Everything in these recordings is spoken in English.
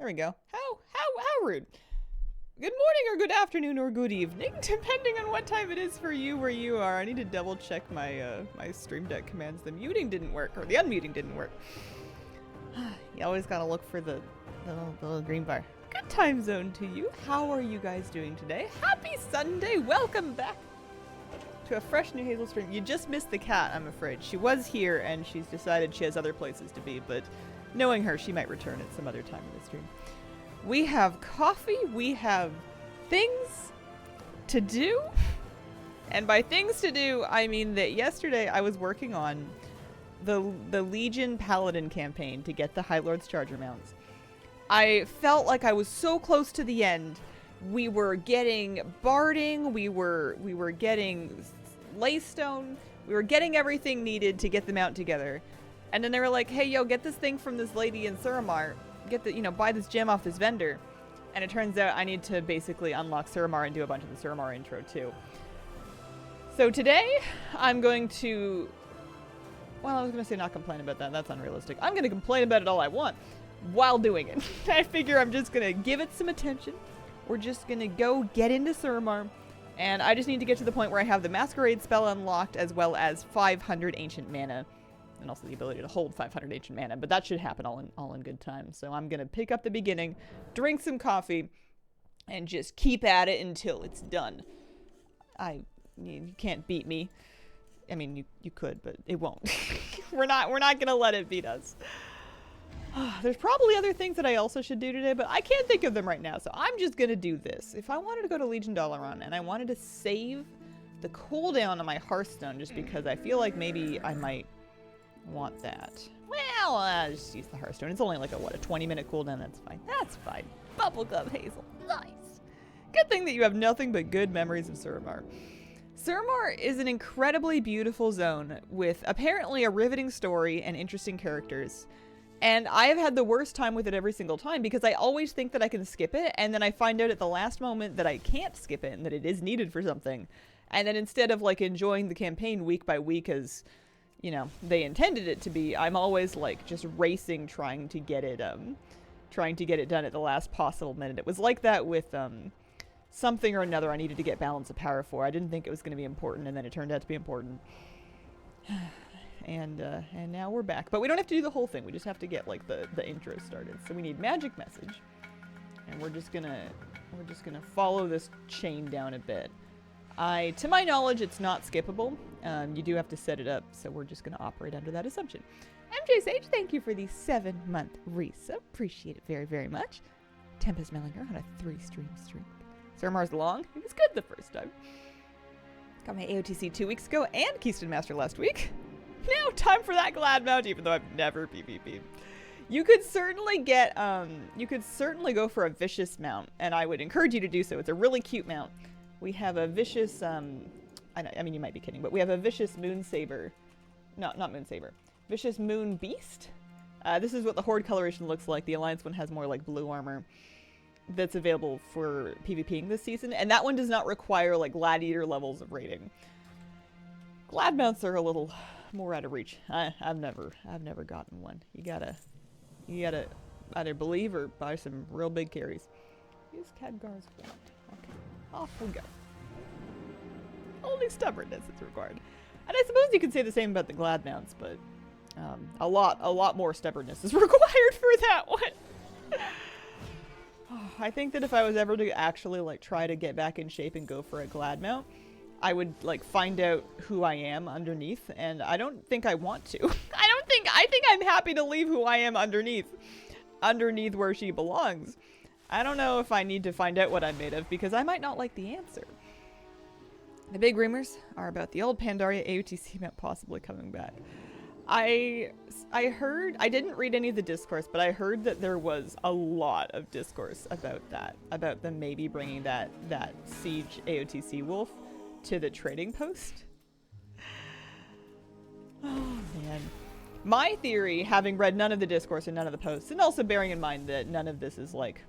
There we go. How rude. Good morning or good afternoon or good evening, depending on what time it is for you where you are. I need to double check my my Stream Deck commands. The muting didn't work, or the unmuting didn't work. You always gotta look for the little green bar. Good time zone to you. How are you guys doing today? Happy Sunday. Welcome back to a fresh new Hazel stream. You just missed the cat, I'm afraid. She was here and she's decided she has other places to be, but knowing her, she might return at some other time in the stream. We have coffee, we have things to do, and by things to do, I mean that yesterday I was working on the Legion Paladin campaign to get the High Lord's Charger mounts. I felt like I was so close to the end. We were getting barding, we were getting laystone, we were getting everything needed to get the mount together. And then they were like, hey, yo, get this thing from this lady in Suramar. Get the, buy this gem off this vendor. And it turns out I need to basically unlock Suramar and do a bunch of the Suramar intro too. So today, I'm going to, well, I was going to say not complain about that. That's unrealistic. I'm going to complain about it all I want while doing it. I figure I'm just going to give it some attention. We're just going to go get into Suramar. And I just need to get to the point where I have the Masquerade spell unlocked as well as 500 Ancient Mana. And also the ability to hold 500 Ancient Mana, but that should happen all in good time. So I'm gonna pick up the beginning, drink some coffee, and just keep at it until it's done. You can't beat me. I mean, you could, but it won't. we're not gonna let it beat us. There's probably other things that I also should do today, but I can't think of them right now, so I'm just gonna do this. If I wanted to go to Legion Dalaran and I wanted to save the cooldown on my Hearthstone, just because I feel like maybe I might want that. Well, I'll just use the Hearthstone. It's only like a 20-minute cooldown. That's fine. That's fine. Bubblegum Hazel. Nice. Good thing that you have nothing but good memories of Suramar. Suramar is an incredibly beautiful zone with apparently a riveting story and interesting characters. And I have had the worst time with it every single time because I always think that I can skip it, and then I find out at the last moment that I can't skip it and that it is needed for something. And then instead of like enjoying the campaign week by week as they intended it to be, I'm always like just racing trying to get it done at the last possible minute. It was like that with something or another I needed to get Balance of Power for. I didn't think it was going to be important, and then it turned out to be important. And now we're back. But we don't have to do the whole thing. We just have to get like the intro started. So we need Magic Message, and we're just gonna follow this chain down a bit. To my knowledge, it's not skippable. You do have to set it up, so we're just going to operate under that assumption. MJ Sage, thank you for the 7-month resub. Appreciate it very, very much. Tempest Mellinger on a 3-stream streak. Suramar's long. It was good the first time. Got my AOTC 2 weeks ago and Keystone Master last week. Now, time for that Glad Mount, even though I've never PvP'd. You could certainly go for a Vicious mount, and I would encourage you to do so. It's a really cute mount. We have a vicious, I mean, you might be kidding, but we have a vicious Moon Saber. No, not Moon Saber. Vicious Moon Beast. This is what the Horde coloration looks like. The Alliance one has more like blue armor that's available for PvPing this season. And that one does not require like Gladiator levels of rating. Glad mounts are a little more out of reach. I've never gotten one. You gotta either believe or buy some real big carries. Use Khadgar's wand. Okay. Off we go. Only stubbornness is required. And I suppose you could say the same about the Glad mounts, but a lot more stubbornness is required for that one. I think that if I was ever to actually like try to get back in shape and go for a Glad mount, I would like find out who I am underneath, and I don't think I want to. I think I'm happy to leave who I am underneath where she belongs. I don't know if I need to find out what I'm made of, because I might not like the answer. The big rumors are about the old Pandaria AOTC map possibly coming back. I heard, I didn't read any of the discourse, but I heard that there was a lot of discourse about that, about them maybe bringing that Siege AOTC wolf to the trading post. Oh man. My theory, having read none of the discourse and none of the posts, and also bearing in mind that none of this is like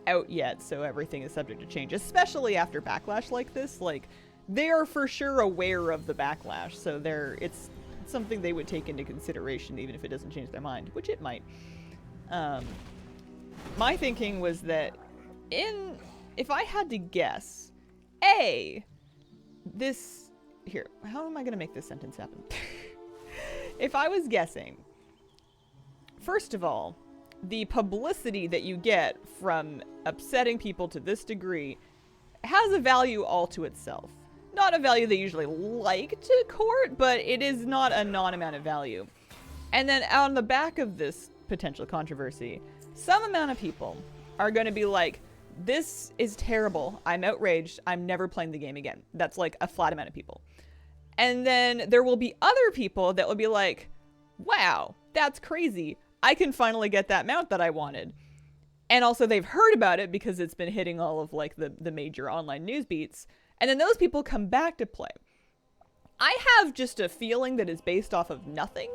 out yet, so everything is subject to change, especially after backlash like this. Like, they are for sure aware of the backlash, so it's something they would take into consideration even if it doesn't change their mind, which it might. my thinking was that if I had to guess, here, how am I going to make this sentence happen? If I was guessing, first of all, the publicity that you get from upsetting people to this degree has a value all to itself. Not a value they usually like to court, but it is not a non-amount of value. And then on the back of this potential controversy, some amount of people are going to be like, this is terrible. I'm outraged. I'm never playing the game again. That's like a flat amount of people. And then there will be other people that will be like, wow, that's crazy. I can finally get that mount that I wanted. And also they've heard about it because it's been hitting all of like the major online news beats. And then those people come back to play. I have just a feeling that is based off of nothing,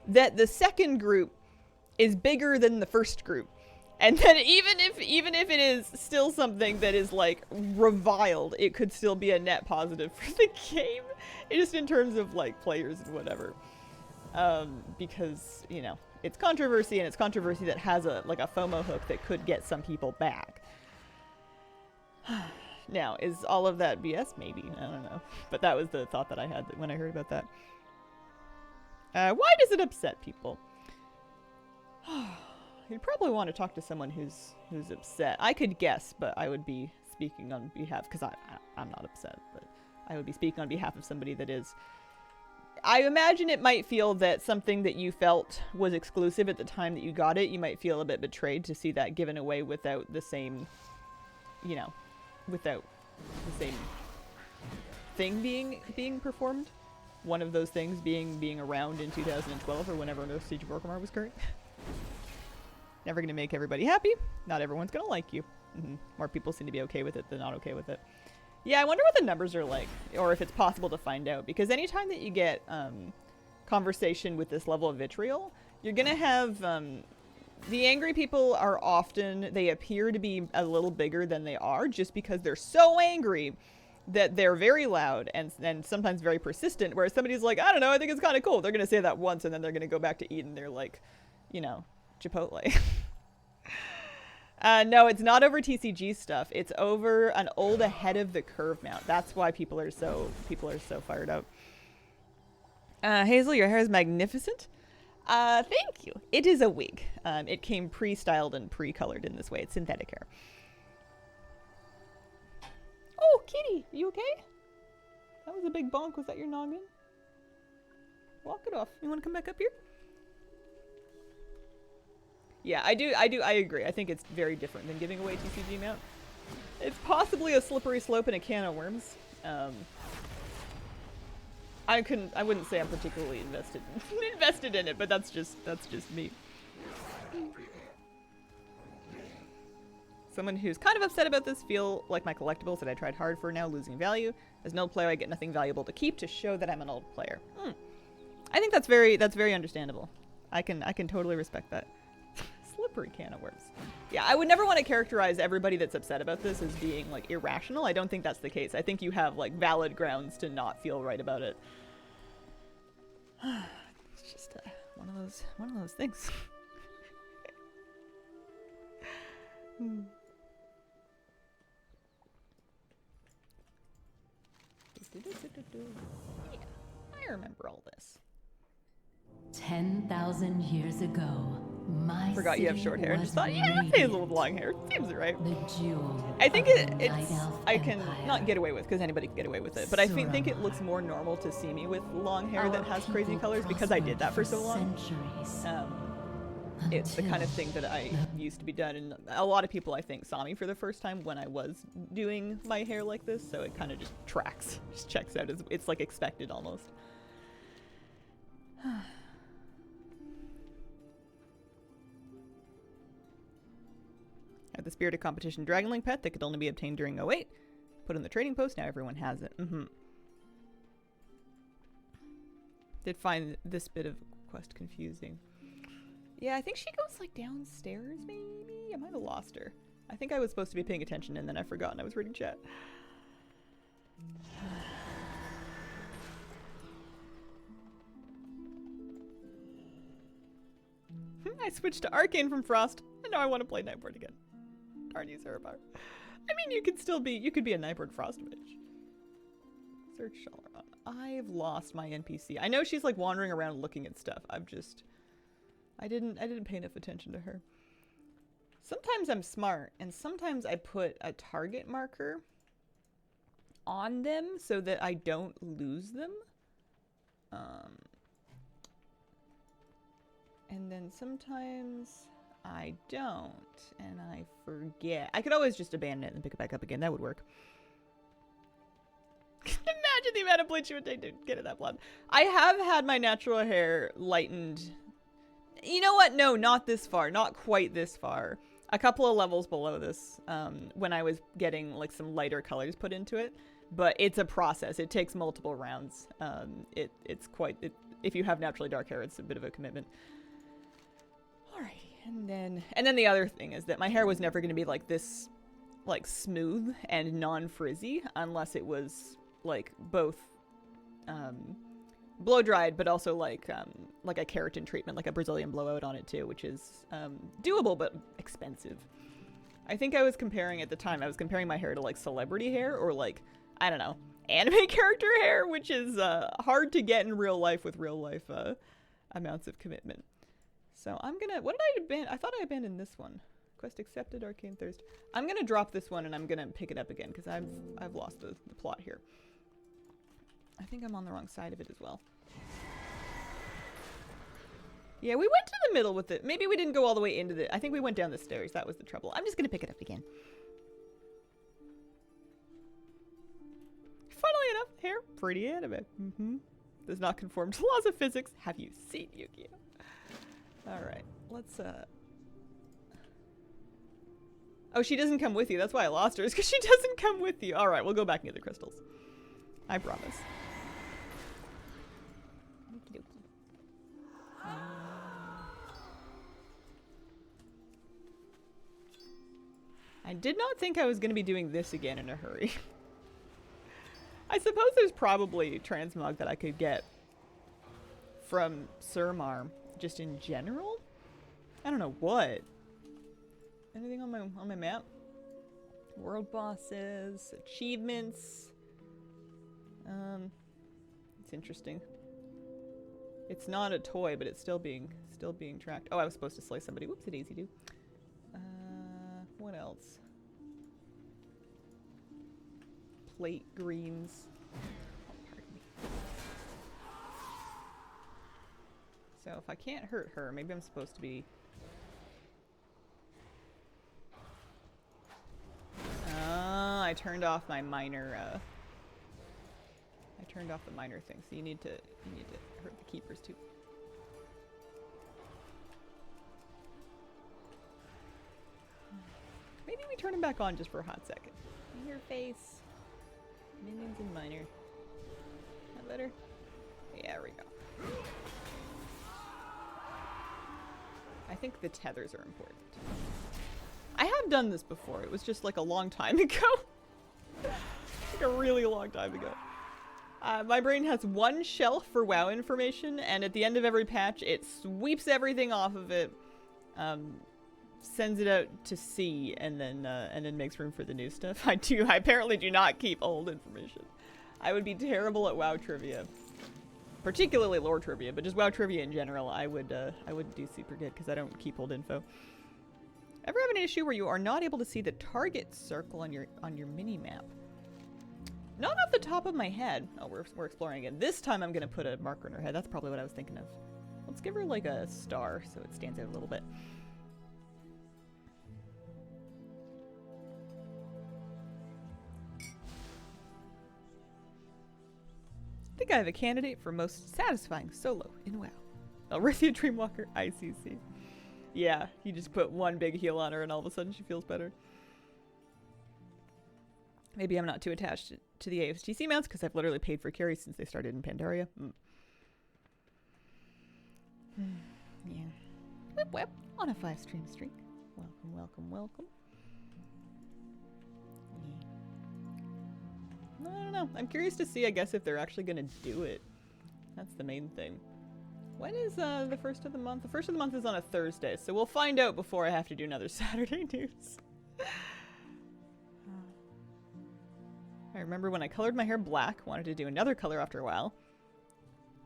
that the second group is bigger than the first group. And then even if it is still something that is like reviled, it could still be a net positive for the game. Just in terms of like players and whatever. Because, you know, it's controversy, and it's controversy that has a FOMO hook that could get some people back. Now, is all of that BS? Maybe. I don't know. But that was the thought that I had when I heard about that. Why does it upset people? You'd probably want to talk to someone who's upset. I could guess, but I would be speaking on behalf, because I'm not upset, but I would be speaking on behalf of somebody that is. I imagine it might feel that something that you felt was exclusive at the time that you got it, you might feel a bit betrayed to see that given away without the same, you know, without the same thing being performed. One of those things being around in 2012 or whenever No Siege of Orgrimmar was current. Never going to make everybody happy. Not everyone's going to like you. More people seem to be okay with it than not okay with it. Yeah, I wonder what the numbers are like, or if it's possible to find out. Because anytime that you get conversation with this level of vitriol, you're going to have... the angry people are often... They appear to be a little bigger than they are, just because they're so angry that they're very loud and sometimes very persistent. Whereas somebody's like, I don't know, I think it's kind of cool. They're going to say that once, and then they're going to go back to eating their, like, you know... Chipotle. No, it's not over TCG stuff. It's over an old ahead of the curve mount. That's why people are so fired up. Hazel, your hair is magnificent. Thank you. It is a wig. It came pre-styled and pre-colored in this way. It's synthetic hair. Oh, Kitty, you okay? That was a big bonk. Was that your noggin? Walk it off. You want to come back up here? Yeah, I agree. I think it's very different than giving away TCG mount. It's possibly a slippery slope and a can of worms. I wouldn't say I'm particularly invested in it, but that's just me. Someone who's kind of upset about this feel like my collectibles that I tried hard for now losing value. As an old player, I get nothing valuable to keep to show that I'm an old player. I think that's very understandable. I can totally respect that. Slippery can of worms. Yeah, I would never want to characterize everybody that's upset about this as being like irrational. I don't think that's the case. I think you have like valid grounds to not feel right about it. It's just one of those things. Yeah, I remember all this. 10,000 years ago, my forgot you have short hair and just thought, yeah, Hazel with long hair. Seems right. I think I can not get away with, because anybody can get away with it, but I think it looks more normal to see me with long hair that has crazy colors because I did that for so long. It's the kind of thing that I used to be done, and a lot of people I think saw me for the first time when I was doing my hair like this, so it kind of just tracks, just checks out. It's like expected almost. Had the Spirited Competition Dragonlink pet that could only be obtained during 08. Put in the trading post, now everyone has it. Did find this bit of quest confusing. Yeah, I think she goes like downstairs maybe? I might have lost her. I think I was supposed to be paying attention and then I forgot and I was reading chat. I switched to Arcane from Frost. Now I want to play Nightborn again. Darn you, Suramar. I mean, you could be a Nightborn Frost Mage. Search all around. I've lost my NPC. I know she's like wandering around looking at stuff. I didn't pay enough attention to her. Sometimes I'm smart, and sometimes I put a target marker on them so that I don't lose them. And then sometimes I don't, and I forget. I could always just abandon it and pick it back up again. That would work. Imagine the amount of bleach it would take to get it that blonde. I have had my natural hair lightened. You know what? No, not this far. Not quite this far. A couple of levels below this, when I was getting like some lighter colors put into it. But it's a process. It takes multiple rounds. If you have naturally dark hair, it's a bit of a commitment. Alrighty, and then the other thing is that my hair was never going to be like this, like smooth and non-frizzy, unless it was like both blow dried, but also like a keratin treatment, like a Brazilian blowout on it too, which is doable but expensive. I think I was comparing at the time. I was comparing my hair to like celebrity hair or like, I don't know, anime character hair, which is hard to get in real life with real life amounts of commitment. So I'm gonna, what did I abandon? I thought I abandoned this one. Quest accepted, Arcane Thirst. I'm gonna drop this one and I'm gonna pick it up again because I've lost the plot here. I think I'm on the wrong side of it as well. Yeah, we went to the middle with it. Maybe we didn't go all the way into the, I think we went down the stairs. That was the trouble. I'm just gonna pick it up again. Funnily enough, hair, pretty anime. Does not conform to laws of physics. Have you seen Yu-Gi-Oh? Alright, let's oh, she doesn't come with you. That's why I lost her, is because she doesn't come with you. Alright, we'll go back and get the crystals. I promise. Okie dokie. I did not think I was going to be doing this again in a hurry. I suppose there's probably transmog that I could get from Suramar just in general. I don't know what. Anything on my map? World bosses, achievements. It's interesting. It's not a toy, but it's still being tracked. Oh, I was supposed to slay somebody. Whoops, a daisy do. What else? Plate greens. Oh, pardon me. So if I can't hurt her, maybe I'm supposed to be... I turned off my minor, I turned off the minor thing, so you need to hurt the keepers too. Maybe we turn him back on just for a hot second. In your face. Minions and minor. That better? Yeah, there we go. I think the tethers are important. I have done this before. It was just like a long time ago. Like a really long time ago. My brain has one shelf for WoW information, and at the end of every patch, it sweeps everything off of it, sends it out to sea, and then makes room for the new stuff. I apparently do not keep old information. I would be terrible at WoW trivia, particularly lore trivia, but just WoW trivia in general. I would do super good because I don't keep old info. Ever have an issue where you are not able to see the target circle on your mini map? Not off the top of my head. Oh, we're exploring again. This time I'm gonna put a marker in her head. That's probably what I was thinking of. Let's give her like a star so it stands out a little bit. I think I have a candidate for most satisfying solo in WoW. Alrithia Dreamwalker ICC. Yeah, you just put one big heal on her and all of a sudden she feels better. Maybe I'm not too attached to the AFTC mounts because I've literally paid for carries since they started in Pandaria. Yeah. Whip whip on a 5-stream streak. Welcome, welcome, welcome. Yeah. I don't know. I'm curious to see, I guess, if they're actually going to do it. That's the main thing. When is the first of the month? The first of the month is on a Thursday, so we'll find out before I have to do another Saturday news. I remember when I colored my hair black, wanted to do another color after a while.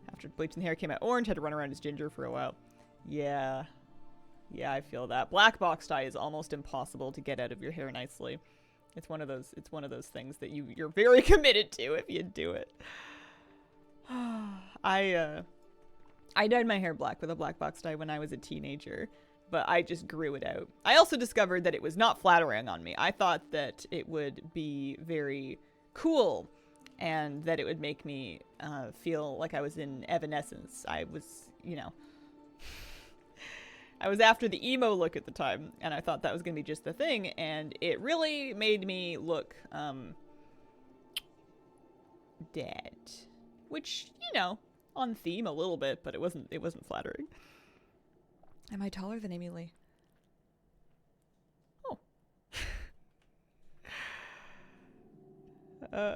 After bleaching the hair came out orange, had to run around as ginger for a while. Yeah. Yeah, I feel that. Black box dye is almost impossible to get out of your hair nicely. It's one of those things that you're very committed to if you do it. I dyed my hair black with a black box dye when I was a teenager, but I just grew it out. I also discovered that it was not flattering on me. I thought that it would be very cool and that it would make me feel like I was in Evanescence. I was, you know, I was after the emo look at the time, and I thought that was going to be just the thing, and it really made me look dead. Which, you know, on theme a little bit, but it wasn't flattering. Am I taller than Amy Lee? Oh.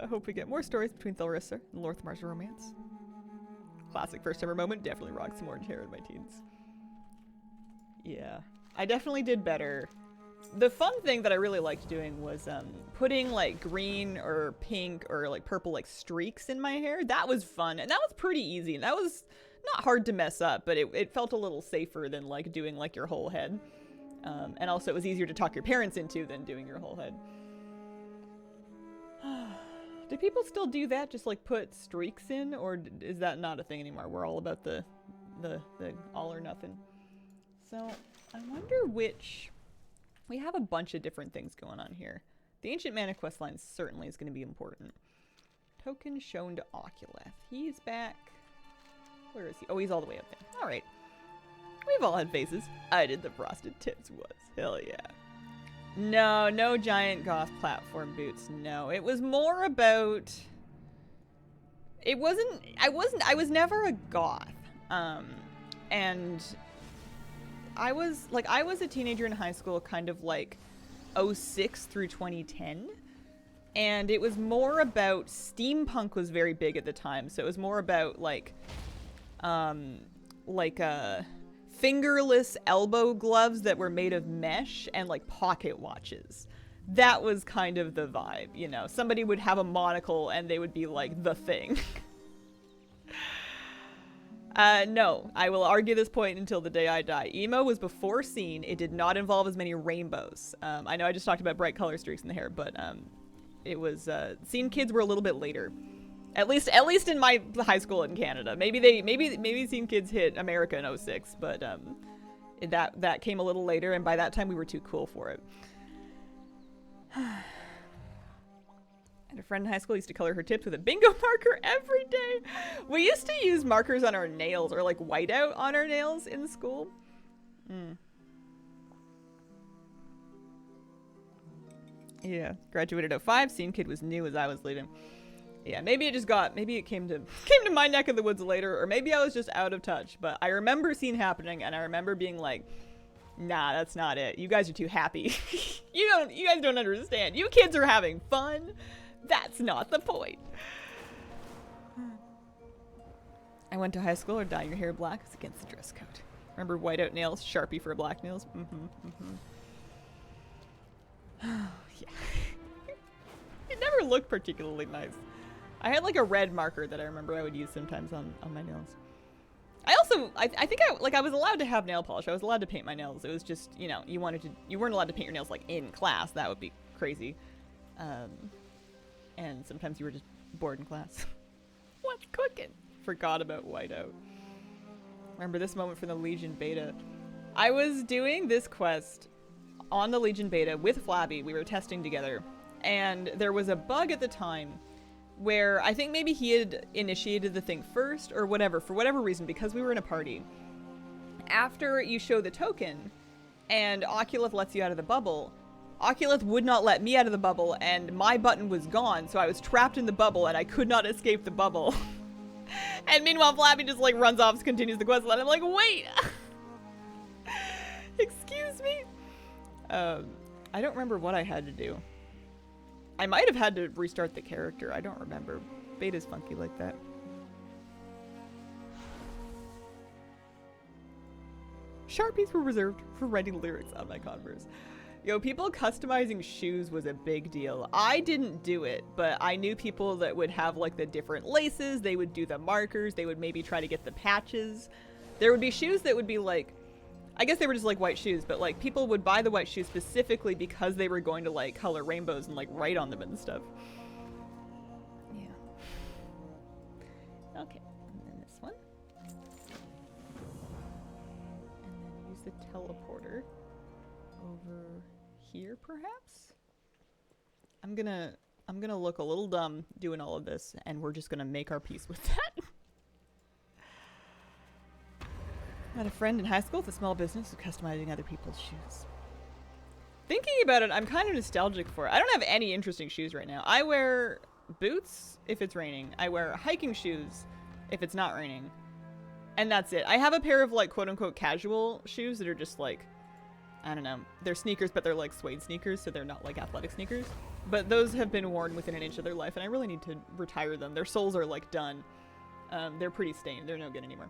Hope we get more stories between Thalrissa and Lorthmar's romance. Classic first timer moment, definitely rocked some orange hair in my teens. Yeah, I definitely did better. The fun thing that I really liked doing was putting like green or pink or like purple like streaks in my hair. That was fun, and that was pretty easy, and that was not hard to mess up, but it felt a little safer than like doing like your whole head. And also it was easier to talk your parents into than doing your whole head. Do people still do that? Just like put streaks in, or is that not a thing anymore? We're all about the all or nothing. So I wonder which. We have a bunch of different things going on here. The Ancient Mana questline certainly is going to be important. Token shown to Oculeth. He's back. Where is he? Oh, he's all the way up there. All right. We've all had faces. I did the frosted tips was. Hell yeah. No giant goth platform boots. No, it was more about. I was never a goth. And I was a teenager in high school, kind of like 06 through 2010. And it was more about steampunk was very big at the time. So it was more about like fingerless elbow gloves that were made of mesh and like pocket watches. That was kind of the vibe, you know. Somebody would have a monocle and they would be like the thing. No, I will argue this point until the day I die. Emo was before scene. It did not involve as many rainbows. I know I just talked about bright color streaks in the hair, but it was scene kids were a little bit later. At least in my high school in Canada. Maybe scene kids hit America in 06, but that came a little later, and by that time we were too cool for it. I had a friend in high school who used to color her tips with a bingo marker every day. We used to use markers on our nails, or like whiteout on our nails in school. Yeah, graduated 05. Scene kid was new as I was leaving. Yeah, maybe it came to my neck of the woods later, or maybe I was just out of touch. But I remember scene happening, and I remember being like, nah, that's not it. You guys are too happy. You guys don't understand. You kids are having fun. That's not the point. I went to high school, or dye your hair black is against the dress code. Remember whiteout nails, Sharpie for black nails? Yeah. It never looked particularly nice. I had like a red marker that I remember I would use sometimes on my nails. I think I was allowed to have nail polish. I was allowed to paint my nails. It was just, you know, you weren't allowed to paint your nails like in class. That would be crazy. And sometimes you were just bored in class. What's cooking? Forgot about whiteout. Remember this moment from the Legion beta. I was doing this quest on the Legion beta with Flabby. We were testing together. And there was a bug at the time where I think maybe he had initiated the thing first or whatever, for whatever reason, because we were in a party. After you show the token and Oculeth lets you out of the bubble, Oculeth would not let me out of the bubble, and my button was gone, so I was trapped in the bubble and I could not escape the bubble. And meanwhile, Flabby just like runs off, continues the quest, and I'm like, wait! Excuse me? I don't remember what I had to do. I might have had to restart the character. I don't remember. Beta's funky like that. Sharpies were reserved for writing lyrics on my Converse. Yo, people customizing shoes was a big deal. I didn't do it, but I knew people that would have like the different laces, they would do the markers, they would maybe try to get the patches. There would be shoes that would be like, I guess they were just like white shoes, but like people would buy the white shoes specifically because they were going to like color rainbows and like write on them and stuff. Yeah. Okay, and then this one. And then use the teleporter over here, perhaps? I'm gonna look a little dumb doing all of this, and we're just gonna make our peace with that. I had a friend in high school with a small business of customizing other people's shoes. Thinking about it, I'm kind of nostalgic for it. I don't have any interesting shoes right now. I wear boots if it's raining. I wear hiking shoes if it's not raining. And that's it. I have a pair of like quote-unquote casual shoes that are just like, I don't know, they're sneakers, but they're like suede sneakers, so they're not like athletic sneakers. But those have been worn within an inch of their life, and I really need to retire them. Their soles are like done. They're pretty stained. They're no good anymore.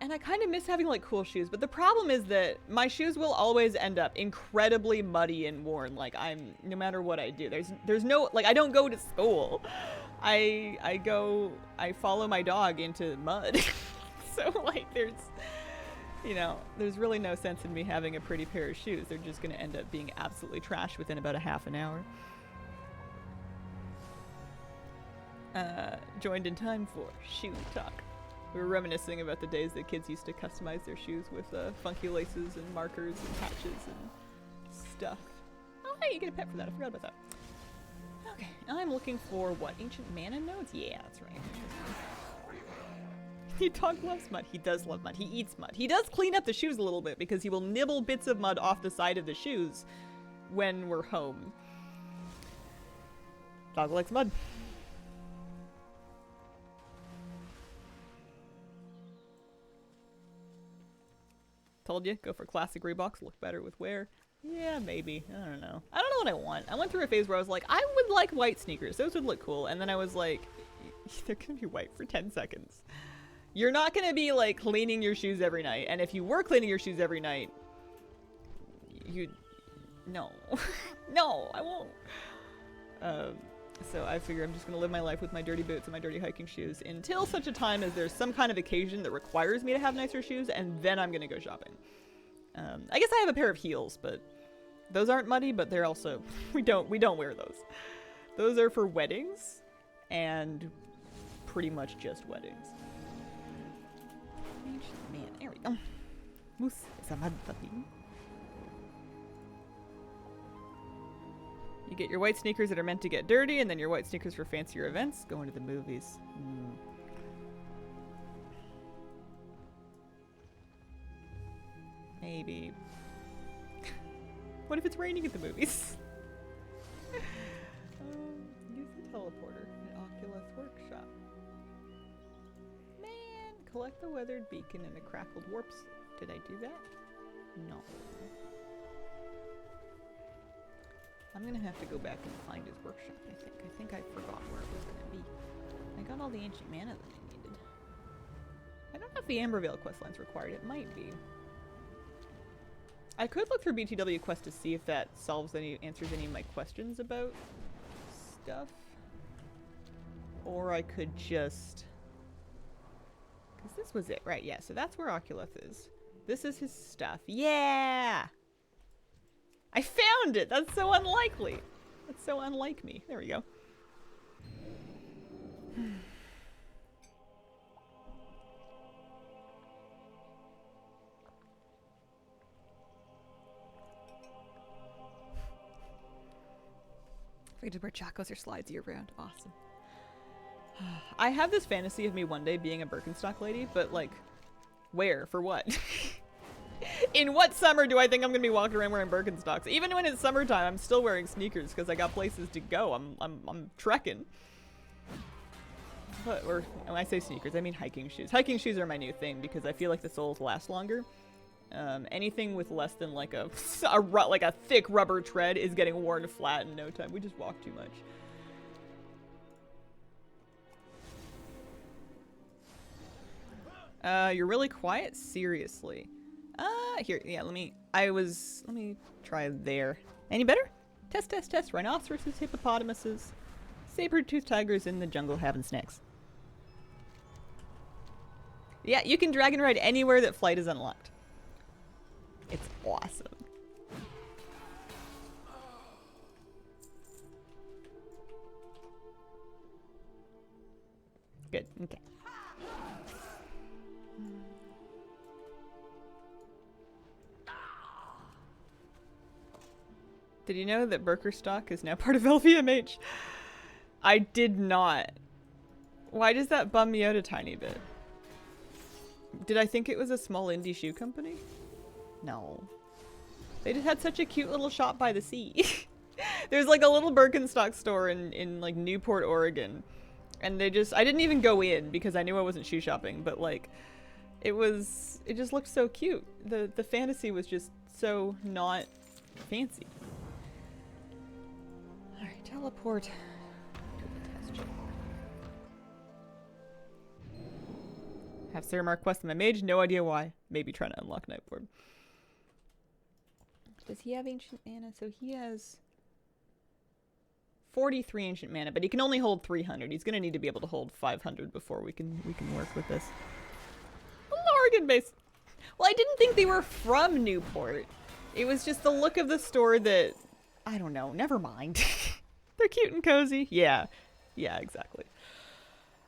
And I kind of miss having like cool shoes, but the problem is that my shoes will always end up incredibly muddy and worn. Like no matter what I do, there's no, like I don't go to school. I follow my dog into mud. So like there's really no sense in me having a pretty pair of shoes. They're just gonna end up being absolutely trash within about a half an hour. Joined in time for shoe talk. We were reminiscing about the days that kids used to customize their shoes with funky laces and markers and patches and stuff. Oh, hey, you get a pet for that. I forgot about that. Okay, I'm looking for what? Ancient mana nodes? Yeah, that's right. Your dog loves mud. He does love mud. He eats mud. He does clean up the shoes a little bit because he will nibble bits of mud off the side of the shoes when we're home. Dog likes mud. Told you, go for classic Reeboks, look better with wear. Yeah, maybe. I don't know. I don't know what I want. I went through a phase where I was like, I would like white sneakers. Those would look cool. And then I was like, they're gonna be white for 10 seconds. You're not gonna be like cleaning your shoes every night. And if you were cleaning your shoes every night, no. No, I won't. So I figure I'm just gonna live my life with my dirty boots and my dirty hiking shoes until such a time as there's some kind of occasion that requires me to have nicer shoes, and then I'm gonna go shopping. I guess I have a pair of heels, but those aren't muddy, but they're also, we don't wear those. Those are for weddings, and pretty much just weddings. Man, there we go. Moose is a mud puppy. You get your white sneakers that are meant to get dirty, and then your white sneakers for fancier events. Going to the movies. Maybe. What if it's raining at the movies? Use the teleporter at Oculus Workshop. Man, collect the weathered beacon and the crackled warps. Did I do that? No. I'm gonna have to go back and find his workshop, I think I forgot where it was gonna be. I got all the ancient mana that I needed. I don't know if the Ambervale questline's required. It might be. I could look through BTW Quest to see if that answers any of my questions about stuff. Or I could just... Because this was it, right? Yeah, so that's where Oculus is. This is his stuff. Yeah! I found it! That's so unlikely. That's so unlike me. There we go. Free to wear chacos or slides year round. Awesome. I have this fantasy of me one day being a Birkenstock lady, but like, where? For what? In what summer do I think I'm gonna be walking around wearing Birkenstocks? Even when it's summertime, I'm still wearing sneakers because I got places to go. I'm trekking. But, or when I say sneakers, I mean hiking shoes. Hiking shoes are my new thing because I feel like the soles last longer. Anything with less than like a thick rubber tread is getting worn flat in no time. We just walk too much. You're really quiet? Seriously. Here, yeah, let me try there. Any better? Test, test, test. Rhinoceroses, hippopotamuses, saber-toothed tigers in the jungle having snacks. Yeah, you can dragon ride anywhere that flight is unlocked. It's awesome. Good, okay. Did you know that Birkenstock is now part of LVMH? I did not. Why does that bum me out a tiny bit? Did I think it was a small indie shoe company? No. They just had such a cute little shop by the sea. There's like a little Birkenstock store in like Newport, Oregon. And I didn't even go in because I knew I wasn't shoe shopping, but like, it just looked so cute. The fantasy was just so not fancy. Alright, teleport to the test chamber. Have Suramar quest my mage, no idea why. Maybe trying to unlock Nightboard. Does he have ancient mana? So he has 43 ancient mana, but he can only hold 300. He's gonna need to be able to hold 500 before we can work with this. Oregon base. Well, I didn't think they were from Newport. It was just the look of the store that, I don't know, never mind. They're cute and cozy. Yeah. Yeah, exactly.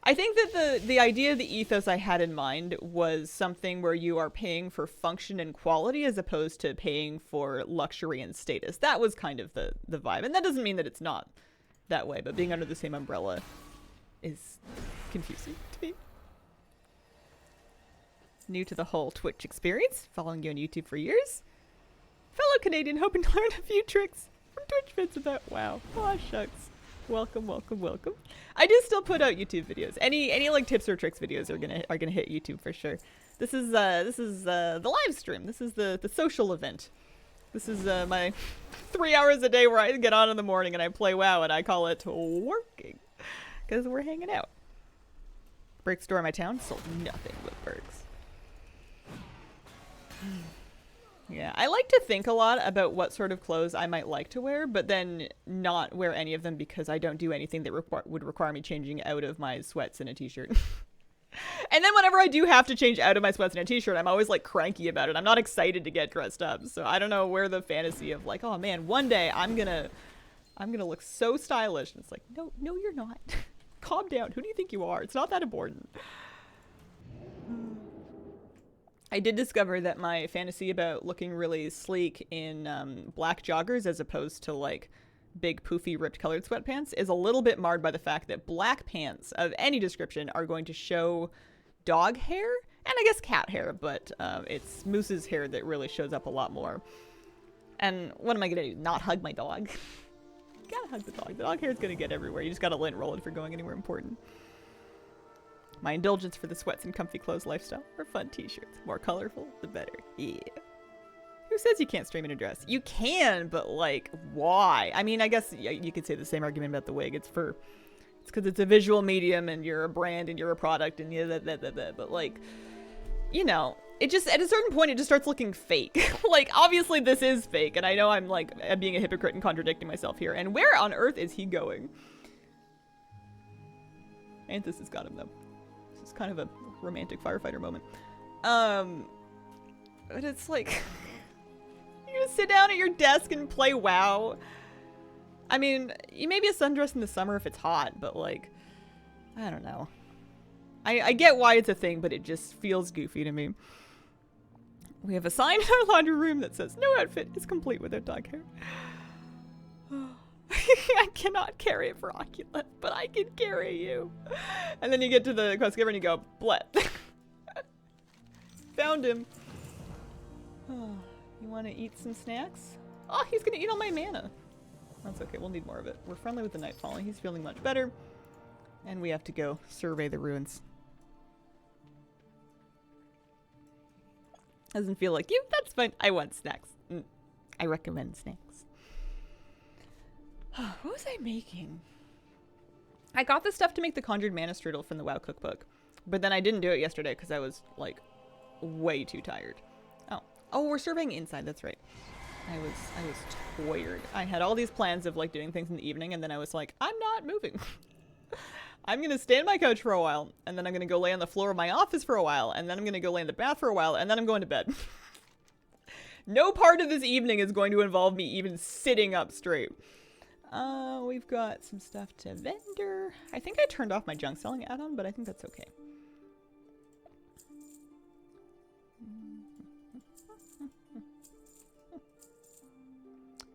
I think that the idea of the ethos I had in mind was something where you are paying for function and quality as opposed to paying for luxury and status. That was kind of the vibe. And that doesn't mean that it's not that way, but being under the same umbrella is confusing to me. New to the whole Twitch experience, following you on YouTube for years. Fellow Canadian, hoping to learn a few tricks from Twitch vids about WoW. Aw, shucks. Welcome, welcome, welcome. I do still put out YouTube videos. Any like tips or tricks videos are gonna hit YouTube for sure. This is the live stream. This is the social event. This is my 3 hours a day where I get on in the morning and I play WoW and I call it working because we're hanging out. Brick store in my town sold nothing but bergs. Yeah, I like to think a lot about what sort of clothes I might like to wear, but then not wear any of them because I don't do anything that would require me changing out of my sweats and a t-shirt. And then whenever I do have to change out of my sweats and a t-shirt, I'm always like cranky about it. I'm not excited to get dressed up. So I don't know where the fantasy of like, oh man, one day I'm gonna look so stylish. And it's like, no, you're not. Calm down. Who do you think you are? It's not that important. I did discover that my fantasy about looking really sleek in black joggers as opposed to like big poofy ripped colored sweatpants is a little bit marred by the fact that black pants of any description are going to show dog hair and I guess cat hair, but it's Moose's hair that really shows up a lot more. And what am I gonna do? Not hug my dog? You gotta hug the dog. The dog hair is gonna get everywhere. You just gotta lint roll it for going anywhere important. My indulgence for the sweats and comfy clothes lifestyle are fun t-shirts. More colorful, the better. Yeah. Who says you can't stream in a dress? You can, but like, why? I mean, I guess you could say the same argument about the wig. It's because it's a visual medium and you're a brand and you're a product and yeah, but like, you know, it just, at a certain point, it just starts looking fake. Like, obviously this is fake, and I know I'm being a hypocrite and contradicting myself here. And where on earth is he going? Anthus has got him though. This is kind of a romantic firefighter moment. But it's like, you're gonna sit down at your desk and play WoW. I mean, you may be a sundress in the summer if it's hot, but like, I don't know. I get why it's a thing, but it just feels goofy to me. We have a sign in our laundry room that says, no outfit is complete without dog hair. I cannot carry it for Oculus, but I can carry you. And then you get to the quest giver and you go, bleh. Found him. Oh, you want to eat some snacks? Oh, he's going to eat all my mana. That's okay, we'll need more of it. We're friendly with the night falling. He's feeling much better. And we have to go survey the ruins. Doesn't feel like you? That's fine. I want snacks. I recommend snacks. What was I making? I got the stuff to make the conjured mana strudel from the WoW cookbook, but then I didn't do it yesterday because I was like way too tired. Oh, Oh, we're surveying inside. That's right. I was tired. I had all these plans of like doing things in the evening, and then I was like, I'm not moving. I'm gonna stay on my couch for a while, and then I'm gonna go lay on the floor of my office for a while, and then I'm gonna go lay in the bath for a while, and then I'm going to bed. No part of this evening is going to involve me even sitting up straight. We've got some stuff to vendor. I think I turned off my junk selling add-on, but I think that's okay. I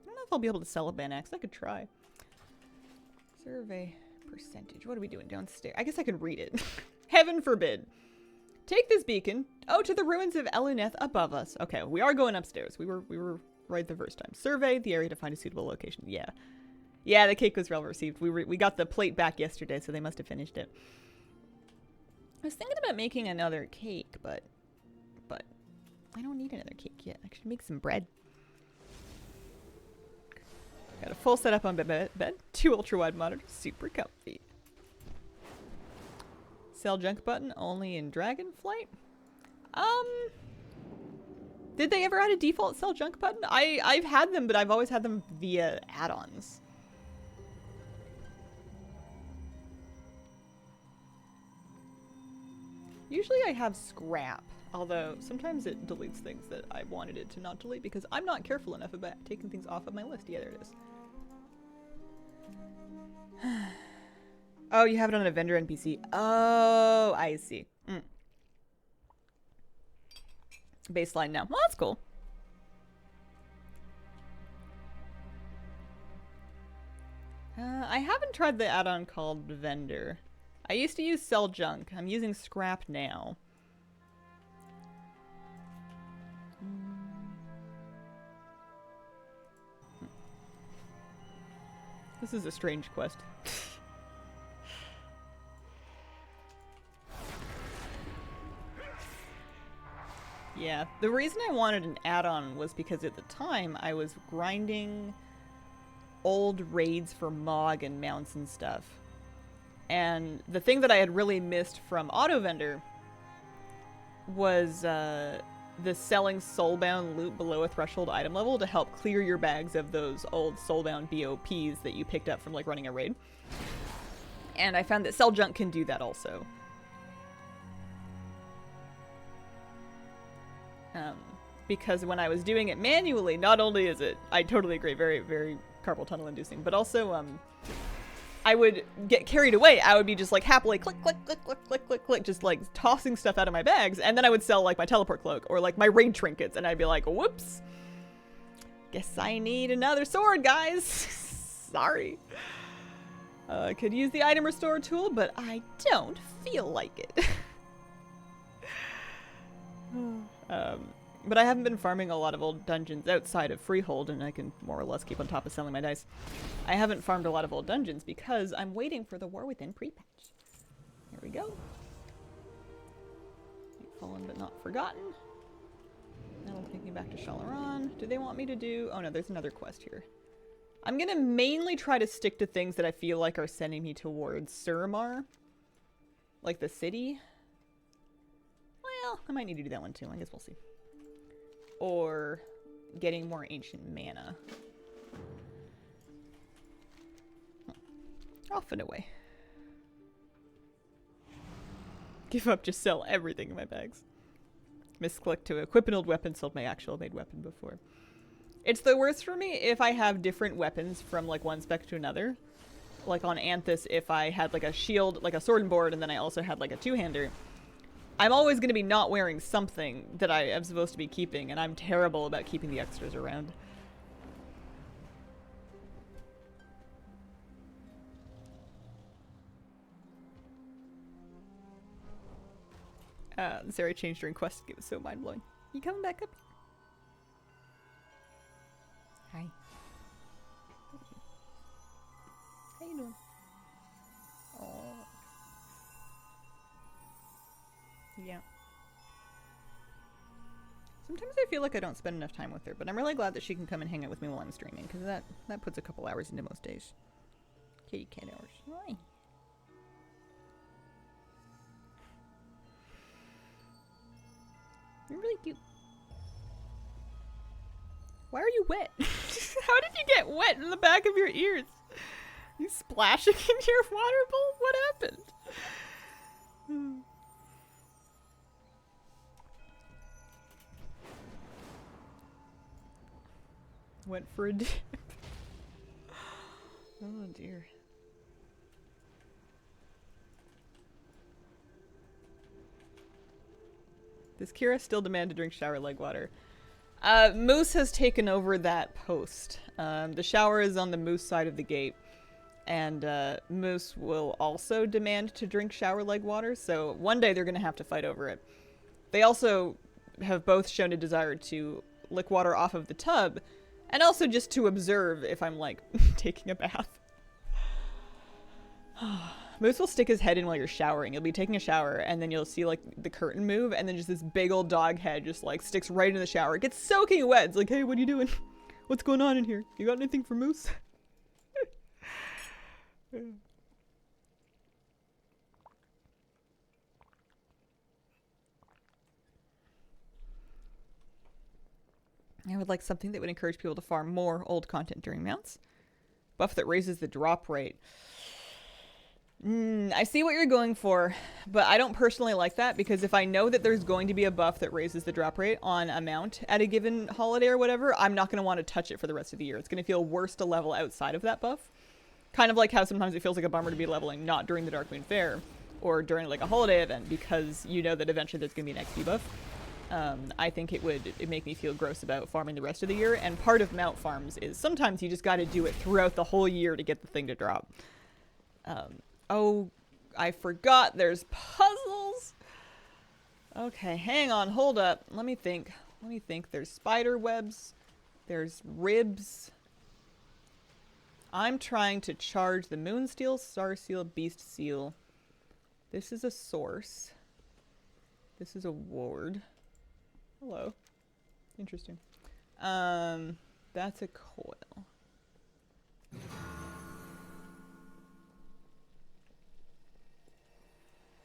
don't know if I'll be able to sell a Ban Axe. I could try. Survey percentage. What are we doing downstairs? I guess I could read it. Heaven forbid. Take this beacon. Oh, to the ruins of Eluneth above us. Okay, we are going upstairs. We were right the first time. Survey the area to find a suitable location. Yeah. Yeah, the cake was well received. We got the plate back yesterday, so they must have finished it. I was thinking about making another cake, but I don't need another cake yet. I should make some bread. Got a full setup on bed. 2 ultra-wide monitors. Super comfy. Sell junk button only in Dragonflight? Did they ever add a default sell junk button? I've had them, but I've always had them via add-ons. Usually I have scrap, although sometimes it deletes things that I wanted it to not delete because I'm not careful enough about taking things off of my list. Yeah, there it is. Oh, you have it on a vendor NPC. Oh, I see. Baseline now. Well, that's cool. I haven't tried the add-on called Vendor. I used to use Sell Junk. I'm using Scrap now. This is a strange quest. Yeah, the reason I wanted an add-on was because at the time I was grinding old raids for Mog and mounts and stuff. And the thing that I had really missed from Auto Vendor was the selling soulbound loot below a threshold item level to help clear your bags of those old soulbound BOPs that you picked up from like running a raid. And I found that Sell Junk can do that also. Because when I was doing it manually, not only is it, I totally agree, very, very carpal tunnel inducing, but also, I would get carried away. I would be just like happily click, click, click, click, click, click, click, just like tossing stuff out of my bags, and then I would sell like my teleport cloak or like my raid trinkets, and I'd be like, whoops. Guess I need another sword, guys. Sorry. I could use the item restore tool, but I don't feel like it. But I haven't been farming a lot of old dungeons outside of Freehold, and I can more or less keep on top of selling my dice. I haven't farmed a lot of old dungeons because I'm waiting for the War Within pre-patch. Here we go. Fallen but not forgotten. Now we'll take me back to Shalaran. Do they want me to do... Oh no, there's another quest here. I'm gonna mainly try to stick to things that I feel like are sending me towards Suramar. Like the city. Well, I might need to do that one too. I guess we'll see. Or getting more ancient mana. Off and away. Give up, just sell everything in my bags. Misclick to equip an old weapon, sold my actual made weapon before. It's the worst for me if I have different weapons from like one spec to another. Like on Anthus, if I had like a shield, like a sword and board, and then I also had like a two-hander. I'm always going to be not wearing something that I am supposed to be keeping, and I'm terrible about keeping the extras around. This area changed during quest. It was so mind-blowing. You coming back up? Hi. How you doing? Oh. Yeah. Sometimes I feel like I don't spend enough time with her, but I'm really glad that she can come and hang out with me while I'm streaming, because that puts a couple hours into most days. Kitty cat hours. Hi. You're really cute. Why are you wet? How did you get wet in the back of your ears? You splashing in your water bowl? What happened? Went for a dip. Oh dear. Does Kira still demand to drink shower leg water? Moose has taken over that post. The shower is on the Moose side of the gate. And Moose will also demand to drink shower leg water, so one day they're going to have to fight over it. They also have both shown a desire to lick water off of the tub, and also just to observe if I'm, like, taking a bath. Moose will stick his head in while you're showering. You'll be taking a shower, and then you'll see, like, the curtain move, and then just this big old dog head just, like, sticks right in the shower. It gets soaking wet. It's like, hey, what are you doing? What's going on in here? You got anything for Moose? I would like something that would encourage people to farm more old content during mounts. Buff that raises the drop rate. I see what you're going for, but I don't personally like that, because if I know that there's going to be a buff that raises the drop rate on a mount at a given holiday or whatever, I'm not going to want to touch it for the rest of the year. It's going to feel worse to level outside of that buff. Kind of like how sometimes it feels like a bummer to be leveling not during the Darkmoon Fair or during like a holiday event, because you know that eventually there's going to be an XP buff. I think it'd make me feel gross about farming the rest of the year, and part of mount farms is sometimes you just got to do it throughout the whole year to get the thing to drop. Oh, I forgot there's puzzles. Okay, hang on, hold up. Let me think. There's spider webs. There's ribs. I'm trying to charge the moon steel, star seal, beast seal. This is a source. This is a ward. Hello. Interesting. That's a coil.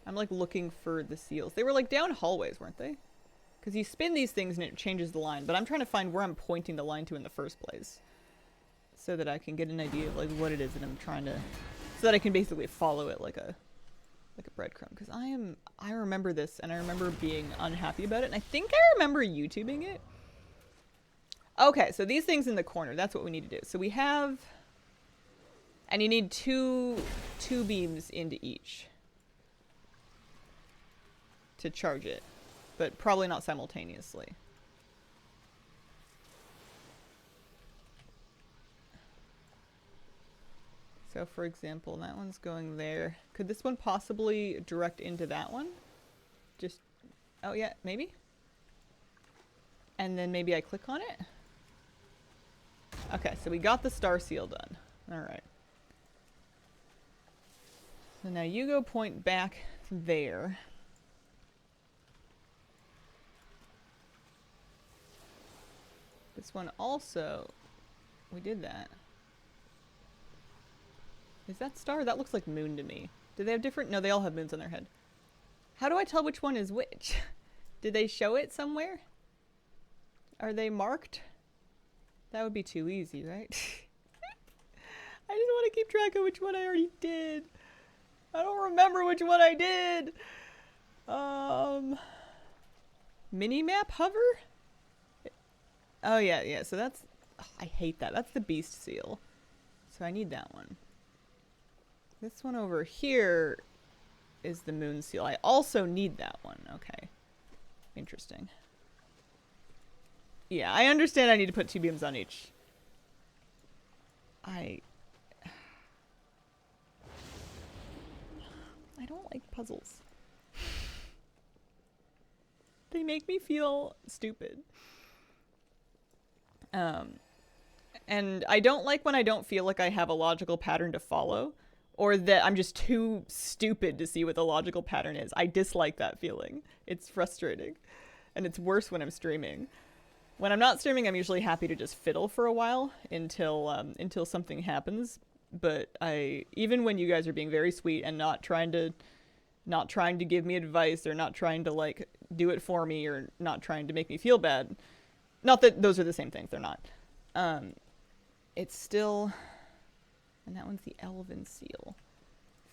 I'm like looking for the seals. They were like down hallways, weren't they? Because you spin these things and it changes the line, but I'm trying to find where I'm pointing the line to in the first place, so that I can get an idea of like what it is that I'm trying to, so that I can basically follow it like a breadcrumb. Because I remember this, and I remember being unhappy about it, and I think I remember YouTubing it. Okay, so these things in the corner, that's what we need to do. So we have, and you need two beams into each to charge it, but probably not simultaneously. So for example, that one's going there. Could this one possibly direct into that one? Just, oh yeah, maybe? And then maybe I click on it? Okay, so we got the star seal done. Alright. So now you go point back there. This one also, we did that. Is that star? That looks like moon to me. Do they have different? No, they all have moons on their head. How do I tell which one is which? Did they show it somewhere? Are they marked? That would be too easy, right? I just want to keep track of which one I already did. I don't remember which one I did. Minimap hover? Oh yeah, so that's, I hate that. That's the beast seal. So I need that one. This one over here is the moon seal. I also need that one. Okay. Interesting. Yeah, I understand I need to put 2 beams on each. I don't like puzzles. They make me feel stupid. And I don't like when I don't feel like I have a logical pattern to follow, or that I'm just too stupid to see what the logical pattern is. I dislike that feeling. It's frustrating. And it's worse when I'm streaming. When I'm not streaming, I'm usually happy to just fiddle for a while until something happens. But even when you guys are being very sweet and not trying to give me advice, or not trying to like do it for me, or not trying to make me feel bad, Not that those are the same things. They're not. It's still... And that one's the Elven Seal.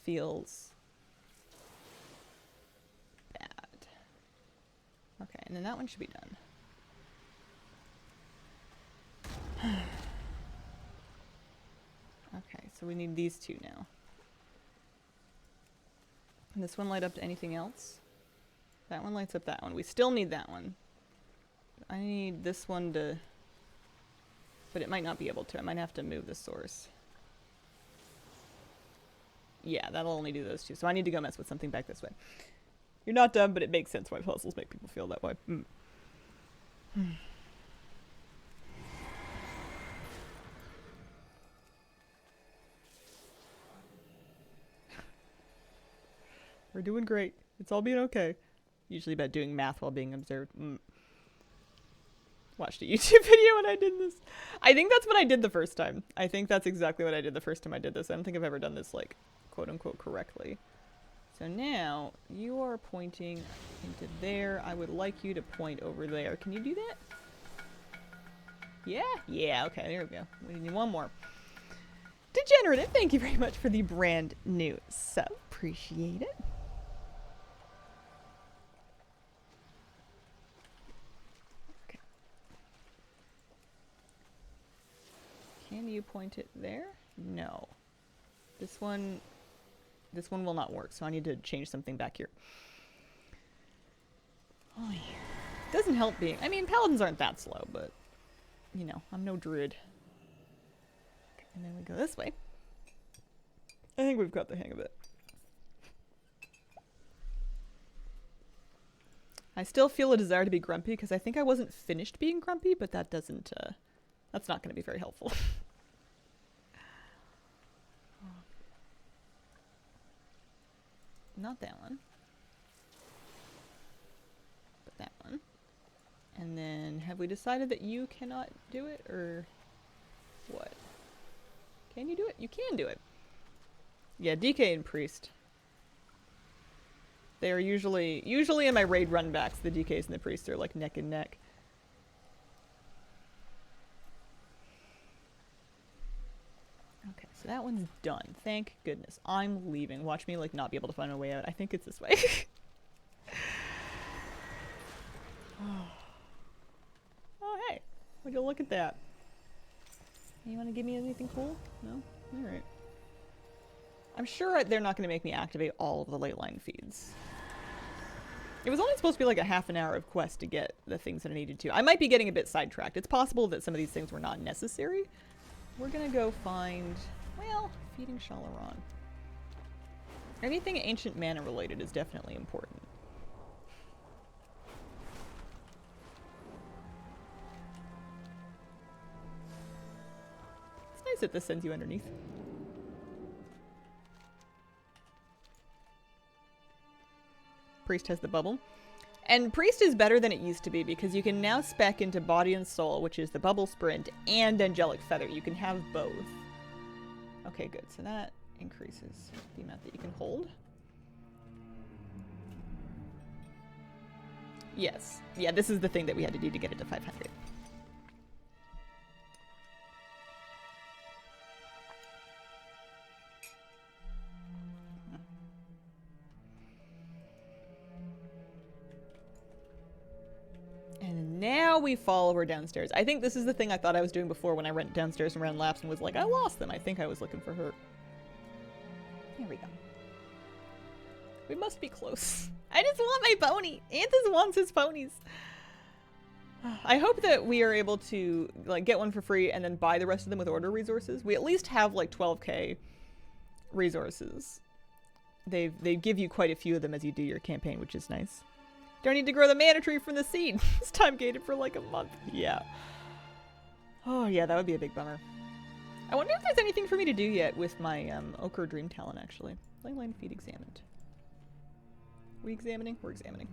Feels bad. Okay, and then that one should be done. Okay, so we need these two now. Can this one light up to anything else? That one lights up that one. We still need that one. I need this one to... But it might not be able to. I might have to move the source. Yeah, that'll only do those two. So I need to go mess with something back this way. You're not dumb, but it makes sense why puzzles make people feel that way. We're doing great. It's all being okay. Usually about doing math while being observed. Watched a YouTube video when I did this. I think that's what I did the first time. I think that's exactly what I did the first time I did this. I don't think I've ever done this, like, quote-unquote correctly. So now, you are pointing into there. I would like you to point over there. Can you do that? Yeah? Yeah, okay, there we go. We need one more. Degenerative, thank you very much for the brand new sub. Appreciate it. Okay. Can you point it there? No. This one will not work, so I need to change something back here. Oh, yeah. Doesn't help being... I mean, paladins aren't that slow, but, you know, I'm no druid. Okay, and then we go this way. I think we've got the hang of it. I still feel a desire to be grumpy, because I think I wasn't finished being grumpy, but that doesn't, that's not going to be very helpful. Not that one. But that one. And then, have we decided that you cannot do it, or what? Can you do it? You can do it. Yeah, DK and Priest. They are usually in my raid runbacks, the DKs and the Priests are like neck and neck. Okay, so that one's done. Thank goodness. I'm leaving. Watch me, like, not be able to find a way out. I think it's this way. Oh, hey. Would you look at that? You want to give me anything cool? No? Alright. I'm sure they're not going to make me activate all of the ley line feeds. It was only supposed to be like a half an hour of quest to get the things that I needed to. I might be getting a bit sidetracked. It's possible that some of these things were not necessary. We're gonna go find, well, feeding Shalaron. Anything ancient mana related is definitely important. It's nice that this sends you underneath. Priest has the bubble. And Priest is better than it used to be because you can now spec into Body and Soul, which is the bubble sprint, and Angelic Feather. You can have both. Okay, good. So that increases the amount that you can hold. Yes. Yeah, this is the thing that we had to do to get it to 500. And now we follow her downstairs. I think this is the thing I thought I was doing before when I went downstairs and ran laps and was like, I lost them. I think I was looking for her. Here we go. We must be close. I just want my pony. Anthus wants his ponies. I hope that we are able to like get one for free and then buy the rest of them with order resources. We at least have like 12k resources. They give you quite a few of them as you do your campaign, which is nice. Don't need to grow the mana tree from the seed. It's time gated for like a month. Yeah. Oh yeah, that would be a big bummer. I wonder if there's anything for me to do yet with my Ochre Dream Talent, actually. Leyline feed examined. We examining? We're examining.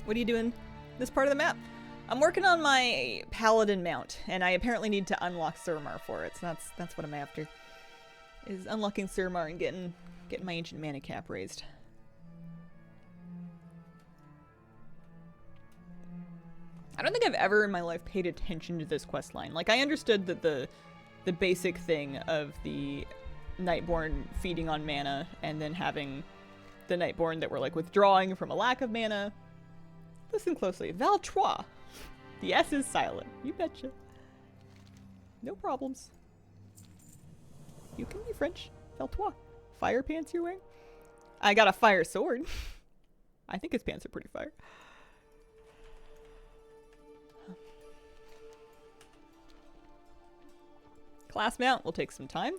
What are you doing this part of the map? I'm working on my Paladin mount, and I apparently need to unlock Suramar for it, so that's what I'm after. Is unlocking Suramar and getting my ancient mana cap raised. I don't think I've ever in my life paid attention to this quest line. Like, I understood that the basic thing of the Nightborn feeding on mana and then having the Nightborn that were like withdrawing from a lack of mana. Listen closely. Valtrois. The S is silent. You betcha. No problems. You can be French. Valtrois. Fire pants you're wearing? I got a fire sword. I think his pants are pretty fire. Class mount will take some time.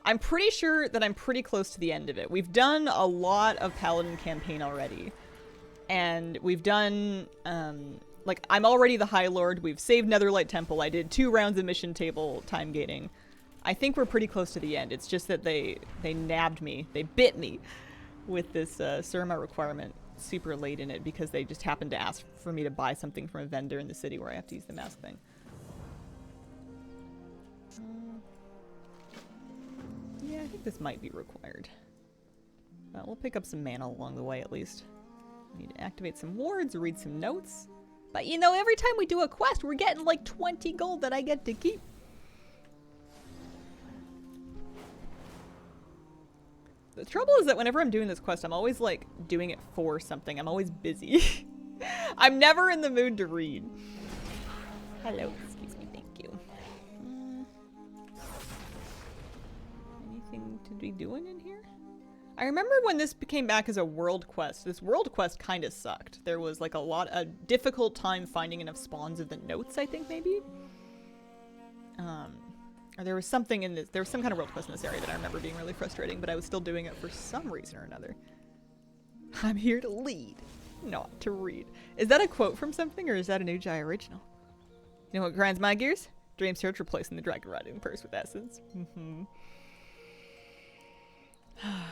I'm pretty sure that I'm pretty close to the end of it. We've done a lot of Paladin campaign already. And we've done, like, I'm already the High Lord. We've saved Netherlight Temple. I did 2 rounds of mission table time gating. I think we're pretty close to the end. It's just that they nabbed me. They bit me with this Suramar requirement super late in it because they just happened to ask for me to buy something from a vendor in the city where I have to use the mask thing. Yeah, I think this might be required. We'll pick up some mana along the way at least. We need to activate some wards, read some notes. But you know, every time we do a quest, we're getting like 20 gold that I get to keep. The trouble is that whenever I'm doing this quest, I'm always like doing it for something. I'm always busy. I'm never in the mood to read. Hello, excuse me, thank you. Anything to be doing in here? I remember when this came back as a world quest. This world quest kind of sucked. There was like a difficult time finding enough spawns of the notes, I think maybe. Or there was something in this, there was some kind of world quest in this area that I remember being really frustrating, but I was still doing it for some reason or another. I'm here to lead, not to read. Is that a quote from something or is that a New Jai original? You know what grinds my gears? Dream Search replacing the Dragon Riding purse with Essence.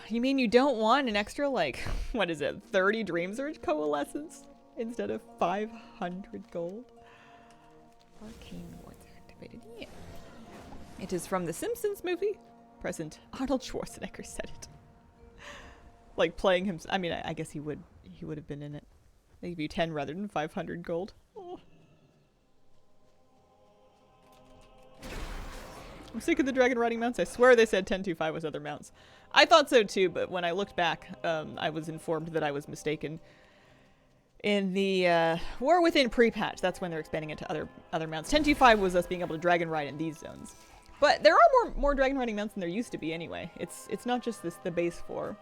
You mean you don't want an extra, like, what is it, 30 Dream Search coalescence instead of 500 gold? Arcane wards activated. Yeah. It is from the Simpsons movie. Present Arnold Schwarzenegger said it. Like playing him. I mean, I guess he would have been in it. They give you 10 rather than 500 gold. Oh. I'm sick of the dragon riding mounts. I swear they said 1025 was other mounts. I thought so too, but when I looked back, I was informed that I was mistaken. In the War Within pre-patch, that's when they're expanding it to other mounts. 1025 was us being able to dragon ride in these zones. But there are more dragon riding mounts than there used to be anyway. It's not just the base 4.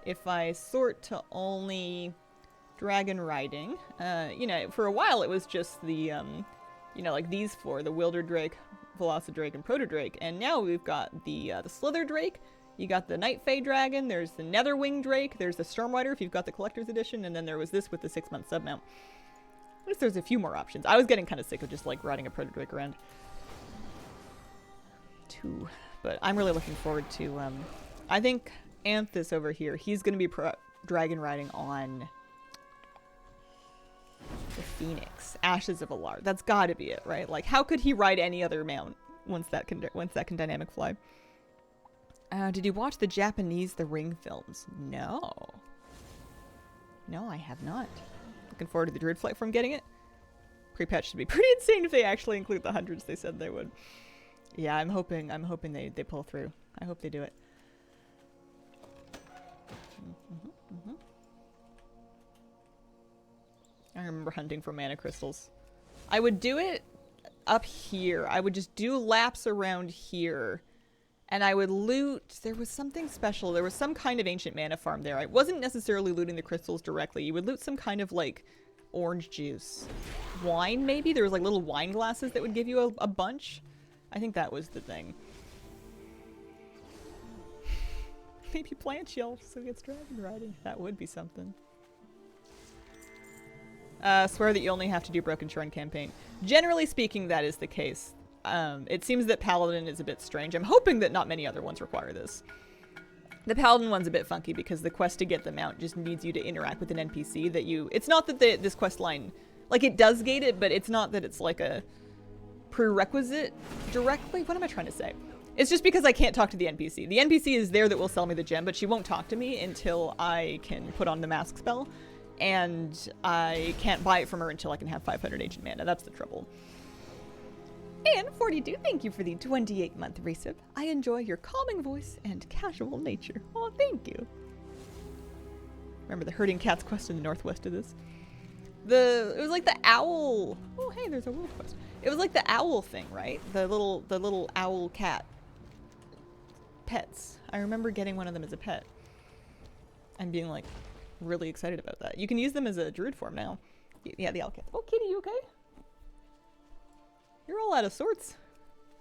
If I sort to only dragon riding, you know, for a while it was just the, you know, like these 4, the Wilder Drake, Velocidrake, and Protodrake. And now we've got the Slither Drake, you got the Night Fae Dragon, there's the Netherwing Drake, there's the Stormrider if you've got the Collector's Edition, and then there was this with the 6-month submount. At least there's a few more options. I was getting kind of sick of just like riding a Protodrake around. But I'm really looking forward to, I think Anthus over here, he's going to be dragon riding on the Phoenix, Ashes of Alar. That's got to be it, right? Like, how could he ride any other mount once that can dynamic fly? Did you watch the Japanese The Ring films? No. No, I have not. Looking forward to the Druid Flight from getting it. Pre-patch should be pretty insane if they actually include the hundreds they said they would. Yeah, I'm hoping they pull through. I hope they do it. I remember hunting for mana crystals. I would do it up here. I would just do laps around here. And I would loot. There was something special. There was some kind of ancient mana farm there. I wasn't necessarily looting the crystals directly. You would loot some kind of like orange juice. Wine, maybe? There was like little wine glasses that would give you a bunch. I think that was the thing. Maybe plant shelf so it gets dragon riding. That would be something. Swear that you only have to do Broken Shrine campaign. Generally speaking, that is the case. It seems that Paladin is a bit strange. I'm hoping that not many other ones require this. The Paladin one's a bit funky because the quest to get them out just needs you to interact with an NPC that you... It's not that this quest line... Like, it does gate it, but it's not that it's like a prerequisite directly. What am I trying to say? It's just because I can't talk to the NPC. The NPC is there that will sell me the gem, but she won't talk to me until I can put on the mask spell. And I can't buy it from her until I can have 500 ancient mana. That's the trouble. And 42, thank you for the 28-month resub. I enjoy your calming voice and casual nature. Oh, thank you. Remember the herding cats quest in the northwest of this? It was like the owl. Oh, hey, there's a world quest. It was like the owl thing, right? The little owl cat pets. I remember getting one of them as a pet and being like really excited about that. You can use them as a druid form now. Yeah, the owl cat. Oh, Kitty, you okay? You're all out of sorts.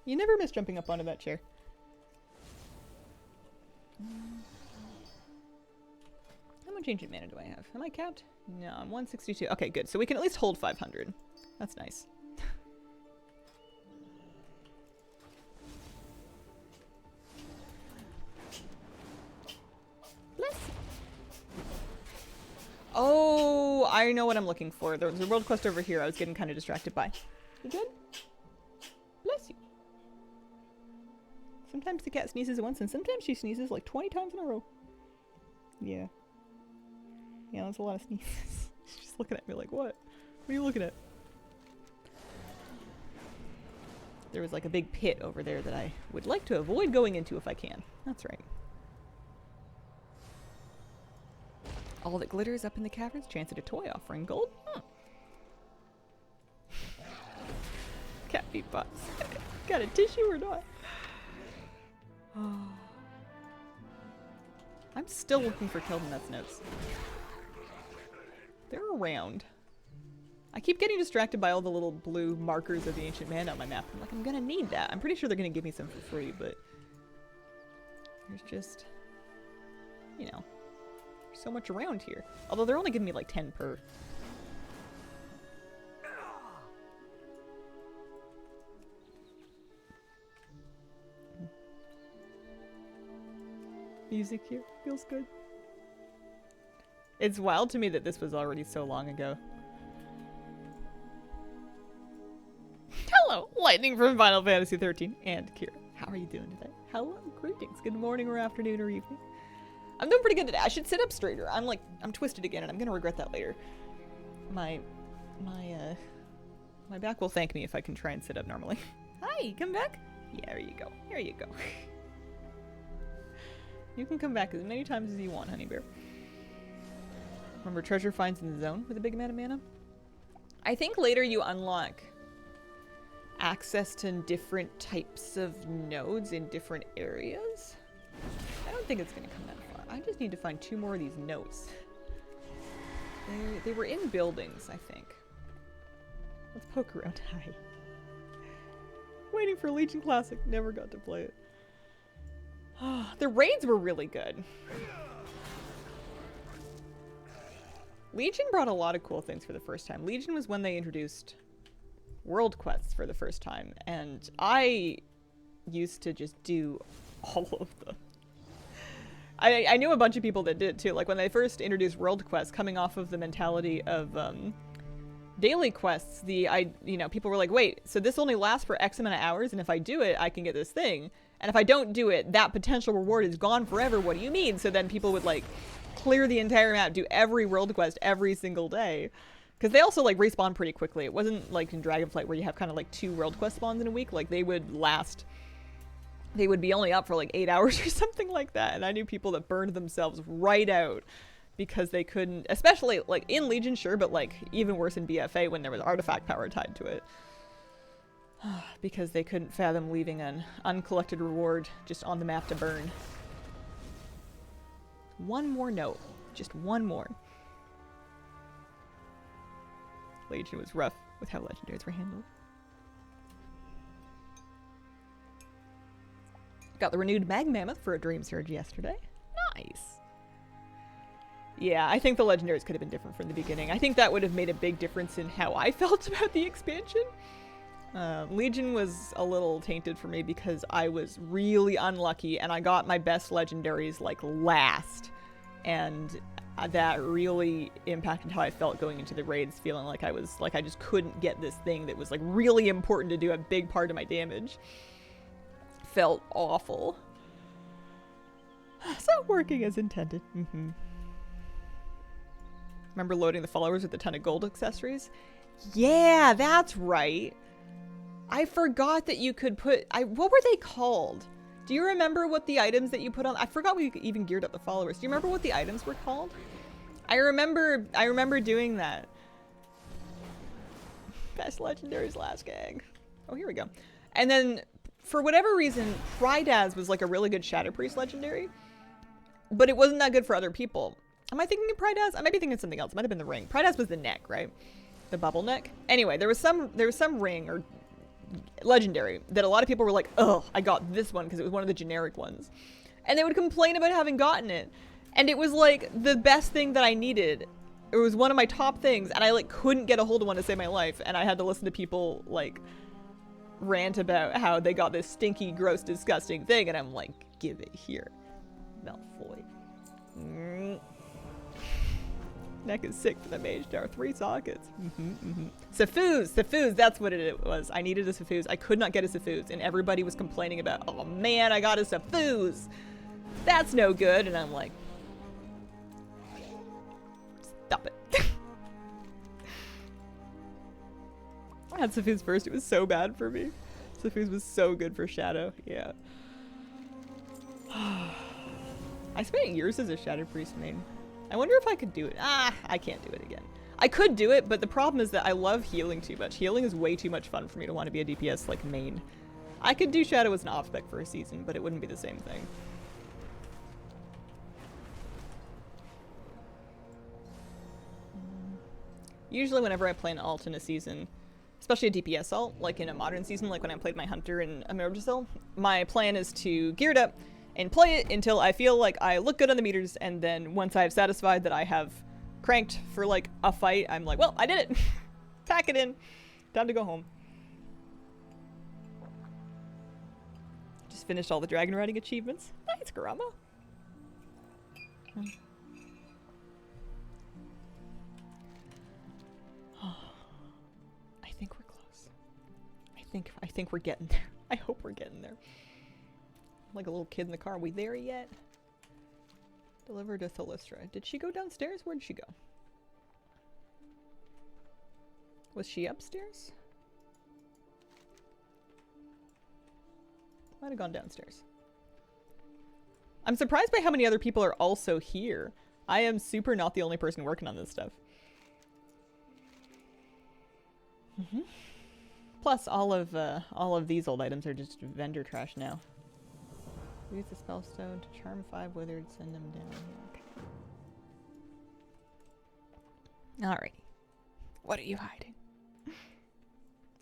You never miss jumping up onto that chair. How much ancient mana do I have? Am I capped? No, I'm 162. Okay, good. So we can at least hold 500. That's nice. Bless. Oh, I know what I'm looking for. There's a world quest over here I was getting kind of distracted by. You good? Bless you. Sometimes the cat sneezes once, and sometimes she sneezes like 20 times in a row. Yeah. Yeah, that's a lot of sneezes. She's just looking at me like, what? What are you looking at? There was like a big pit over there that I would like to avoid going into if I can. That's right. All that glitters up in the caverns, chance at a toy offering gold. Cat feet box. Got a tissue or not? I'm still looking for Kelvineth's notes. They're around. I keep getting distracted by all the little blue markers of the ancient mana on my map. I'm like, I'm gonna need that. I'm pretty sure they're gonna give me some for free, but there's just, you know, there's so much around here. Although they're only giving me like 10 per. Music here feels good. It's wild to me that this was already so long ago. Hello, Lightning from Final Fantasy 13 and Kira. How are you doing today? Hello, greetings. Good morning or afternoon or evening. I'm doing pretty good today. I should sit up straighter. I'm twisted again and I'm gonna regret that later. My back will thank me if I can try and sit up normally. Hi, come back? Yeah, there you go. There you go. You can come back as many times as you want, honey bear. Remember treasure finds in the zone with a big amount of mana? I think later you unlock access to different types of nodes in different areas. I don't think it's gonna come that far. I just need to find 2 more of these notes. They were in buildings, I think. Let's poke around. Hi. Waiting for Legion Classic. Never got to play it. The raids were really good. Legion brought a lot of cool things for the first time. Legion was when they introduced world quests for the first time, and I used to just do all of them. I knew a bunch of people that did too. Like when they first introduced world quests, coming off of the mentality of daily quests, people were like, wait, so this only lasts for X amount of hours, and if I do it, I can get this thing. And if I don't do it, that potential reward is gone forever. What do you mean? So then people would like clear the entire map, do every world quest every single day. Because they also like respawn pretty quickly. It wasn't like in Dragonflight where you have kind of like 2 world quest spawns in a week. Like they would be only up for like 8 hours or something like that. And I knew people that burned themselves right out because they couldn't, especially like in Legion, sure, but like even worse in BFA when there was artifact power tied to it. Because they couldn't fathom leaving an uncollected reward just on the map to burn. One more note. Just one more. Legion was rough with how legendaries were handled. Got the renewed Mag Mammoth for a Dream Surge yesterday. Nice. Yeah, I think the legendaries could have been different from the beginning. I think that would have made a big difference in how I felt about the expansion. Legion was a little tainted for me because I was really unlucky and I got my best legendaries like last, and that really impacted how I felt going into the raids, feeling like I just couldn't get this thing that was like really important to do a big part of my damage. Felt awful. It's not working as intended. Remember loading the followers with a ton of gold accessories? Yeah, that's right. I forgot that you could put... what were they called? Do you remember what the items that you put on... I forgot we even geared up the followers. Do you remember what the items were called? I remember doing that. Best legendaries last gang. Oh, here we go. And then, for whatever reason, Prydaz was like a really good Shadow Priest legendary. But it wasn't that good for other people. Am I thinking of Prydaz? I might be thinking of something else. It might have been the ring. Prydaz was the neck, right? The bubble neck. Anyway, there was some ring or legendary that a lot of people were like, oh, I got this one because it was one of the generic ones. And they would complain about having gotten it. And it was like the best thing that I needed. It was one of my top things, and I like couldn't get a hold of one to save my life, and I had to listen to people like rant about how they got this stinky, gross, disgusting thing, and I'm like, give it here, Malfoy. Neck is sick for the mage tower. 3 sockets. Safuz, that's what it was. I needed a Safuz. I could not get a Safuz, and everybody was complaining about, oh man, I got a Safuz. That's no good, and I'm like, stop it. I had Safuz first. It was so bad for me. Safuz was so good for Shadow. Yeah. I spent years as a Shadow Priest main. I wonder if I could do it. I can't do it again. I could do it, but the problem is that I love healing too much. Healing is way too much fun for me to want to be a DPS like main. I could do Shadow as an off-spec for a season, but it wouldn't be the same thing. Usually whenever I play an alt in a season, especially a DPS alt, like in a modern season, like when I played my Hunter in Emergicil, my plan is to gear it up and play it until I feel like I look good on the meters, and then once I've satisfied that I have cranked for like a fight, I'm like, well, I did it! Pack it in. Time to go home. Just finished all the dragon riding achievements. Nice, Garama. I think we're close. I think we're getting there. I hope we're getting there. I'm like a little kid in the car. Are we there yet? Delivered to Thalustra. Did she go downstairs? Where'd she go? Was she upstairs? Might have gone downstairs. I'm surprised by how many other people are also here. I am super not the only person working on this stuff. Plus, all of these old items are just vendor trash now. Use the spellstone to charm 5 withered, send them down. Okay. Alright. What are you hiding?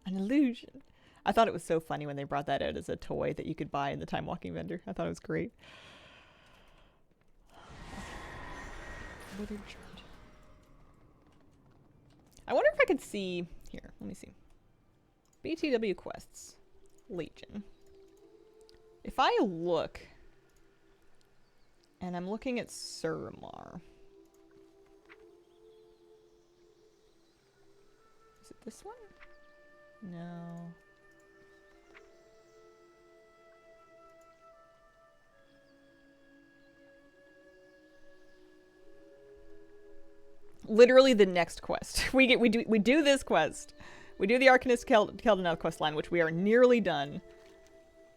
An illusion. I thought it was so funny when they brought that out as a toy that you could buy in the time walking vendor. I thought it was great. Withered charmed. I wonder if I could see... Here, let me see. BTW quests. Legion. If I look... And I'm looking at Suramar. Is it this one? No. Literally the next quest. We do this quest. We do the Arcanist Keldoneth quest line, which we are nearly done.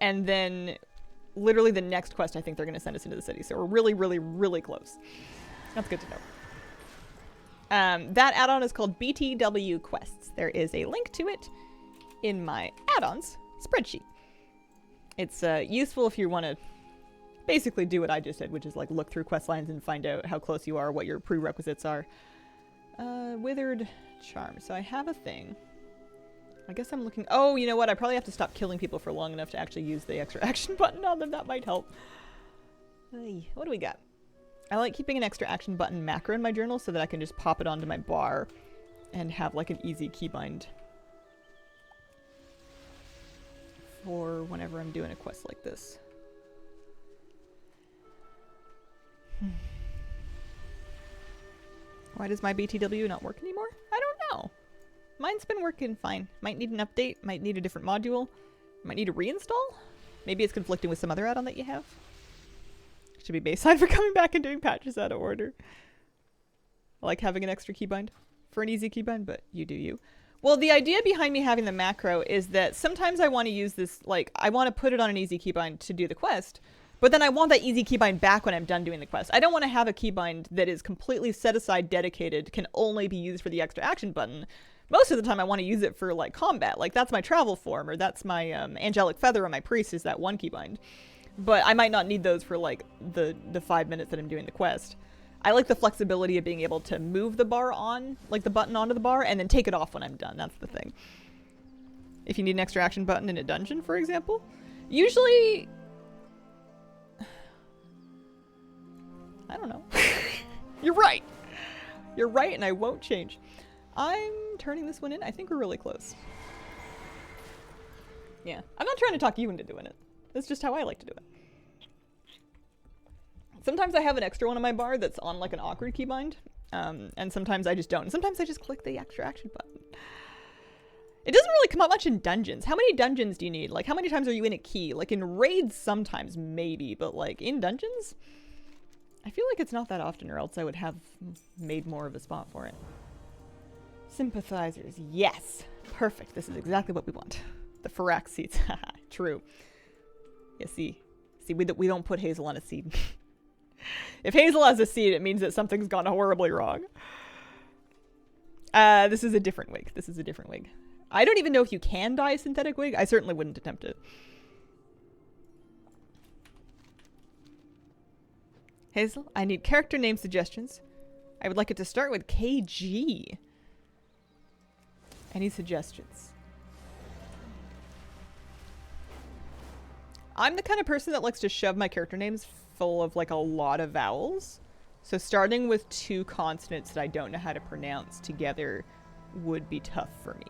And then literally the next quest, I think they're going to send us into the city. So we're really, really, really close. That's good to know. That add-on is called BTW Quests. There is a link to it in my add-ons spreadsheet. It's useful if you want to basically do what I just did, which is like look through quest lines and find out how close you are, what your prerequisites are. Withered charm. So I have a thing. I guess I'm looking... Oh, you know what? I probably have to stop killing people for long enough to actually use the extra action button on them. That might help. What do we got? I like keeping an extra action button macro in my journal so that I can just pop it onto my bar and have like an easy keybind for whenever I'm doing a quest like this. Why does my BTW not work anymore? I don't know. Mine's been working fine. Might need an update, might need a different module, might need a reinstall. Maybe it's conflicting with some other add-on that you have. Should be baseline for coming back and doing patches out of order. I like having an extra keybind for an easy keybind, but you do you. Well, the idea behind me having the macro is that sometimes I want to use this, like, I want to put it on an easy keybind to do the quest, but then I want that easy keybind back when I'm done doing the quest. I don't want to have a keybind that is completely set aside, dedicated, can only be used for the extra action button. Most of the time I want to use it for, like, combat. Like, that's my travel form, or that's my angelic feather on my priest is that one keybind. But I might not need those for, like, the 5 minutes that I'm doing the quest. I like the flexibility of being able to move the bar on, like the button onto the bar, and then take it off when I'm done. That's the thing. If you need an extra action button in a dungeon, for example. Usually... I don't know. You're right. You're right, and I won't change. I'm turning this one in. I think we're really close. Yeah. I'm not trying to talk you into doing it. That's just how I like to do it. Sometimes I have an extra one on my bar that's on like an awkward keybind, and sometimes I just don't. And sometimes I just click the extra action button. It doesn't really come up much in dungeons. How many dungeons do you need? Like, how many times are you in a key? Like, in raids, sometimes, maybe, but like, in dungeons? I feel like it's not that often, or else I would have made more of a spot for it. Sympathizers, yes! Perfect, this is exactly what we want. The Farak seeds, haha, true. Yeah, see, we don't put Hazel on a seed. If Hazel has a seed, it means that something's gone horribly wrong. This is a different wig. This is a different wig. I don't even know if you can dye a synthetic wig. I certainly wouldn't attempt it. Hazel, I need character name suggestions. I would like it to start with KG. Any suggestions? I'm the kind of person that likes to shove my character names full of like a lot of vowels. So starting with 2 consonants that I don't know how to pronounce together would be tough for me.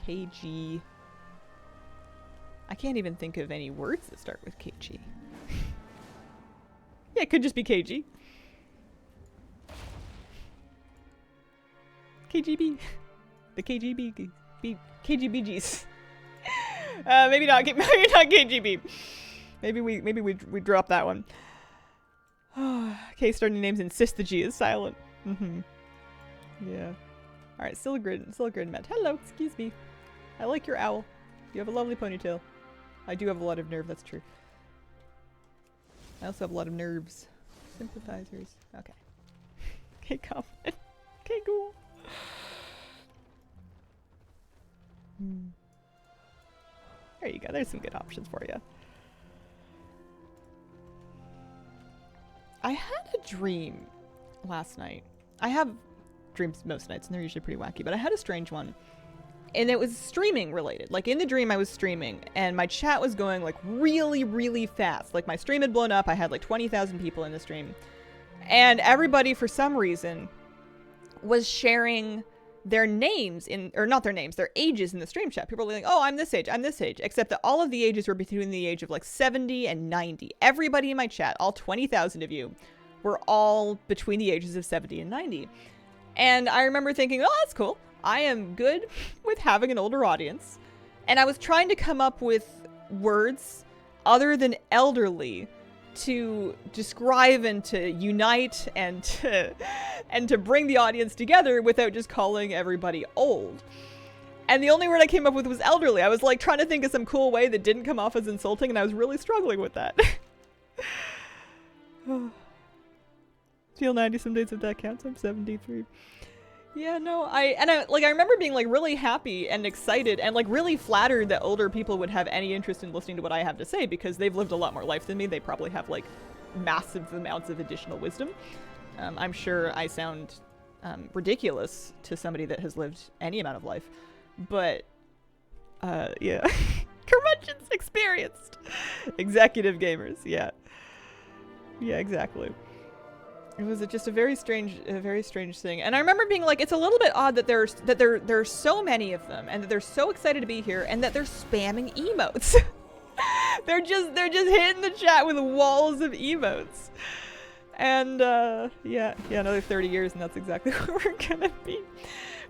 KG. I can't even think of any words that start with KG. Yeah, it could just be KG. KGB. The KGB. KGBGs. Maybe not KGB. Maybe we drop that one. Okay, starting names insist the G is silent. Yeah. Alright, Silgrid met. Hello, excuse me. I like your owl. You have a lovely ponytail. I do have a lot of nerve, that's true. I also have a lot of nerves. Sympathizers. Okay. Okay, comment. Okay, cool. There you go. There's some good options for you. I had a dream last night. I have dreams most nights, and they're usually pretty wacky, but I had a strange one. And it was streaming related. Like, in the dream, I was streaming, and my chat was going, like, really, really fast. Like, my stream had blown up. I had, like, 20,000 people in the stream. And everybody, for some reason, was sharing their names in, or not their names, their ages in the stream chat. People were like, oh, I'm this age, except that all of the ages were between the age of, like, 70 and 90. Everybody in my chat, all 20,000 of you, were all between the ages of 70 and 90. And I remember thinking, oh, that's cool. I am good with having an older audience. And I was trying to come up with words other than elderly to describe and to unite and to bring the audience together without just calling everybody old. And the only word I came up with was elderly. I was like trying to think of some cool way that didn't come off as insulting, and I was really struggling with that. Feel 90 some days if that counts. I'm 73. Yeah, no, I remember being like really happy and excited and like really flattered that older people would have any interest in listening to what I have to say, because they've lived a lot more life than me. They probably have like massive amounts of additional wisdom. I'm sure I sound ridiculous to somebody that has lived any amount of life, but yeah. Curmudgeons experienced. Executive gamers, yeah. Yeah, exactly. It was just a very strange thing. And I remember being like, it's a little bit odd that there are so many of them, and that they're so excited to be here, and that they're spamming emotes. they're just hitting the chat with walls of emotes. And yeah, another 30 years, and that's exactly where we're gonna be.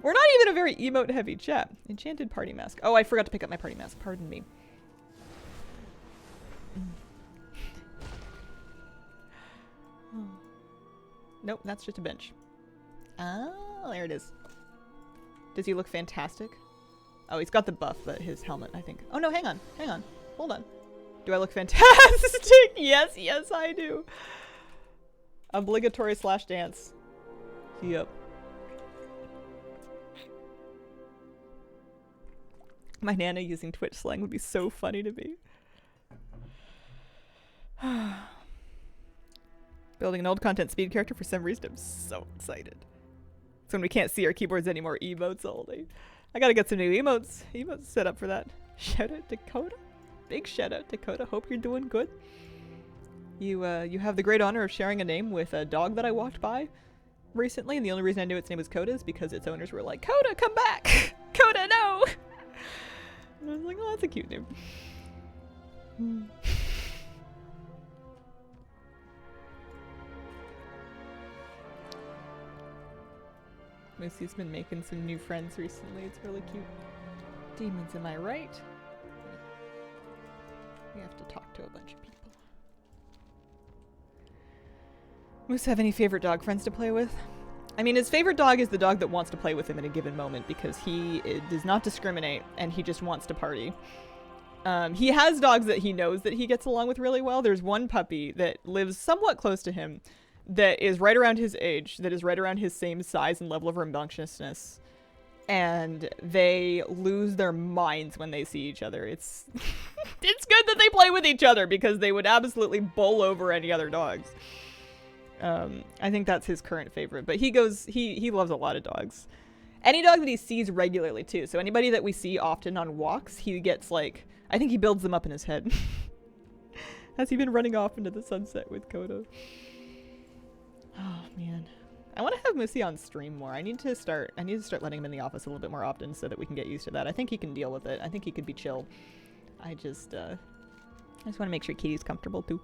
We're not even a very emote heavy chat. Enchanted party mask. Oh, I forgot to pick up my party mask. Pardon me. Nope, that's just a bench. Oh, there it is. Does he look fantastic? Oh, he's got the buff, but his helmet, I think. Oh no, hang on. Hold on. Do I look fantastic? Yes, I do. Obligatory slash dance. Yep. My Nana using Twitch slang would be so funny to me. Building an old content speed character for some reason. I'm so excited. So when we can't see our keyboards anymore, emotes only. I gotta get some new emotes set up for that. Shout out Dakota. Big shout out Dakota. Hope you're doing good. You have the great honor of sharing a name with a dog that I walked by recently, and the only reason I knew its name was Coda is because its owners were like, Coda, come back! Coda, no! And I was like, oh, that's a cute name. Moosey's been making some new friends recently. It's really cute. Demons, am I right? We have to talk to a bunch of people. Moose have any favorite dog friends to play with? I mean, his favorite dog is the dog that wants to play with him in a given moment because he does not discriminate and he just wants to party. He has dogs that he knows that he gets along with really well. There's one puppy that lives somewhat close to him that is right around his age, that is right around his same size and level of rambunctiousness. And they lose their minds when they see each other. It's it's good that they play with each other because they would absolutely bowl over any other dogs. I think that's his current favorite, but he loves a lot of dogs. Any dog that he sees regularly too. So anybody that we see often on walks, he gets like, I think he builds them up in his head. Has he been running off into the sunset with Coda? Oh man. I want to have Moosey on stream more. I need to start letting him in the office a little bit more often so that we can get used to that. I think he can deal with it. I think he could be chill. I just want to make sure Katie's comfortable too.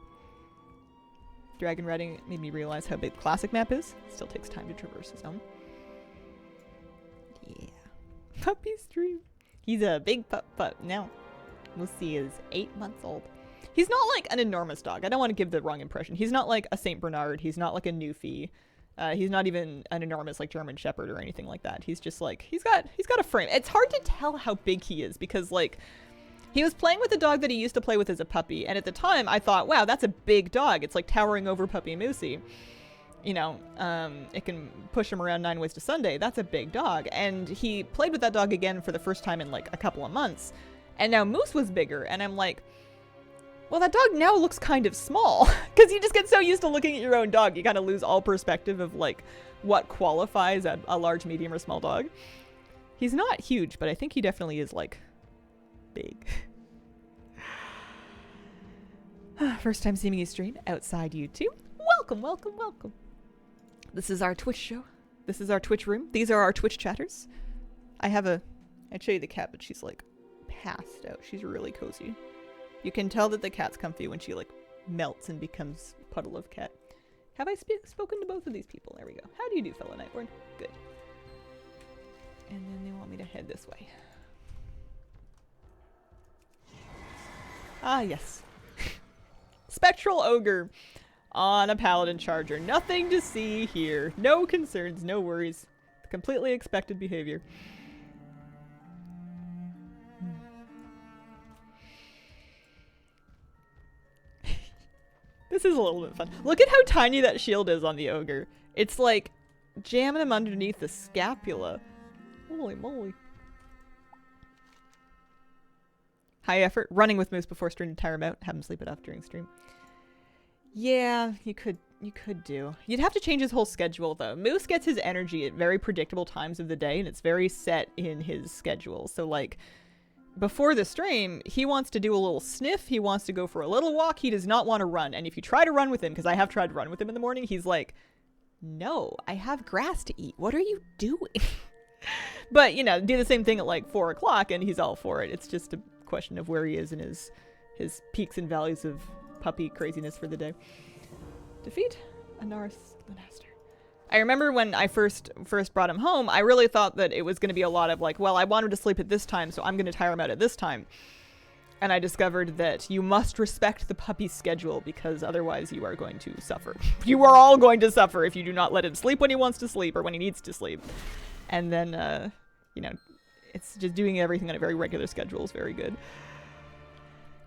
Dragon riding made me realize how big the classic map is. Still takes time to traverse his own. Yeah. Puppy stream. He's a big pup now. Moosey is 8 months old. He's not like an enormous dog. I don't want to give the wrong impression. He's not like a Saint Bernard. He's not like a Newfie. He's not even an enormous like German Shepherd or anything like that. He's just like, he's got a frame. It's hard to tell how big he is because like, he was playing with a dog that he used to play with as a puppy. And at the time I thought, wow, that's a big dog. It's like towering over Puppy Moosey. You know, it can push him around 9 ways to Sunday. That's a big dog. And he played with that dog again for the first time in like a couple of months. And now Moose was bigger. And I'm like, well, that dog now looks kind of small because you just get so used to looking at your own dog. You kind of lose all perspective of like what qualifies a large, medium, or small dog. He's not huge, but I think he definitely is like big. First time seeing you stream outside YouTube. Welcome. This is our Twitch show. This is our Twitch room. These are our Twitch chatters. I'd show you the cat, but she's like passed out. She's really cozy. You can tell that the cat's comfy when she like melts and becomes a puddle of cat. Have I spoken to both of these people? There we go. How do you do, fellow Nightborn? Good. And then they want me to head this way. Ah, yes. Spectral Ogre on a Paladin Charger. Nothing to see here. No concerns, no worries. Completely expected behavior. This is a little bit fun. Look at how tiny that shield is on the ogre. It's like jamming him underneath the scapula. Holy moly. High effort. Running with Moose before stream to tire him out. Have him sleep it off during stream. Yeah, you could do. You'd have to change his whole schedule though. Moose gets his energy at very predictable times of the day and it's very set in his schedule. So like before the stream, he wants to do a little sniff. He wants to go for a little walk. He does not want to run. And if you try to run with him, because I have tried to run with him in the morning, he's like, no, I have grass to eat. What are you doing? But, you know, do the same thing at like 4 o'clock and he's all for it. It's just a question of where he is in his peaks and valleys of puppy craziness for the day. Defeat Anaris Lanaster. I remember when I first brought him home, I really thought that it was going to be a lot of like, well, I want him to sleep at this time, so I'm going to tire him out at this time. And I discovered that you must respect the puppy's schedule because otherwise you are going to suffer. You are all going to suffer if you do not let him sleep when he wants to sleep or when he needs to sleep. And then, you know, it's just doing everything on a very regular schedule is very good.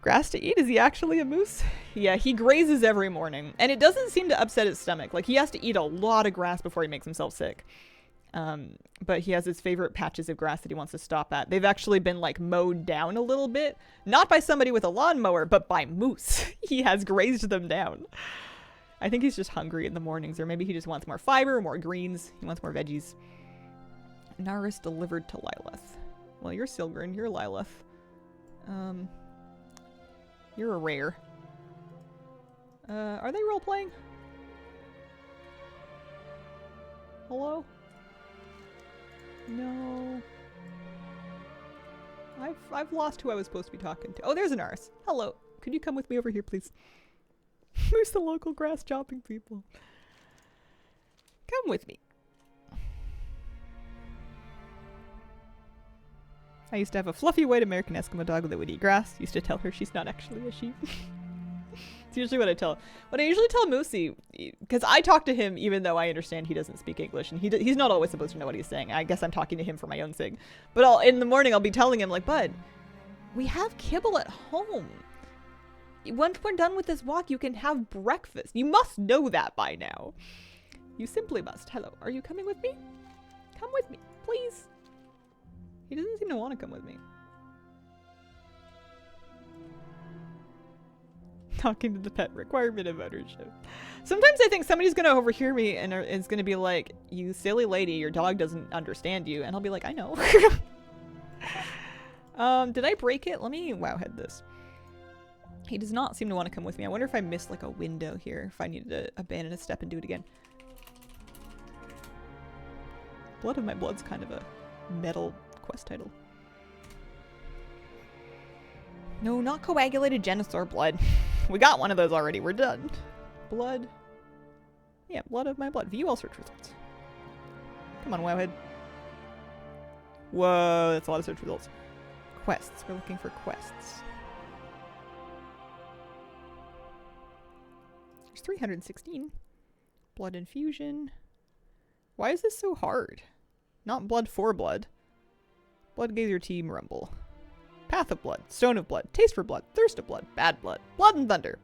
Grass to eat? Is he actually a moose? Yeah, he grazes every morning. And it doesn't seem to upset his stomach. Like, he has to eat a lot of grass before he makes himself sick. But he has his favorite patches of grass that he wants to stop at. They've actually been, like, mowed down a little bit. Not by somebody with a lawnmower, but by moose. He has grazed them down. I think he's just hungry in the mornings. Or maybe he just wants more fiber, more greens. He wants more veggies. Naris delivered to Lilith. Well, you're Silgrin. You're Lilith. You're a rare. Are they role-playing? Hello? No. I've lost who I was supposed to be talking to. Oh, there's an Naris. Hello. Could you come with me over here, please? Where's the local grass chopping people? Come with me. I used to have a fluffy white American Eskimo dog that would eat grass. Used to tell her she's not actually a sheep. It's usually what I tell. What I usually tell Moosey, because I talk to him even though I understand he doesn't speak English, and he's not always supposed to know what he's saying. I guess I'm talking to him for my own sake. But in the morning I'll be telling him, like, bud, we have kibble at home. Once we're done with this walk, you can have breakfast. You must know that by now. You simply must. Hello, are you coming with me? Come with me, please. He doesn't seem to want to come with me. Talking to the pet, requirement of ownership. Sometimes I think somebody's going to overhear me and is going to be like, you silly lady, your dog doesn't understand you. And I'll be like, I know. Did I break it? Let me wowhead this. He does not seem to want to come with me. I wonder if I missed like a window here, if I needed to abandon a step and do it again. Blood of My Blood's kind of a metal quest title. No, not coagulated Genosaur blood. We got one of those already. We're done. Blood. Yeah, Blood of My Blood. View all search results. Come on, Wowhead. Whoa, that's a lot of search results. Quests. We're looking for quests. There's 316. Blood infusion. Why is this so hard? Not blood for blood. Blood Gazer Team Rumble. Path of Blood. Stone of Blood. Taste for Blood. Thirst of Blood. Bad Blood. Blood and Thunder.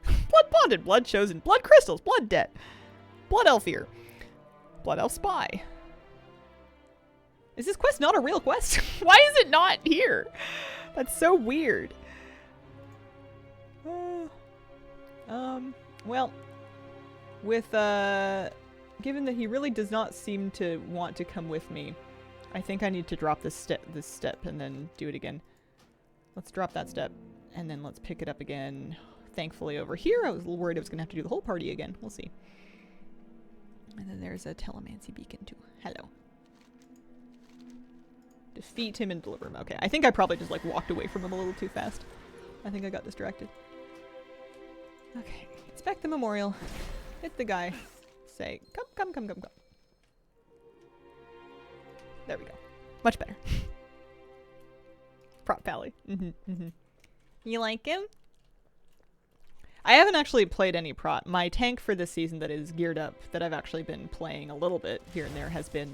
Blood Bonded. Blood Chosen. Blood Crystals. Blood Debt. Blood Elfear. Blood Elf Spy. Is this quest not a real quest? Why is it not here? That's so weird. Well, with, given that he really does not seem to want to come with me, I think I need to drop this step and then do it again. Let's drop that step and then let's pick it up again. Thankfully over here, I was a little worried I was going to have to do the whole party again. We'll see. And then there's a telemancy beacon too. Hello. Defeat him and deliver him. Okay, I think I probably just like walked away from him a little too fast. I think I got distracted. Okay, inspect the memorial. Hit the guy. Say, come. There we go. Much better. Prop Pally. You like him? I haven't actually played any prop. My tank for this season that is geared up, that I've actually been playing a little bit here and there, has been,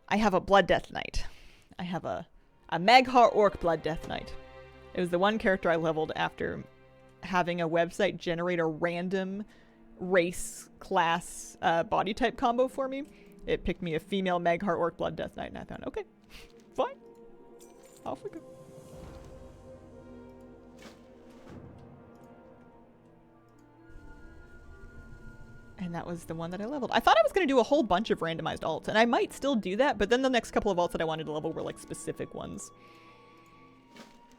I have a Blood Death Knight. I have a Maghar Orc Blood Death Knight. It was the one character I leveled after having a website generate a random race class body type combo for me. It picked me a female Maghar Orc Blood Death Knight, and I thought, okay, fine. Off we go. And that was the one that I leveled. I thought I was going to do a whole bunch of randomized alts, and I might still do that, but then the next couple of alts that I wanted to level were like specific ones.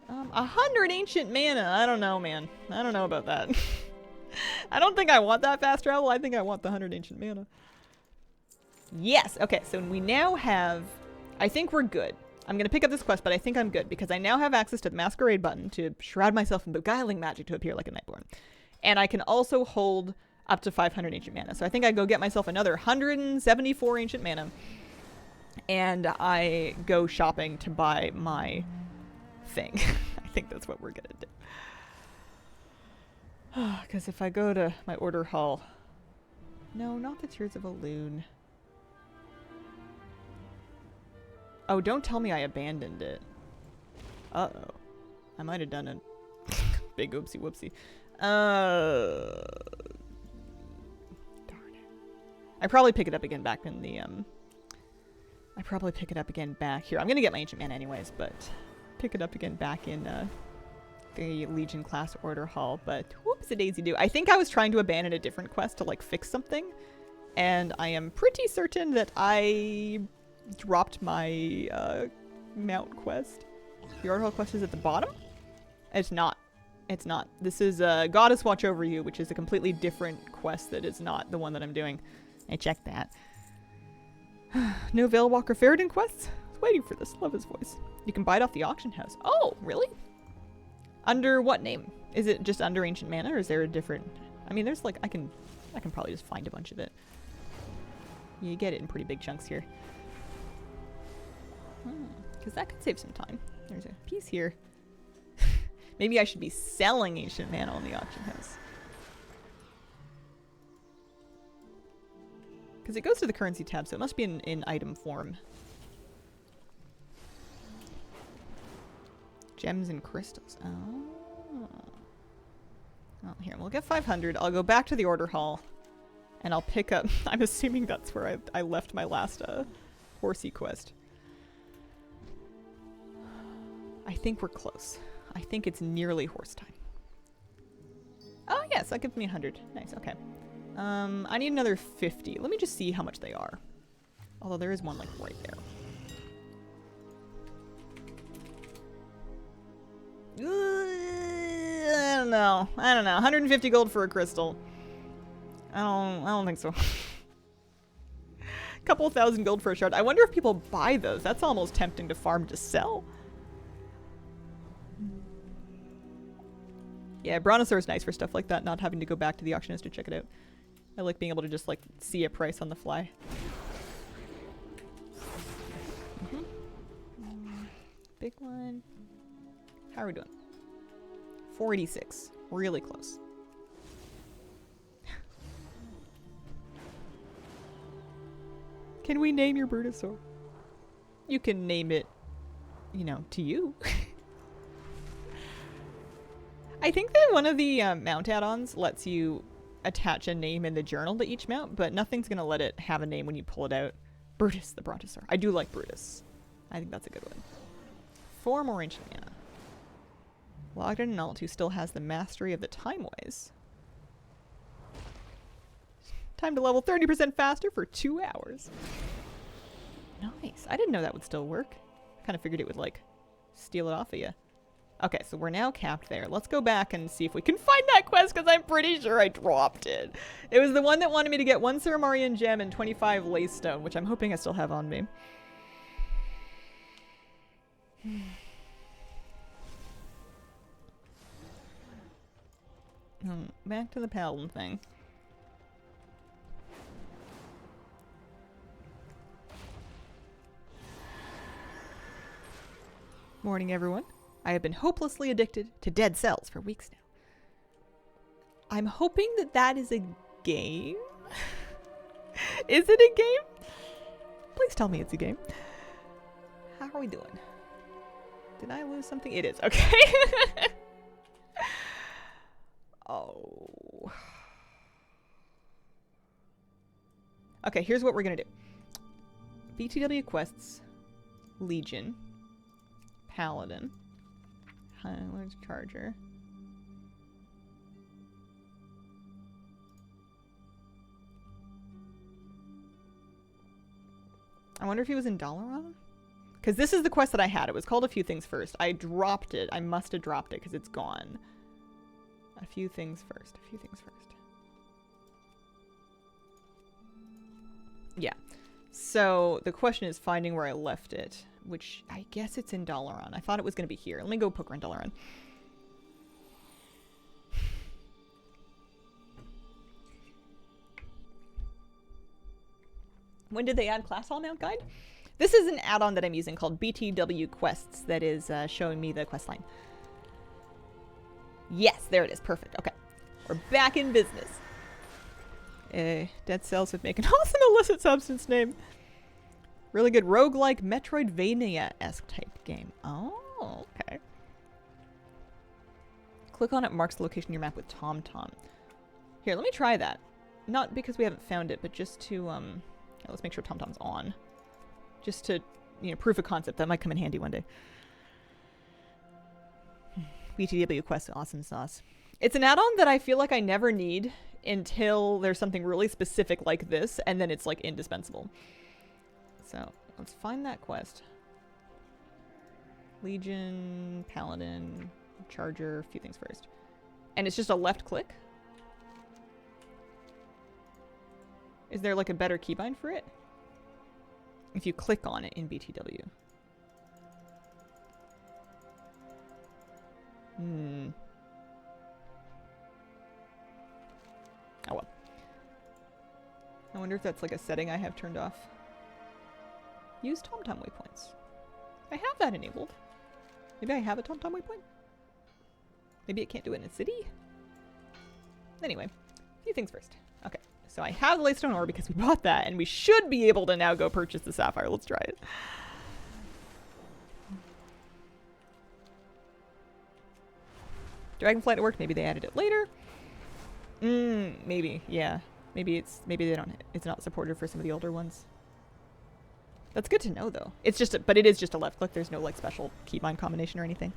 100 ancient mana. I don't know, man. I don't know about that. I don't think I want that fast travel. I think I want the 100 ancient mana. Yes. Okay, so we now have... I think we're good. I'm going to pick up this quest, but I think I'm good because I now have access to the Masquerade button to shroud myself in beguiling magic to appear like a Nightborn. And I can also hold up to 500 ancient mana. So I think I go get myself another 174 ancient mana. And I go shopping to buy my thing. I think that's what we're gonna do. Because if I go to my order hall... No, not the Tears of a Loon. Oh, don't tell me I abandoned it. Uh-oh. I might have done a big oopsie whoopsie. Darn it. I probably pick it up again back in the, I probably pick it up again back here. I'm gonna get my Ancient Man anyways, but pick it up again back in, the Legion class order hall, but whoops-a-daisy-do. I think I was trying to abandon a different quest to, like, fix something, and I am pretty certain that I dropped my, mount quest. The order hall quest is at the bottom? It's not. It's not. This is, Goddess Watch Over You, which is a completely different quest that is not the one that I'm doing. I checked that. No Veilwalker Ferrodin quests? I was waiting for this. Love his voice. You can buy it off the auction house. Oh, really? Under what name? Is it just under Ancient Mana, or is there a different... I mean, there's like... I can probably just find a bunch of it. You get it in pretty big chunks here. Because that could save some time. There's a piece here. Maybe I should be selling Ancient Mana on the auction house. Because it goes to the currency tab, so it must be in item form. Gems and crystals. Oh. Oh, here, we'll get 500. I'll go back to the order hall. And I'll pick up... I'm assuming that's where I left my last horsey quest. I think we're close. I think it's nearly horse time. Oh, yes, that gives me 100. Nice, okay. I need another 50. Let me just see how much they are. Although there is one, like, right there. I don't know. 150 gold for a crystal. I don't think so. Couple thousand gold for a shard. I wonder if people buy those. That's almost tempting to farm to sell. Yeah, Brontosaur is nice for stuff like that, not having to go back to the auctionist to check it out. I like being able to just, like, see a price on the fly. Big one. How are we doing? 486. Really close. Can we name your Brutosaur? You can name it, you know, to you. I think that one of the mount add-ons lets you attach a name in the journal to each mount, but nothing's going to let it have a name when you pull it out. Brutus, the Brontosaur. I do like Brutus. I think that's a good one. 4 more Ancient Mana. Logged in an alt who still has the mastery of the time ways. Time to level 30% faster for 2 hours. Nice. I didn't know that would still work. I kind of figured it would, like, steal it off of you. Okay, so we're now capped there. Let's go back and see if we can find that quest, because I'm pretty sure I dropped it. It was the one that wanted me to get 1 Suramarian gem and 25 Laystone, which I'm hoping I still have on me. Back to the Paladin thing. Morning, everyone. I have been hopelessly addicted to Dead Cells for weeks now. I'm hoping that that is a game. Is it a game? Please tell me it's a game. How are we doing? Did I lose something? It is. Okay. Oh. Okay, here's what we're gonna do. BTW quests, Legion, Paladin, Highland's Charger. I wonder if he was in Dalaran? Because this is the quest that I had. It was called A Few Things First. I dropped it. I must have dropped it because it's gone. A few things first. A few things first. Yeah. So the question is finding where I left it, which I guess it's in Dalaran. I thought it was going to be here. Let me go poke around Dalaran. When did they add Class Hall Mount Guide? This is an add-on that I'm using called BTW Quests that is showing me the quest line. Yes, there it is. Perfect. Okay. We're back in business. Dead Cells would make an awesome illicit substance name. Really good roguelike Metroidvania-esque type game. Oh, okay. Click on it, marks the location of your map with TomTom. Here, let me try that. Not because we haven't found it, but just to, let's make sure TomTom's on. Just to, you know, proof of concept. That might come in handy one day. BTW Quest, awesome sauce. It's an add-on that I feel like I never need until there's something really specific like this, and then it's, like, indispensable. So, let's find that quest. Legion, Paladin, Charger, a few things first. And it's just a left click? Is there, like, a better keybind for it? If you click on it in BTW. Oh well. I wonder if that's like a setting I have turned off. Use TomTom waypoints. I have that enabled. Maybe I have a TomTom waypoint? Maybe it can't do it in a city? Anyway, a few things first. Okay, so I have the Lightstone ore because we bought that, and we should be able to now go purchase the sapphire. Let's try it. Dragonflight worked. Maybe they added it later. Maybe. Yeah. Maybe they don't. It's not supported for some of the older ones. That's good to know, though. It's just, but it is just a left click. There's no like special keybind combination or anything.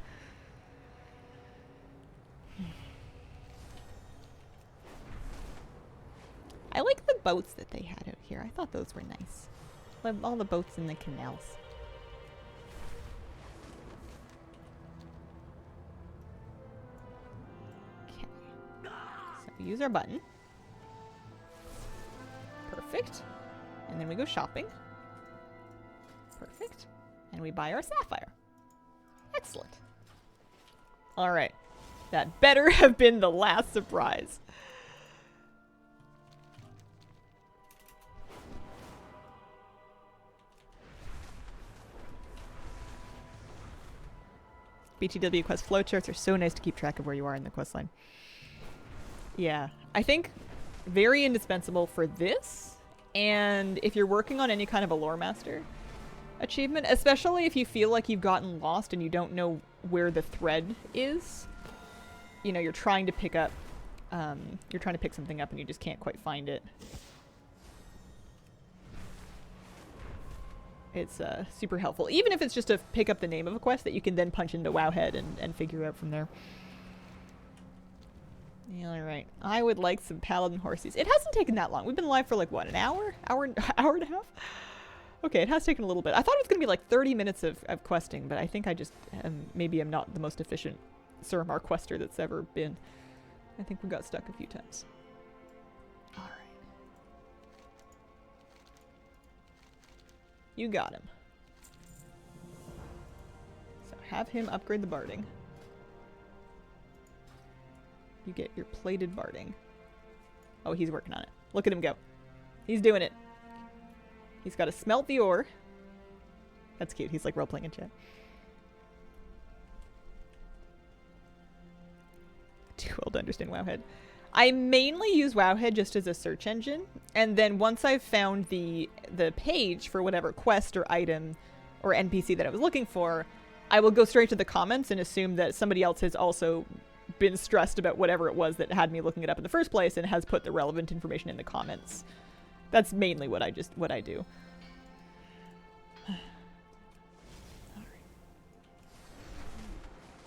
I like the boats that they had out here. I thought those were nice. All the boats in the canals. Use our button. Perfect. And then we go shopping. Perfect. And we buy our sapphire. Excellent. Alright. That better have been the last surprise. BTW quest flowcharts are so nice to keep track of where you are in the quest line. Yeah, I think very indispensable for this, and if you're working on any kind of a lore master achievement, especially if you feel like you've gotten lost and you don't know where the thread is. You know, you're trying to pick up, you're trying to pick something up and you just can't quite find it. It's super helpful, even if it's just to pick up the name of a quest that you can then punch into Wowhead and figure out from there. Yeah, alright. I would like some Paladin horses. It hasn't taken that long. We've been live for like, what, an hour? Hour and a half? Okay, it has taken a little bit. I thought it was going to be like 30 minutes of questing, but I think I just maybe I'm not the most efficient Suramar quester that's ever been. I think we got stuck a few times. Alright. You got him. So have him upgrade the barding. You get your plated barding. Oh, he's working on it. Look at him go. He's doing it. He's got to smelt the ore. That's cute. He's like role-playing in chat. Too old to understand Wowhead. I mainly use Wowhead just as a search engine, and then once I've found the page for whatever quest or item or NPC that I was looking for, I will go straight to the comments and assume that somebody else has also been stressed about whatever it was that had me looking it up in the first place and has put the relevant information in the comments. That's mainly what I do. All right.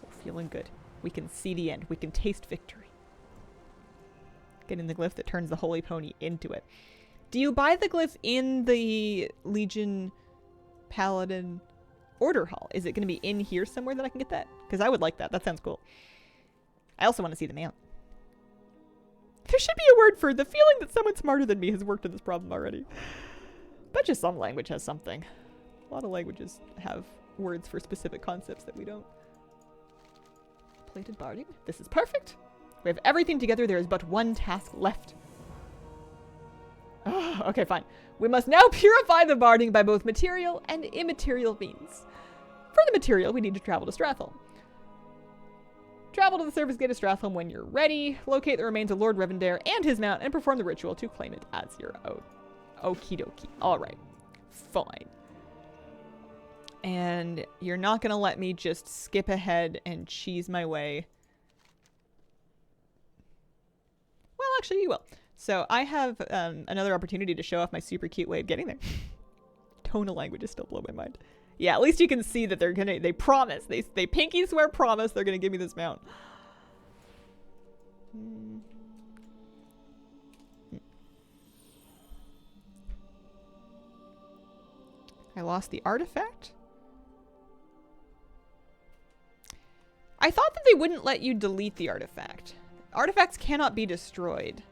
We're feeling good. We can see the end. We can taste victory. Getting the glyph that turns the holy pony into it. Do you buy the glyph in the Legion Paladin order hall? Is it going to be in here somewhere that I can get that? Because I would like that. That sounds cool. I also want to see the mount. There should be a word for the feeling that someone smarter than me has worked on this problem already. Bet you some language has something. A lot of languages have words for specific concepts that we don't. Plated barding. This is perfect. We have everything together. There is but one task left. Okay, fine. We must now purify the barding by both material and immaterial means. For the material, we need to travel to Stratholme. Travel to the surface gate of Stratholme when you're ready. Locate the remains of Lord Revendare and his mount and perform the ritual to claim it as your own. Okie dokie. Alright. Fine. And you're not going to let me just skip ahead and cheese my way. Well, actually, you will. So I have another opportunity to show off my super cute way of getting there. Tonal language is still blowing my mind. Yeah, at least you can see that they promise. They pinky swear promise they're gonna give me this mount. I lost the artifact? I thought that they wouldn't let you delete the artifact. Artifacts cannot be destroyed.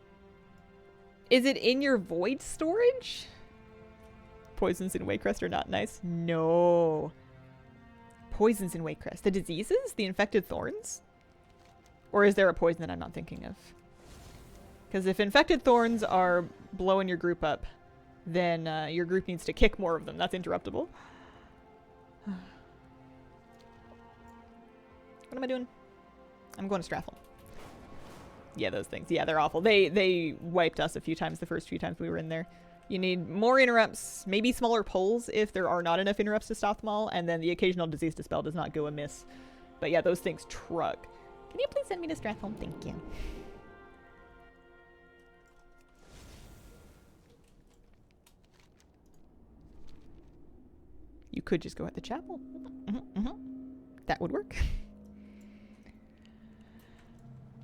Is it in your void storage? Poisons in Waycrest are not nice. No. Poisons in Waycrest. The diseases? The infected thorns? Or is there a poison that I'm not thinking of? Because if infected thorns are blowing your group up, then your group needs to kick more of them. That's interruptible. What am I doing? I'm going to Stratholme. Yeah, those things. Yeah, they're awful. They wiped us a few times the first few times we were in there. You need more interrupts, maybe smaller pulls if there are not enough interrupts to stop them all, and then the occasional disease dispel does not go amiss. But yeah, those things truck. Can you please send me to Stratholme? Thank you. You could just go at the chapel. That would work.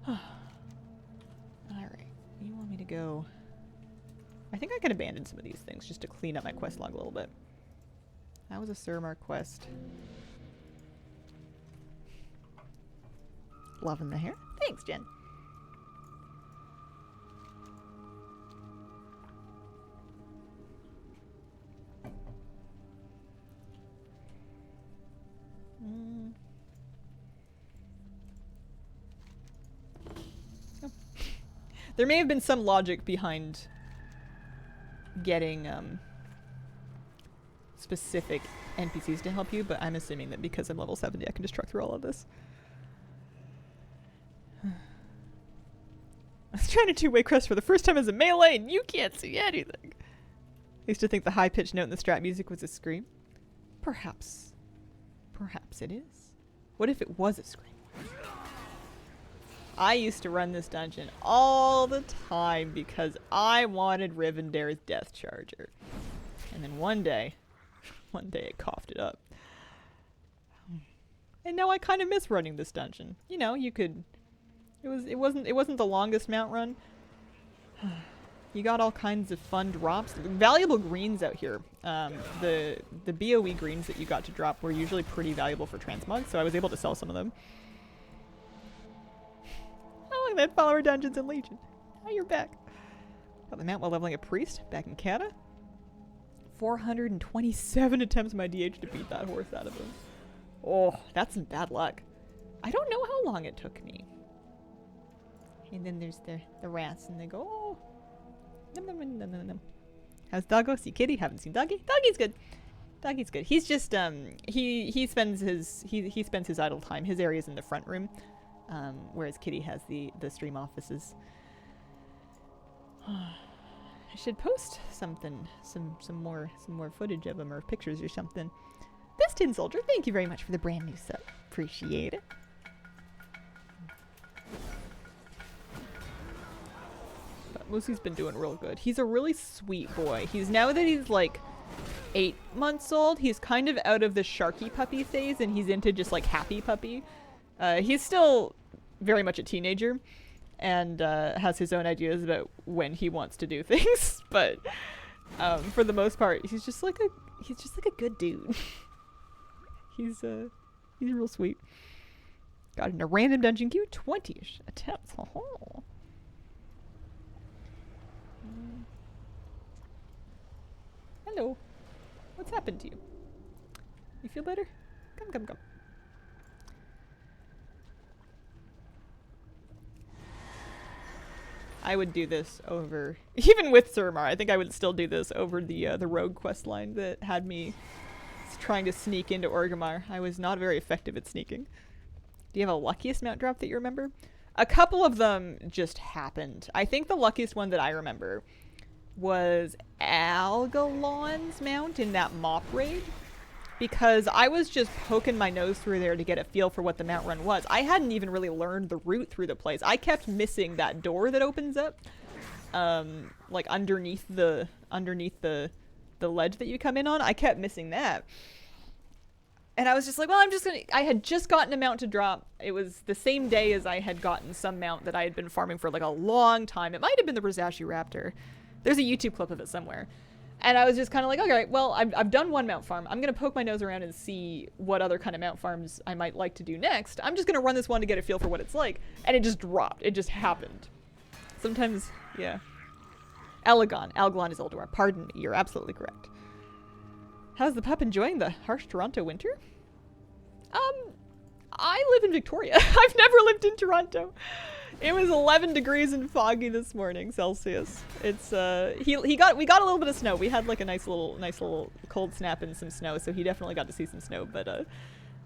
Alright. You want me to go... I think I can abandon some of these things just to clean up my quest log a little bit. That was a Suramar quest. Loving the hair. Thanks, Jen. Oh. There may have been some logic behind getting specific NPCs to help you, but I'm assuming that because I'm level 70 I can just truck through all of this. I was trying to do Waycrest for the first time as a melee and you can't see anything. I used to think the high-pitched note in the strat music was a scream. Perhaps. Perhaps it is. What if it was a scream? I used to run this dungeon all the time because I wanted Rivendare's Death Charger. And then one day it coughed it up. And now I kind of miss running this dungeon. You know, you could... It wasn't the longest mount run. You got all kinds of fun drops. Valuable greens out here. The BOE greens that you got to drop were usually pretty valuable for transmog, so I was able to sell some of them. Oh, look at that follower dungeons and Legion. Oh, you're back. Got the mount while leveling a priest back in Canada. 427 attempts my DH to beat that horse out of him. Oh, that's some bad luck. I don't know how long it took me. And then there's the rats, and they go, oh. Num, num, num, num, num. How's Doggo? See Kitty? Haven't seen Doggy. Doggy's good. Doggy's good. He's just he spends his idle time. His area's in the front room, whereas Kitty has the stream offices. I should post something, some more footage of him or pictures or something. This Tin Soldier, thank you very much for the brand new sub. Appreciate it. Lucy's been doing real good. He's a really sweet boy. Now that he's like 8 months old, he's kind of out of the Sharky puppy phase and he's into just like happy puppy. He's still very much a teenager and has his own ideas about when he wants to do things, but for the most part, he's just like a good dude. He's real sweet. Got in a random dungeon queue, 20-ish attempts. Oh. Hello. What's happened to you? You feel better? Come. I would do this over, even with Suramar, I think I would still do this over the rogue quest line that had me trying to sneak into Orgrimmar. I was not very effective at sneaking. Do you have a luckiest mount drop that you remember? A couple of them just happened. I think the luckiest one that I remember was Algalon's mount in that mop raid, because I was just poking my nose through there to get a feel for what the mount run was. I hadn't even really learned the route through the place. I kept missing that door that opens up, like underneath the ledge that you come in on. I kept missing that. And I was just like, well, I had just gotten a mount to drop. It was the same day as I had gotten some mount that I had been farming for like a long time. It might have been the Brazashi Raptor. There's a YouTube clip of it somewhere. And I was just kind of like, okay, well, I've done one mount farm. I'm going to poke my nose around and see what other kind of mount farms I might like to do next. I'm just going to run this one to get a feel for what it's like. And it just dropped. It just happened. Sometimes, yeah. Algalon is Eldor. Pardon me. You're absolutely correct. How's the pup enjoying the harsh Toronto winter? I live in Victoria. I've never lived in Toronto. It was 11 degrees and foggy this morning, Celsius. It's we got a little bit of snow. We had like a nice little cold snap and some snow, so he definitely got to see some snow, but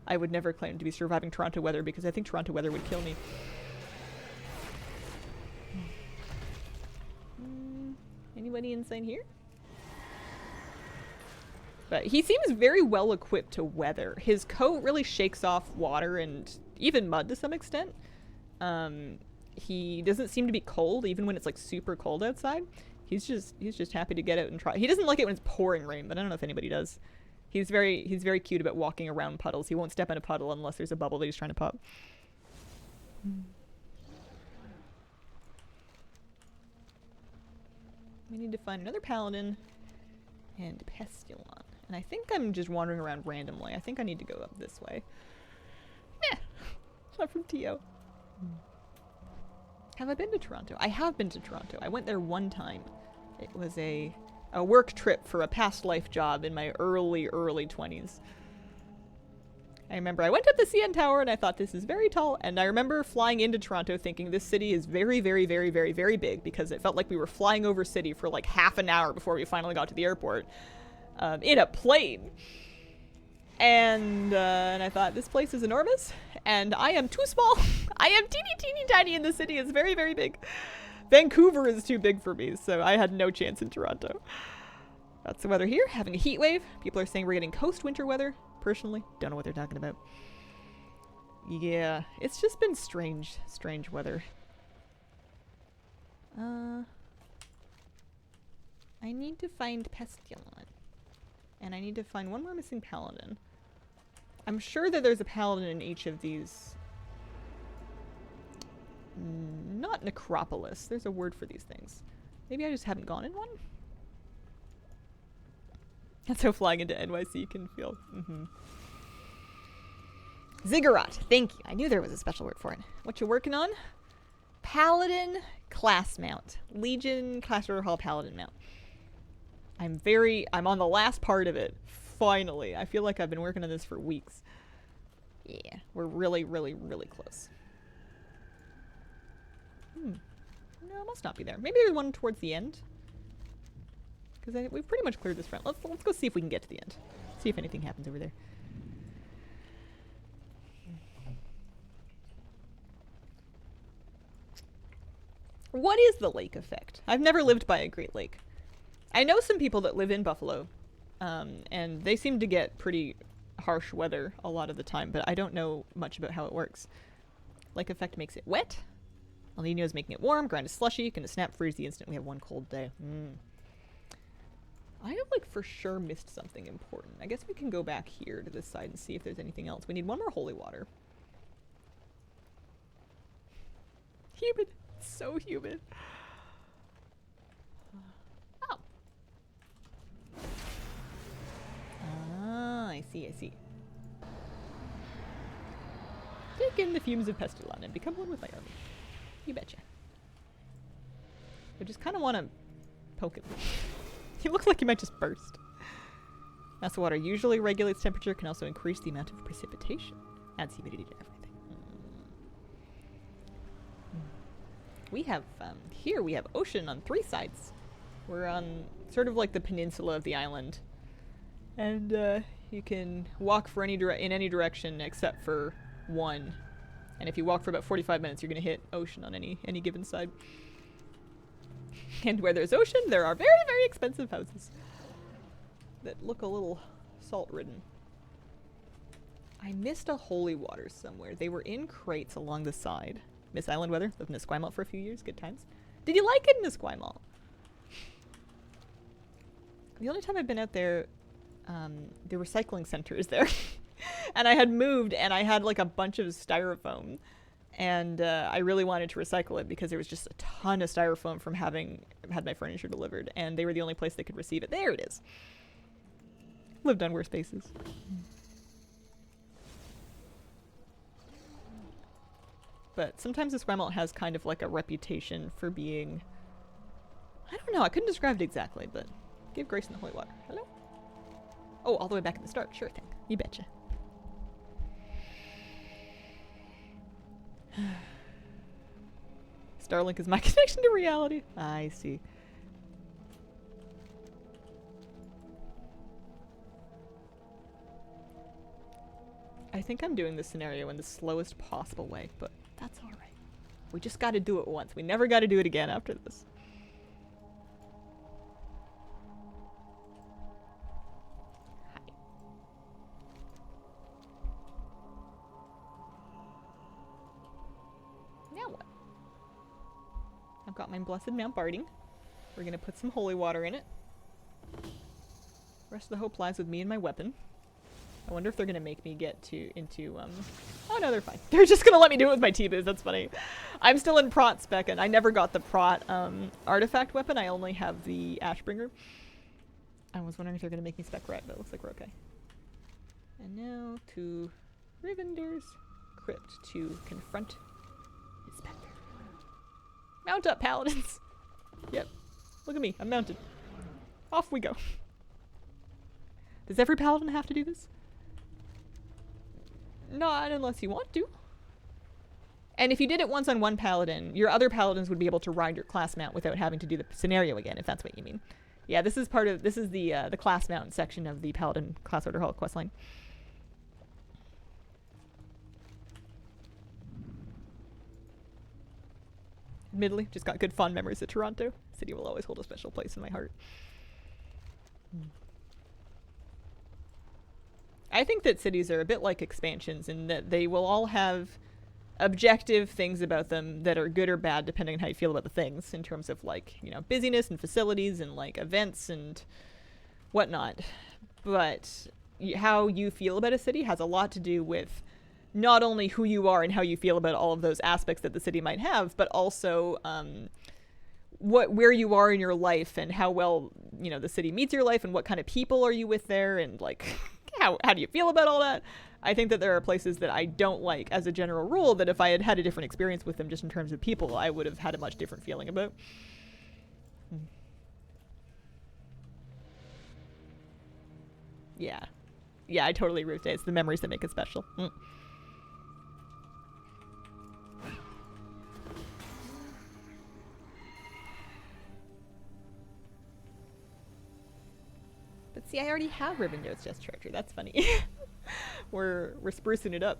I would never claim to be surviving Toronto weather because I think Toronto weather would kill me. Anybody inside here? But he seems very well equipped to weather. His coat really shakes off water and even mud to some extent. He doesn't seem to be cold even when it's like super cold outside. He's just happy to get out and try. He doesn't like it when it's pouring rain, but I don't know if anybody does. He's very cute about walking around puddles. He won't step in a puddle unless there's a bubble that he's trying to pop. We need to find another paladin and Pestilon. And I think I'm just wandering around randomly. I think I need to go up this way. Yeah, I'm from Tio. Have I been to Toronto? I have been to Toronto. I went there one time. It was a work trip for a past life job in my early 20s. I remember I went up the CN Tower and I thought this is very tall. And I remember flying into Toronto thinking this city is very, very, very, very, very big because it felt like we were flying over city for like half an hour before we finally got to the airport in a plane. And I thought this place is enormous and I am too small. I am teeny tiny and the city is very, very big. Vancouver is too big for me, so I had no chance in Toronto. That's the weather here, having a heat wave. People are saying we're getting coast winter weather. Personally, don't know what they're talking about. Yeah, it's just been strange weather. I need to find Pestilon. And I need to find one more missing paladin. I'm sure that there's a paladin in each of these. Not necropolis. There's a word for these things. Maybe I just haven't gone in one? That's how flying into NYC can feel. Ziggurat. Thank you. I knew there was a special word for it. What you working on? Paladin Class mount. Legion Class Order Hall Paladin mount. I'm on the last part of it. Finally. I feel like I've been working on this for weeks. Yeah. We're really, really, really close. No, it must not be there. Maybe there's one towards the end. Because we've pretty much cleared this front. Let's go see if we can get to the end. See if anything happens over there. What is the lake effect? I've never lived by a Great Lake. I know some people that live in Buffalo, and they seem to get pretty harsh weather a lot of the time, but I don't know much about how it works. Lake effect makes it wet. El Nino is making it warm. Ground is slushy. Gonna snap freeze the instant we have one cold day. I have, like, for sure missed something important. I guess we can go back here to this side and see if there's anything else. We need one more holy water. Humid. So humid. Oh. Ah, I see. Take in the fumes of Pestilon and become one with my army. You betcha. I just kind of want to poke him. He looks like he might just burst. Mass water usually regulates temperature, can also increase the amount of precipitation. Adds humidity to everything. We have, here we have ocean on 3 sides. We're on sort of like the peninsula of the island. And, you can walk for in any direction except for one. And if you walk for about 45 minutes, you're gonna hit ocean on any given side. And where there's ocean, there are very, very expensive houses that look a little salt-ridden. I missed a holy water somewhere. They were in crates along the side. Miss Island weather. Lived in Esquimalt for a few years. Good times. Did you like it in Esquimalt? The only time I've been out there, the recycling center is there. And I had moved and I had like a bunch of styrofoam. And I really wanted to recycle it because there was just a ton of styrofoam from having had my furniture delivered. And they were the only place that could receive it. There it is. Lived on worse spaces. But sometimes Esquimalt has kind of like a reputation for being... I don't know, I couldn't describe it exactly, but give grace in the holy water. Hello? Oh, all the way back at the start. Sure thing. You betcha. Starlink is my connection to reality. I see. I think I'm doing this scenario in the slowest possible way, but that's alright. We just gotta do it once. We never gotta do it again after this. Hi. Now what? I've got my blessed Mount Barding. We're gonna put some holy water in it. The rest of the hope lies with me and my weapon. I wonder if they're gonna make me get into oh no, they're fine. They're just gonna let me do it with my T-Biz. That's funny. I'm still in Prot spec and I never got the Prot artifact weapon. I only have the Ashbringer. I was wondering if they're gonna make me spec rat, but it looks like we're okay. And now to Rivender's Crypt to confront his specter. Mount up, paladins. Yep. Look at me. I'm mounted. Off we go. Does every paladin have to do this? Not unless you want to. And if you did it once on one paladin, your other paladins would be able to ride your class mount without having to do the scenario again, if that's what you mean. Yeah, this is the class mount section of the Paladin Class Order Hall questline. Admittedly, just got good fond memories of Toronto. City will always hold a special place in my heart. I think that cities are a bit like expansions in that they will all have objective things about them that are good or bad depending on how you feel about the things in terms of like, you know, busyness and facilities and like events and whatnot. But how you feel about a city has a lot to do with not only who you are and how you feel about all of those aspects that the city might have, but also where you are in your life and how well, you know, the city meets your life and what kind of people are you with there and like how do you feel about all that? I think that there are places that I don't like as a general rule that if I had had a different experience with them just in terms of people, I would have had a much different feeling about. Yeah. Yeah, I totally agree with it. It's the memories that make it special. But see, I already have Rivendo's Just Treasure. That's funny. We're sprucing it up.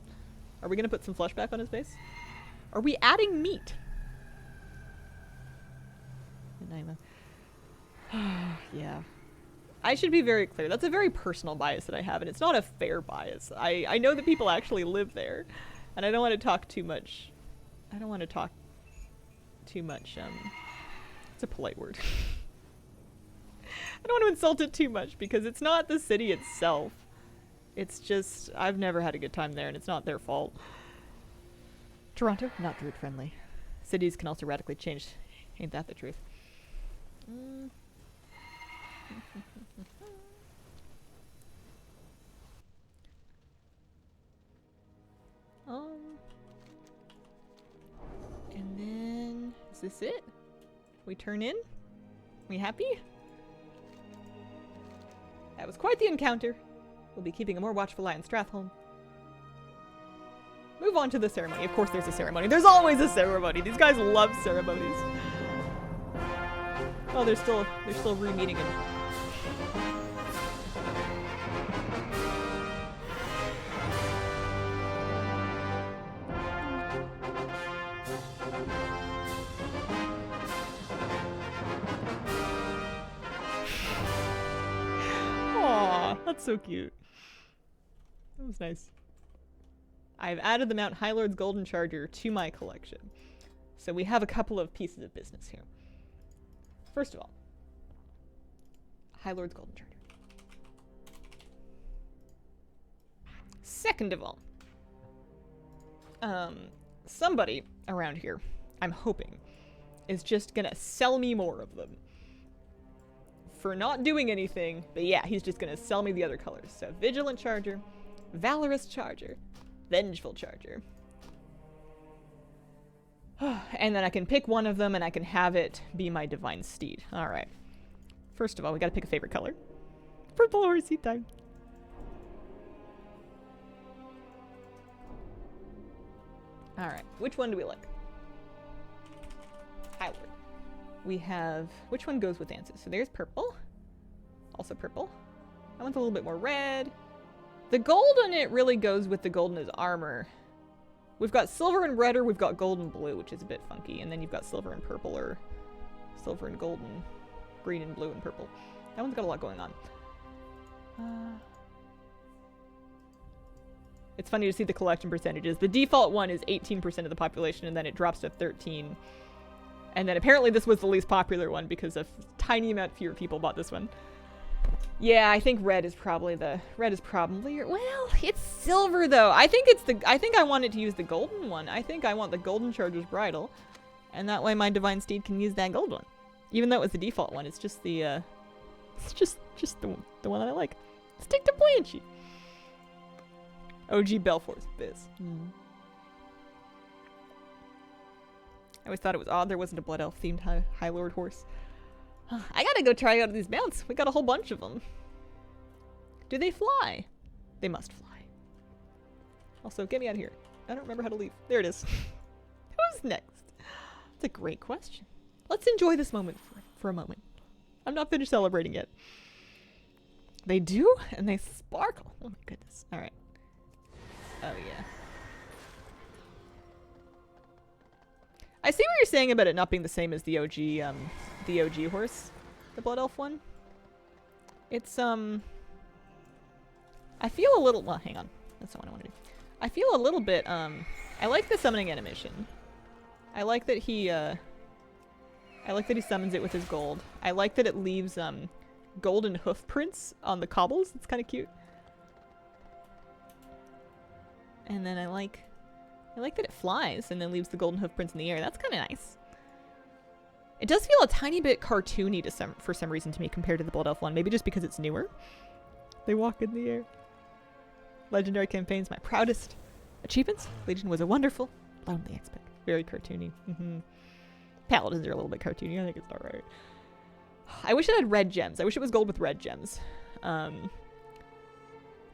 Are we gonna put some flesh back on his base? Are we adding meat? Yeah. I should be very clear. That's a very personal bias that I have, and it's not a fair bias. I know that people actually live there, and I don't want to talk too much. I don't want to talk too much. It's a polite word. I don't want to insult it too much because it's not the city itself. It's just, I've never had a good time there and it's not their fault. Toronto, not druid friendly. Cities can also radically change. Ain't that the truth? And then, is this it? We turn in? We happy? That was quite the encounter. We'll be keeping a more watchful eye on Strathholm. Move move on to the ceremony. Of course there's a ceremony. There's always a ceremony. These guys love ceremonies. Oh, they're still re-meeting him. Aw, that's so cute. That was nice. I've added the Mount High Lord's Golden Charger to my collection. So we have a couple of pieces of business here. First of all, High Lord's Golden Charger. Second of all, somebody around here, I'm hoping, is just gonna sell me more of them. For not doing anything, but yeah, he's just gonna sell me the other colors. So Vigilant Charger, Valorous Charger, Vengeful Charger. And then I can pick one of them and I can have it be my Divine Steed. Alright. First of all, we gotta pick a favorite color. Purple or seed time. Alright, which one do we like? High Lord. We have... Which one goes with Ansys? So there's purple. Also purple. I want a little bit more red. The gold on it really goes with the gold in his armor. We've got silver and red, or we've got gold and blue, which is a bit funky. And then you've got silver and purple, or silver and gold and green and blue and purple. That one's got a lot going on. It's funny to see the collection percentages. The default one is 18% of the population, and then it drops to 13%. And then apparently this was the least popular one because a tiny amount fewer people bought this one. Yeah, I think red is probably well, it's silver though. I think I want it to use the golden one. I think I want the Golden Charger's bridle. And that way my Divine Steed can use that gold one. Even though it was the default one, it's just the one that I like. Stick to Blanchie. OG Belfort's Biz. I always thought it was odd there wasn't a Blood Elf themed High Lord horse. I gotta go try out these mounts. We got a whole bunch of them. Do they fly? They must fly. Also, get me out of here. I don't remember how to leave. There it is. Who's next? That's a great question. Let's enjoy this moment for a moment. I'm not finished celebrating yet. They do? And they sparkle. Oh my goodness. Alright. Oh yeah. I see what you're saying about it not being the same as the OG horse, the Blood Elf one. It's I feel a little. Well, hang on, that's not what I want to do. I feel a little bit. I like the summoning animation. I like that he. I like that he summons it with his gold. I like that it leaves golden hoof prints on the cobbles. It's kind of cute. And then I like that it flies and then leaves the golden hoof prints in the air. That's kind of nice. It does feel a tiny bit cartoony for some reason to me compared to the Blood Elf one. Maybe just because it's newer. They walk in the air. Legendary campaigns, my proudest achievements. Legion was a wonderful, lonely expert. Very cartoony. Paladins are a little bit cartoony. I think it's alright. I wish it had red gems. I wish it was gold with red gems. Or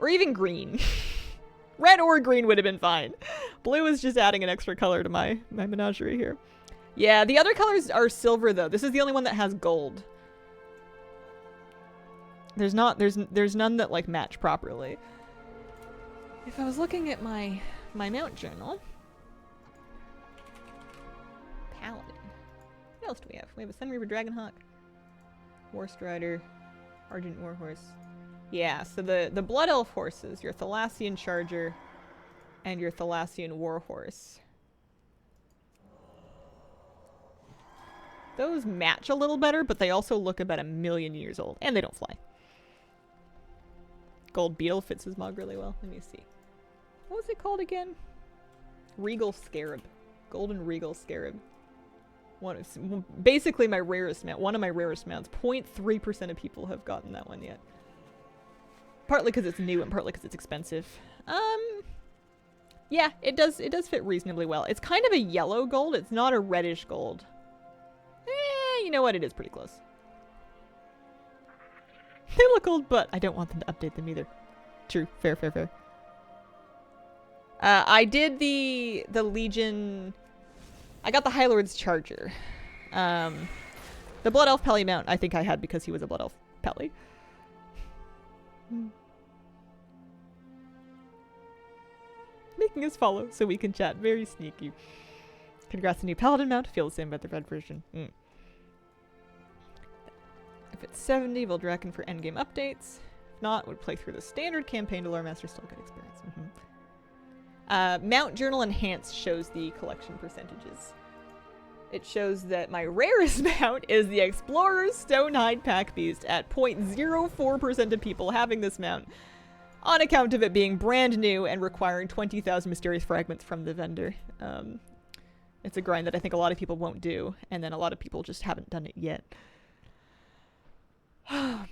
even green. Red or green would have been fine. Blue is just adding an extra color to my menagerie here. Yeah, the other colors are silver though. This is the only one that has gold. There's none that like match properly. If I was looking at my mount journal. Paladin. What else do we have? We have a Sunreaver Dragonhawk. War Strider. Argent Warhorse. Yeah, so the Blood Elf horses, your Thalassian Charger and your Thalassian Warhorse. Those match a little better, but they also look about 1,000,000 years old. And they don't fly. Gold Beetle fits his mug really well. Let me see. What was it called again? Regal Scarab. Golden Regal Scarab. Basically my rarest mount. One of my rarest mounts. 0.3% of people have gotten that one yet. Partly because it's new and partly because it's expensive. Yeah, it does fit reasonably well. It's kind of a yellow gold. It's not a reddish gold. You know what? It is pretty close. They look old, but I don't want them to update them either. True. Fair. I did the Legion. I got the High Lord's Charger. The Blood Elf Peli mount I think I had because he was a Blood Elf Peli. Making us follow so we can chat. Very sneaky. Congrats on new Paladin mount. Feel the same about the red version. If it's 70, we'll reckon for endgame updates. If not, would play through the standard campaign to Lore Master. Still good experience. Mount Journal Enhanced shows the collection percentages. It shows that my rarest mount is the Explorer's Stonehide Pack Beast at 0.04% of people having this mount, on account of it being brand new and requiring 20,000 mysterious fragments from the vendor. It's a grind that I think a lot of people won't do, and then a lot of people just haven't done it yet.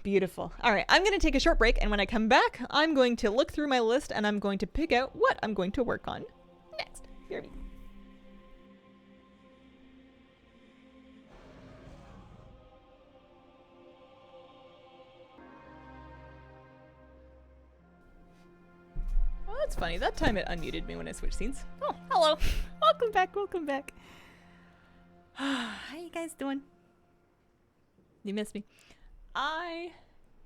Beautiful. Alright, I'm going to take a short break, and when I come back, I'm going to look through my list, and I'm going to pick out what I'm going to work on next. BRB. Oh, that's funny. That time it unmuted me when I switched scenes. Oh, hello. Welcome back, welcome back. How you guys doing? You missed me. I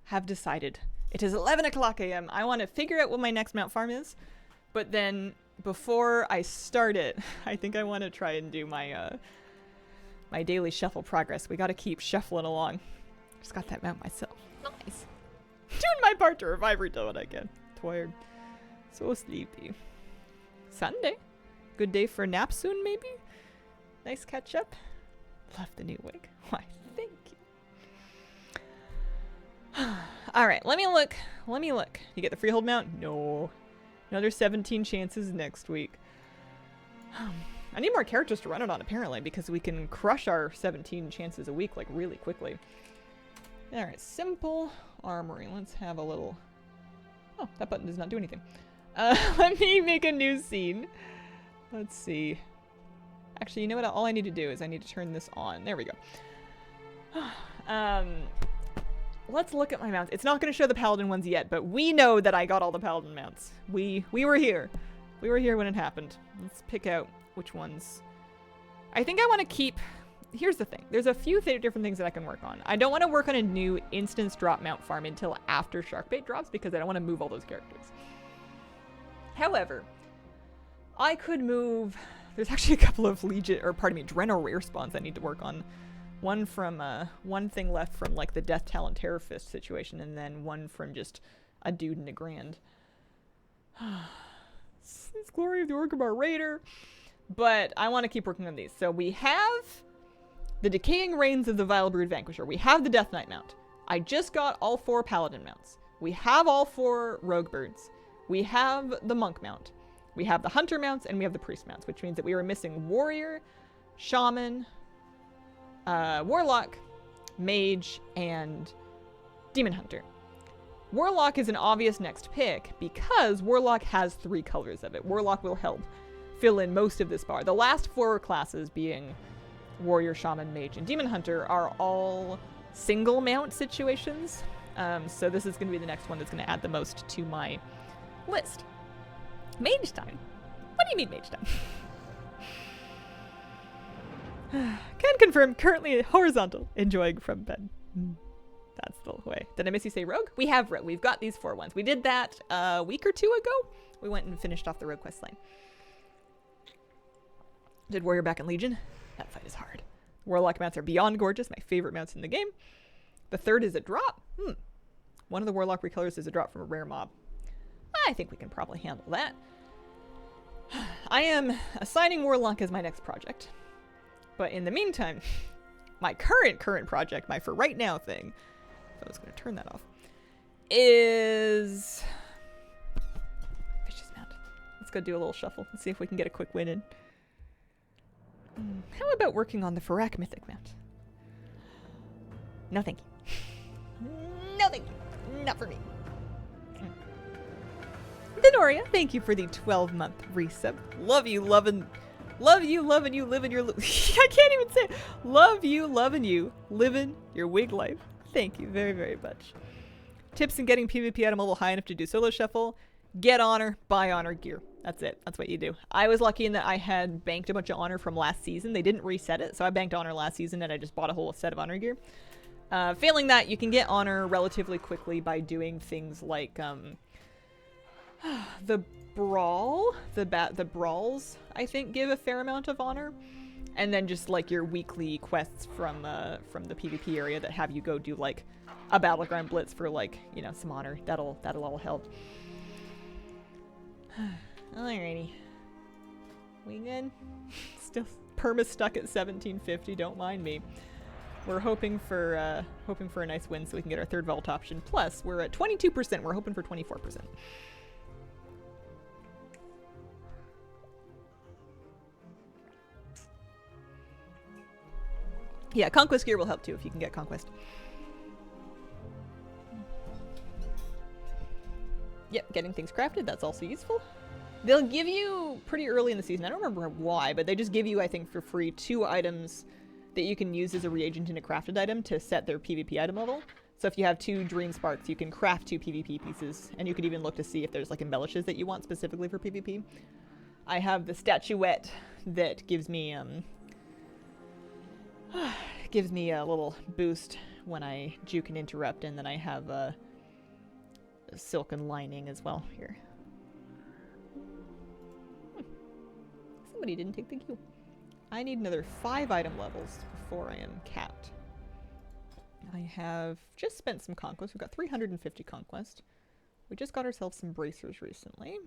have decided. It is 11 o'clock a.m. I want to figure out what my next mount farm is. But then, before I start it, I think I want to try and do my my daily shuffle progress. We got to keep shuffling along. Just got that mount myself. Nice. Doing my part to revive Rito when I can. Tired. So sleepy. Sunday. Good day for a nap soon, maybe? Nice catch up. Love the new wig. Why, thank you. Alright, let me look. Let me look. You get the freehold mount? No. Another 17 chances next week. I need more characters to run it on, apparently, because we can crush our 17 chances a week, like, really quickly. Alright, simple armory. Let's have a little... Oh, that button does not do anything. Let me make a new scene. Let's see. Actually, you know what? All I need to do is I need to turn this on. There we go. Let's look at my mounts. It's not going to show the Paladin ones yet, but we know that I got all the Paladin mounts. We were here. We were here when it happened. Let's pick out which ones. I think I want to keep... Here's the thing. There's a few different things that I can work on. I don't want to work on a new instance drop mount farm until after Sharkbait drops because I don't want to move all those characters. However, I could move... There's actually a couple of Legion, or pardon me, Dreno rare spawns I need to work on. One from, one thing left from, like, the Death Talon Terror Fist situation, and then one from just a dude in a grand. It's Glory of the Orgrimmar Raider. But I want to keep working on these. So we have the Decaying Reigns of the Vilebrood Vanquisher. We have the Death Knight mount. I just got all 4 Paladin mounts. We have all 4 Rogue Birds. We have the Monk mount. We have the Hunter mounts, and we have the Priest mounts, which means that we are missing Warrior, Shaman, Warlock, Mage, and Demon Hunter. Warlock is an obvious next pick because Warlock has 3 colors of it. Warlock will help fill in most of this bar. The last 4 classes, being Warrior, Shaman, Mage, and Demon Hunter, are all single mount situations. So this is going to be the next one that's going to add the most to my list. Mage time? What do you mean mage time? Can confirm, currently horizontal, enjoying from bed. That's the way. Did I miss you say rogue? We have rogue. We've got these 4 ones. We did that a week or 2 ago. We went and finished off the rogue quest line. Did warrior back in Legion? That fight is hard. Warlock mounts are beyond gorgeous. My favorite mounts in the game. The 3rd is a drop. One of the warlock recolors is a drop from a rare mob. I think we can probably handle that. I am assigning Warlock as my next project. But in the meantime, my current project, my for right now thing, if I was going to turn that off, is Vicious Mount. Let's go do a little shuffle and see if we can get a quick win in. How about working on the Farak Mythic Mount? No thank you. No thank you. Not for me. Denoria, thank you for the 12-month resub. Love you, loving you, living your... I can't even say it. Love you, loving you, living your wig life. Thank you very, very much. Tips in getting PvP at a level high enough to do solo shuffle. Get honor, buy honor gear. That's it. That's what you do. I was lucky in that I had banked a bunch of honor from last season. They didn't reset it, so I banked honor last season and I just bought a whole set of honor gear. Failing that, you can get honor relatively quickly by doing things like the brawl, the brawls, I think, give a fair amount of honor. And then just like your weekly quests from the PvP area that have you go do like a battleground blitz for like, you know, some honor. That'll all help. Alrighty. We good? Still perma stuck at 1750, don't mind me. We're hoping for a nice win so we can get our third vault option. Plus, we're at 22%. We're hoping for 24%. Yeah, Conquest gear will help too if you can get Conquest. Yep, getting things crafted, that's also useful. They'll give you, pretty early in the season, I don't remember why, but they just give you, I think, for free 2 items that you can use as a reagent in a crafted item to set their PvP item level. So if you have 2 Dream Sparks, you can craft 2 PvP pieces, and you could even look to see if there's like embellishes that you want specifically for PvP. I have the statuette that gives me a little boost when I juke and interrupt, and then I have a silken lining as well here. Somebody didn't take the cue. I need another 5 item levels before I am capped. I have just spent some conquest. We've got 350 conquest. We just got ourselves some bracers recently.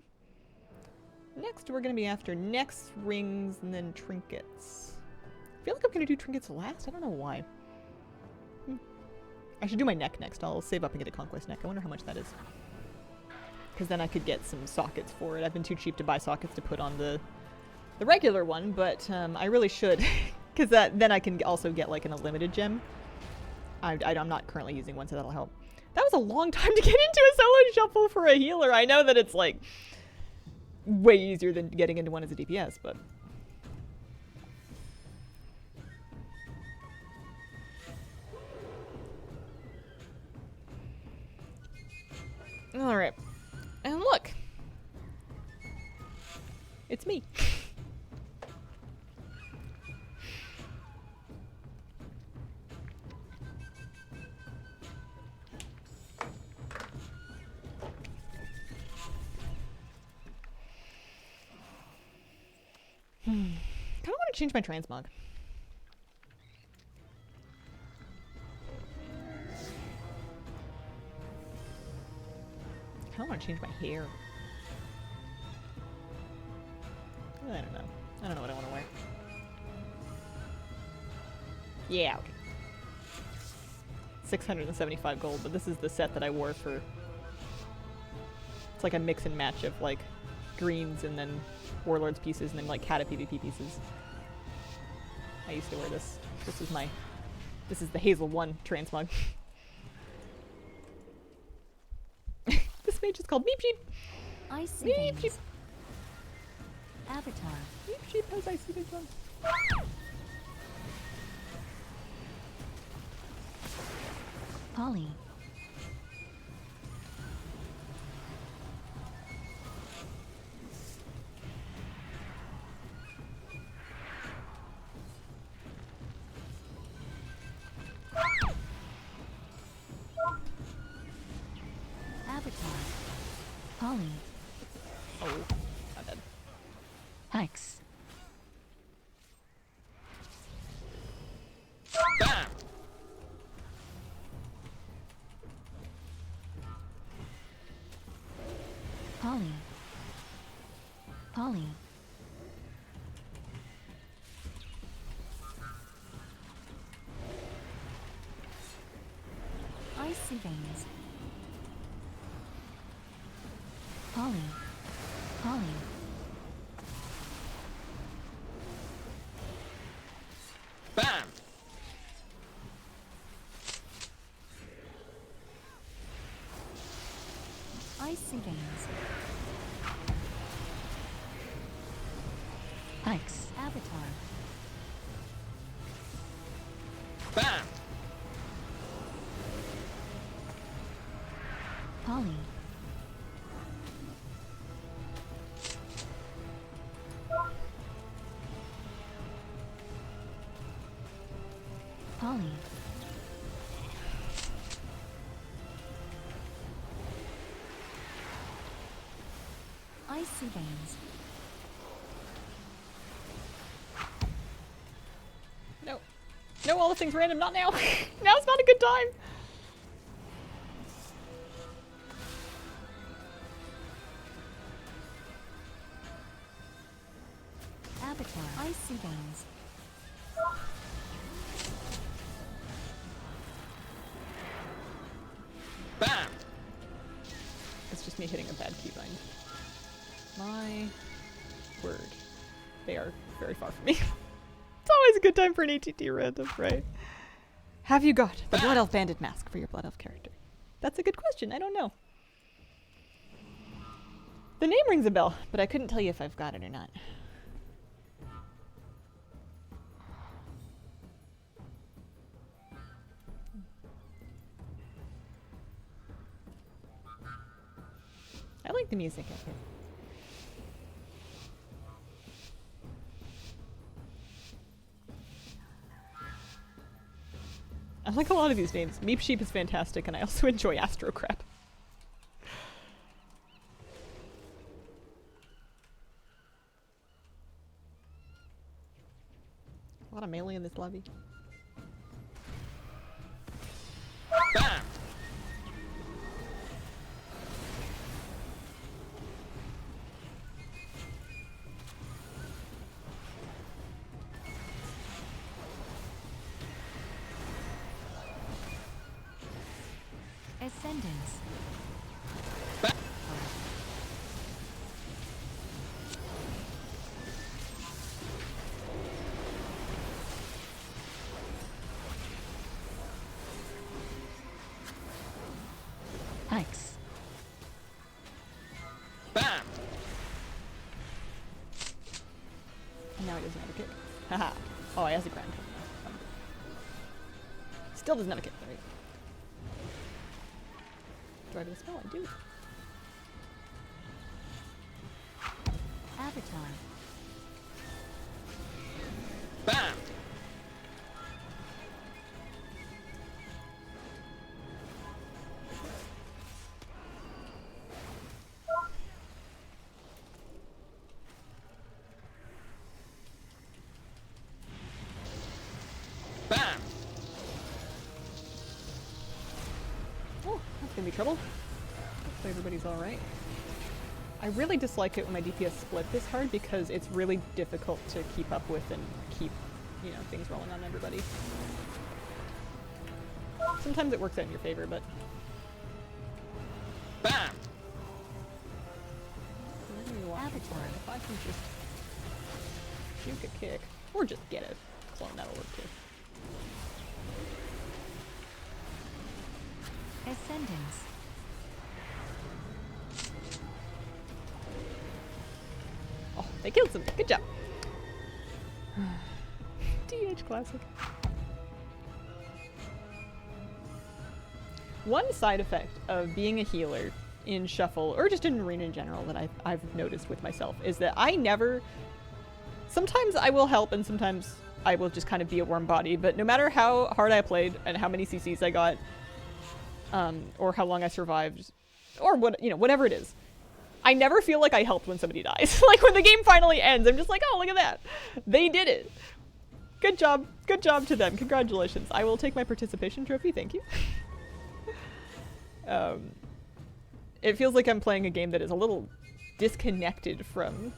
Next, we're going to be after necks, rings, and then trinkets. I feel like I'm going to do trinkets last. I don't know why. I should do my neck next. I'll save up and get a conquest neck. I wonder how much that is. Because then I could get some sockets for it. I've been too cheap to buy sockets to put on the regular one, but I really should. Because then I can also get like an unlimited gem. I'm not currently using one, so that'll help. That was a long time to get into a solo shuffle for a healer. I know that it's like way easier than getting into one as a DPS, but... Alright. And look! It's me. Kinda want to change my transmog. I want to change my hair. I don't know. I don't know what I want to wear. Yeah, okay. 675 gold, but this is the set that I wore for... It's like a mix and match of like greens and then warlords pieces and then like Kata PvP pieces. I used to wear this. This is the Hazel 1 transmog. This mage is called Meep Sheep. Icy Meep Sheep. Avatar. Meep Sheep has icy big one. Polly. Avatar. Polly. Oh, not dead. Hex. Bam! Polly. Polly. Icy veins. Polly. Polly. Bam! Icy veins. Hex. Avatar. Bam! Polly. Polly. Icy veins. No. No, all the things random, not now. Now's not a good time. Avatar. Icy veins. Bam! It's just me hitting a bad keybind. My word. They are very far from me. It's always a good time for an ATT random, right? Have you got the Blood Elf Bandit mask for your Blood Elf character? That's a good question. I don't know. The name rings a bell, but I couldn't tell you if I've got it or not. I like the music up here. I like a lot of these names. Meep Sheep is fantastic, and I also enjoy Astro Crap. A lot of melee in this lobby. Bam! Ascendance. Bam! X. Bam! And now he doesn't have a kick. Haha. Oh, he has a ground kick now. Still doesn't have a kick. Right. Do I have a spell? I do. Avatar. Bam! Bam! Oh, that's gonna be trouble. Hopefully everybody's alright. I really dislike it when my DPS split this hard because it's really difficult to keep up with and keep, you know, things rolling on everybody. Sometimes it works out in your favor, but Bam! whatever you want. Avatar. If I can just juke a kick, or just get a clone, that'll work too. Ascendance. Oh, they killed something. Good job. DH Classic. One side effect of being a healer in Shuffle, or just in Arena in general, that I've noticed with myself is that I never... Sometimes I will help and sometimes I will just kind of be a warm body, but no matter how hard I played and how many CCs I got, or how long I survived, or what, you know, whatever it is, I never feel like I helped when somebody dies. Like when the game finally ends, I'm just like, oh, look at that. They did it. Good job. Good job to them. Congratulations. I will take my participation trophy. Thank you. It feels like I'm playing a game that is a little disconnected from,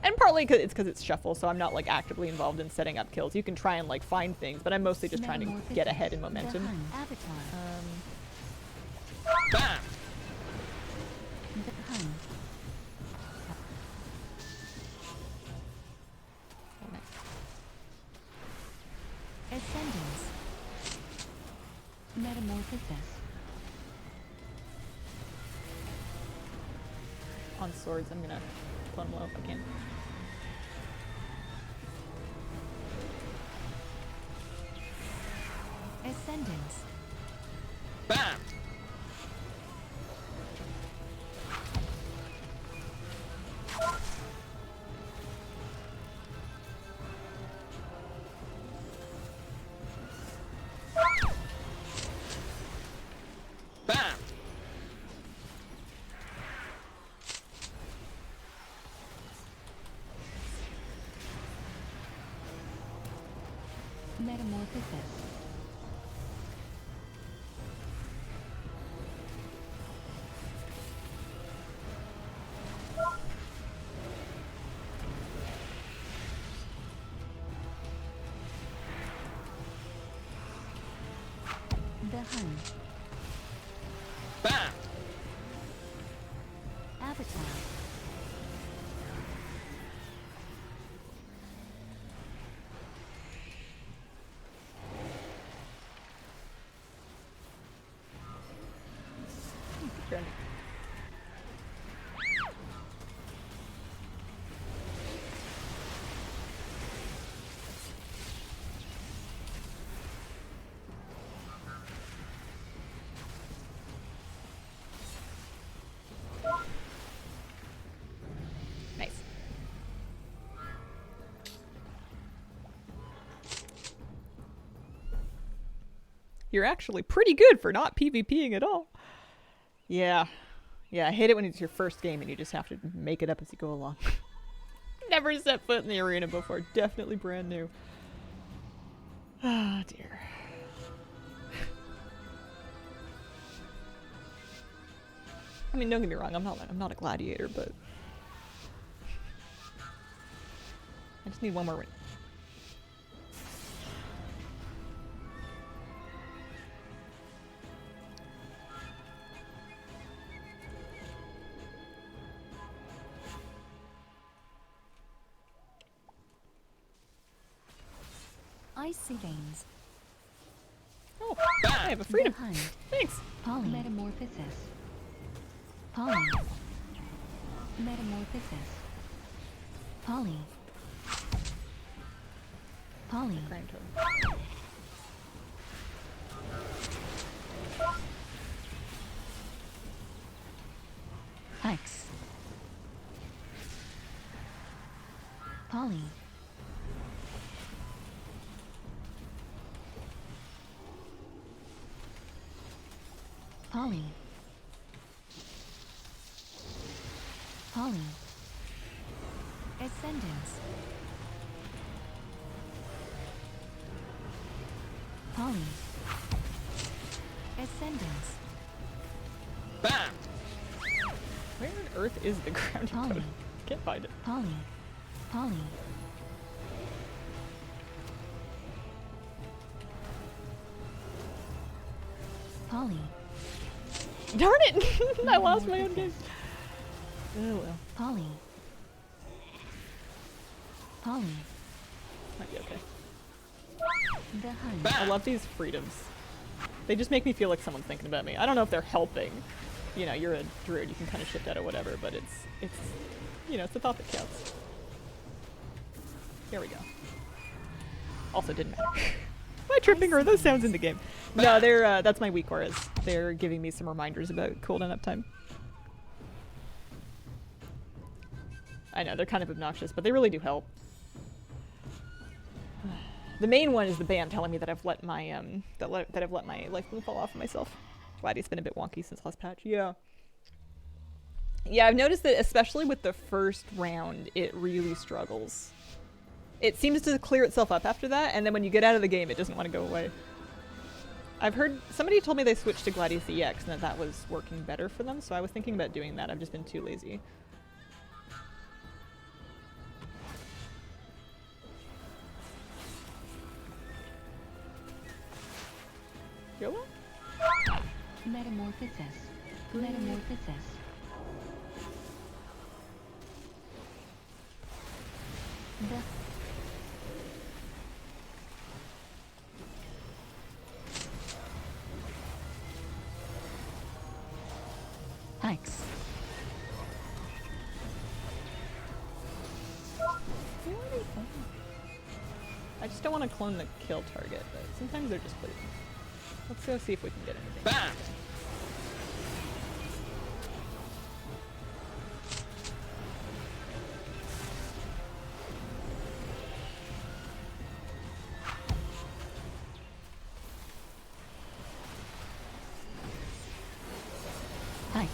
and partly it's because it's Shuffle, so I'm not like actively involved in setting up kills. You can try and like find things, but I'm mostly just trying to get ahead in momentum. The Hun. Avatar. Bam! The Hun. Oh, nice. Ascendance. Metamorphosis. On swords, I'm gonna clone low if I can. Ascendance. Bam! Metamorphosis. The Hunt. Bam! Avatar. Turn. Nice. You're actually pretty good for not PvPing at all. Yeah. Yeah, I hate it when it's your first game and you just have to make it up as you go along. Never set foot in the arena before. Definitely brand new. Ah, dear. I mean, don't get me wrong, I'm not a gladiator, but I just need one more win. Icy veins. Oh, I have a freedom. The Hunt. Thanks. Poly. Metamorphosis. Poly. Metamorphosis. Poly. Poly. Grind totem. X. Poly. Poly. Poly. Ascendance. Poly. Ascendance. Bam! Where on earth is the ground Poly. totem? Can't find it. Poly. Poly. Poly. Darn it! I lost my own game. Oh well. Poly. Poly. Might be okay. The Hunt. I love these freedoms. They just make me feel like someone's thinking about me. I don't know if they're helping. You know, you're a druid, you can kind of shift out or whatever, but it's, you know, it's the thought that counts. Here we go. Also didn't matter. Am I tripping or are those sounds in the game? No, they're, that's my weak auras. They're giving me some reminders about cooldown uptime. I know, they're kind of obnoxious, but they really do help. The main one is the band telling me that I've let my that I've let my life bloom fall off of myself. Glad he's been a bit wonky since last patch. Yeah. Yeah, I've noticed that especially with the first round, it really struggles. It seems to clear itself up after that, and then when you get out of the game, it doesn't want to go away. I've heard somebody told me they switched to Gladius EX and that was working better for them, so I was thinking about doing that. I've just been too lazy. YOLO? Metamorphosis. Metamorphosis. The X. I just don't want to clone the kill target, but sometimes they're just poison. Let's go see if we can get anything. Bam! X.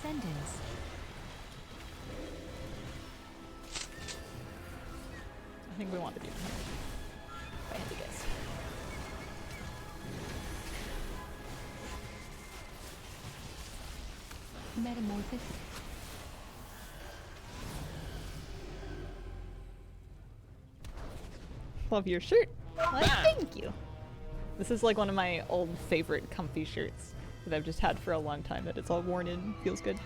Ascendance. I think we want to be 100. If I had to guess. Metamorphosis. Love your shirt. Why, thank you. This is like one of my old favorite comfy shirts that I've just had for a long time, that it's all worn in, feels good.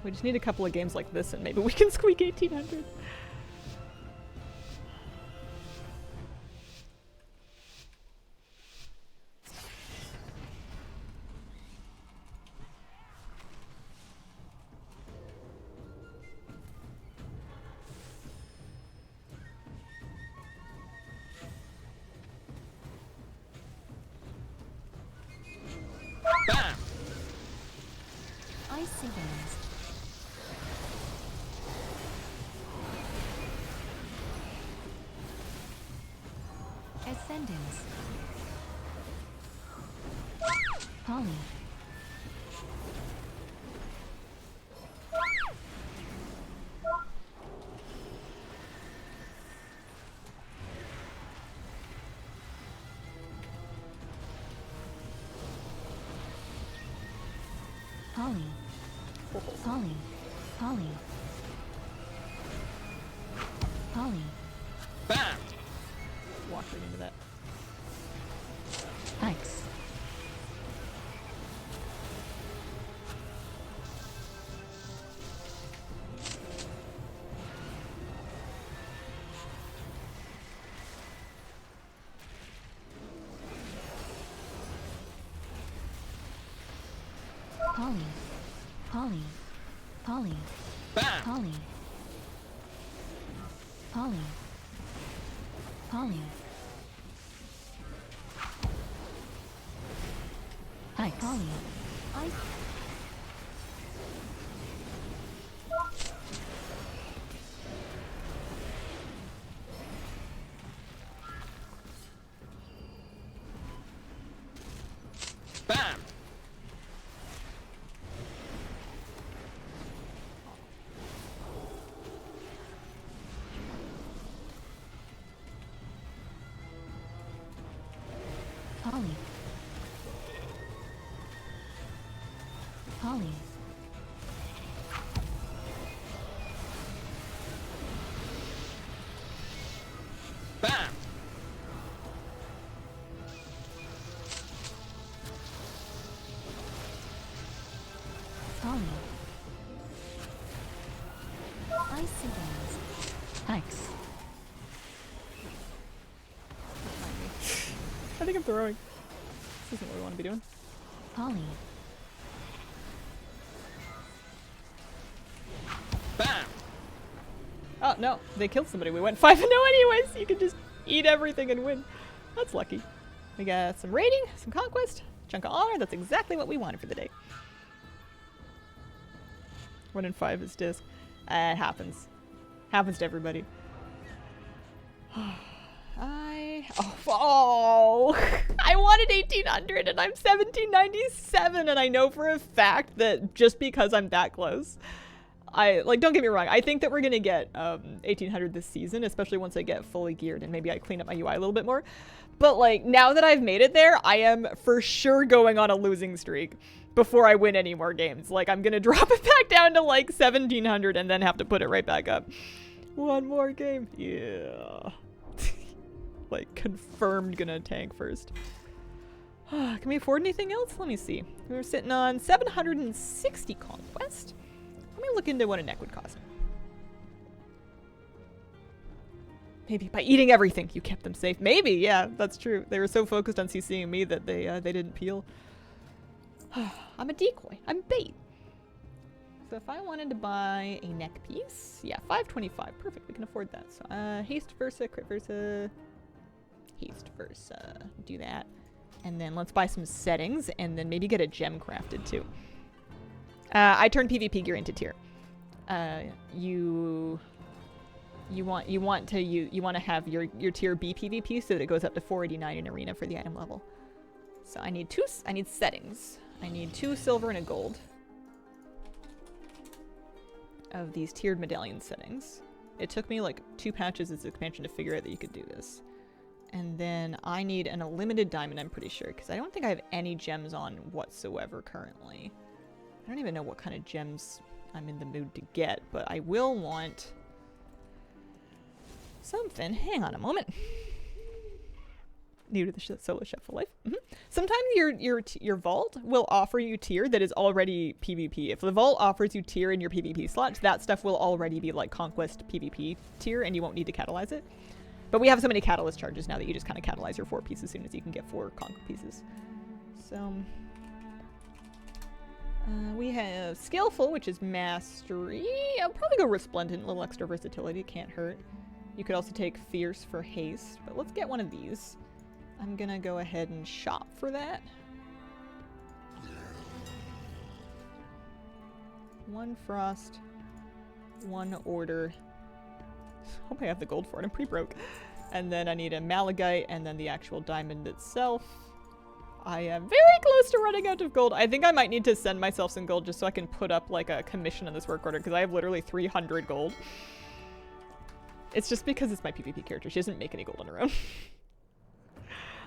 We just need a couple of games like this and maybe we can squeak 1800. Bam! Icy Winds. Ascendance. Polly. Polly. Polly. Polly. Polly. Bam! Walk right into that. Ice. Polly. Polly. Polly. Bam! Polly. Polly. Polly. Ice. Polly. Ice. Bam! Polly. Polly. Bam! Polly. Icy Winds. Ice. I think I'm throwing. This isn't what we want to be doing. Polly. Bam! Oh, no. They killed somebody. We went 5-0 anyways. You can just eat everything and win. That's lucky. We got some rating, some conquest, chunk of honor. That's exactly what we wanted for the day. 1 in 5 is disc. It happens. Happens to everybody. Oh, I wanted 1800 and I'm 1797, and I know for a fact that just because I'm that close, don't get me wrong, I think that we're gonna get 1800 this season, especially once I get fully geared and maybe I clean up my UI a little bit more. But like, now that I've made it there, I am for sure going on a losing streak before I win any more games. Like, I'm gonna drop it back down to like 1700 and then have to put it right back up. One more game. Yeah. Like, confirmed gonna tank first. Can we afford anything else? Let me see. We're sitting on 760 conquest. Let me look into what a neck would cost. Maybe by eating everything, you kept them safe. Maybe, yeah, that's true. They were so focused on CCing me that they didn't peel. I'm a decoy. I'm bait. So if I wanted to buy a neck piece, yeah, 525. Perfect. We can afford that. So haste versa, crit versa, haste versa. Do that. And then let's buy some settings and then maybe get a gem crafted too. I turned PvP gear into tier. you want to have your tier B PvP so that it goes up to 489 in arena for the item level. So I need settings. I need 2 silver and a gold of these tiered medallion settings. It took me like 2 patches as expansion to figure out that you could do this. And then I need an unlimited diamond, I'm pretty sure, because I don't think I have any gems on whatsoever currently. I don't even know what kind of gems I'm in the mood to get, but I will want something. Hang on a moment. New to the solo chef for life. Sometimes your vault will offer you tier that is already PvP. If the vault offers you tier in your PvP slots, that stuff will already be like conquest PvP tier, and you won't need to catalyze it. But we have so many catalyst charges now that you just kind of catalyze your 4 pieces as soon as you can get 4 conch pieces. So we have skillful, which is mastery. I'll probably go resplendent, a little extra versatility, can't hurt. You could also take fierce for haste, but let's get one of these. I'm gonna go ahead and shop for that. 1 frost, 1 order. Hope I have the gold for it, I'm pretty broke. And then I need a malachite and then the actual diamond itself. I am very close to running out of gold. I think I might need to send myself some gold just so I can put up like a commission on this work order because I have literally 300 gold. It's just because it's my PvP character. She doesn't make any gold on her own.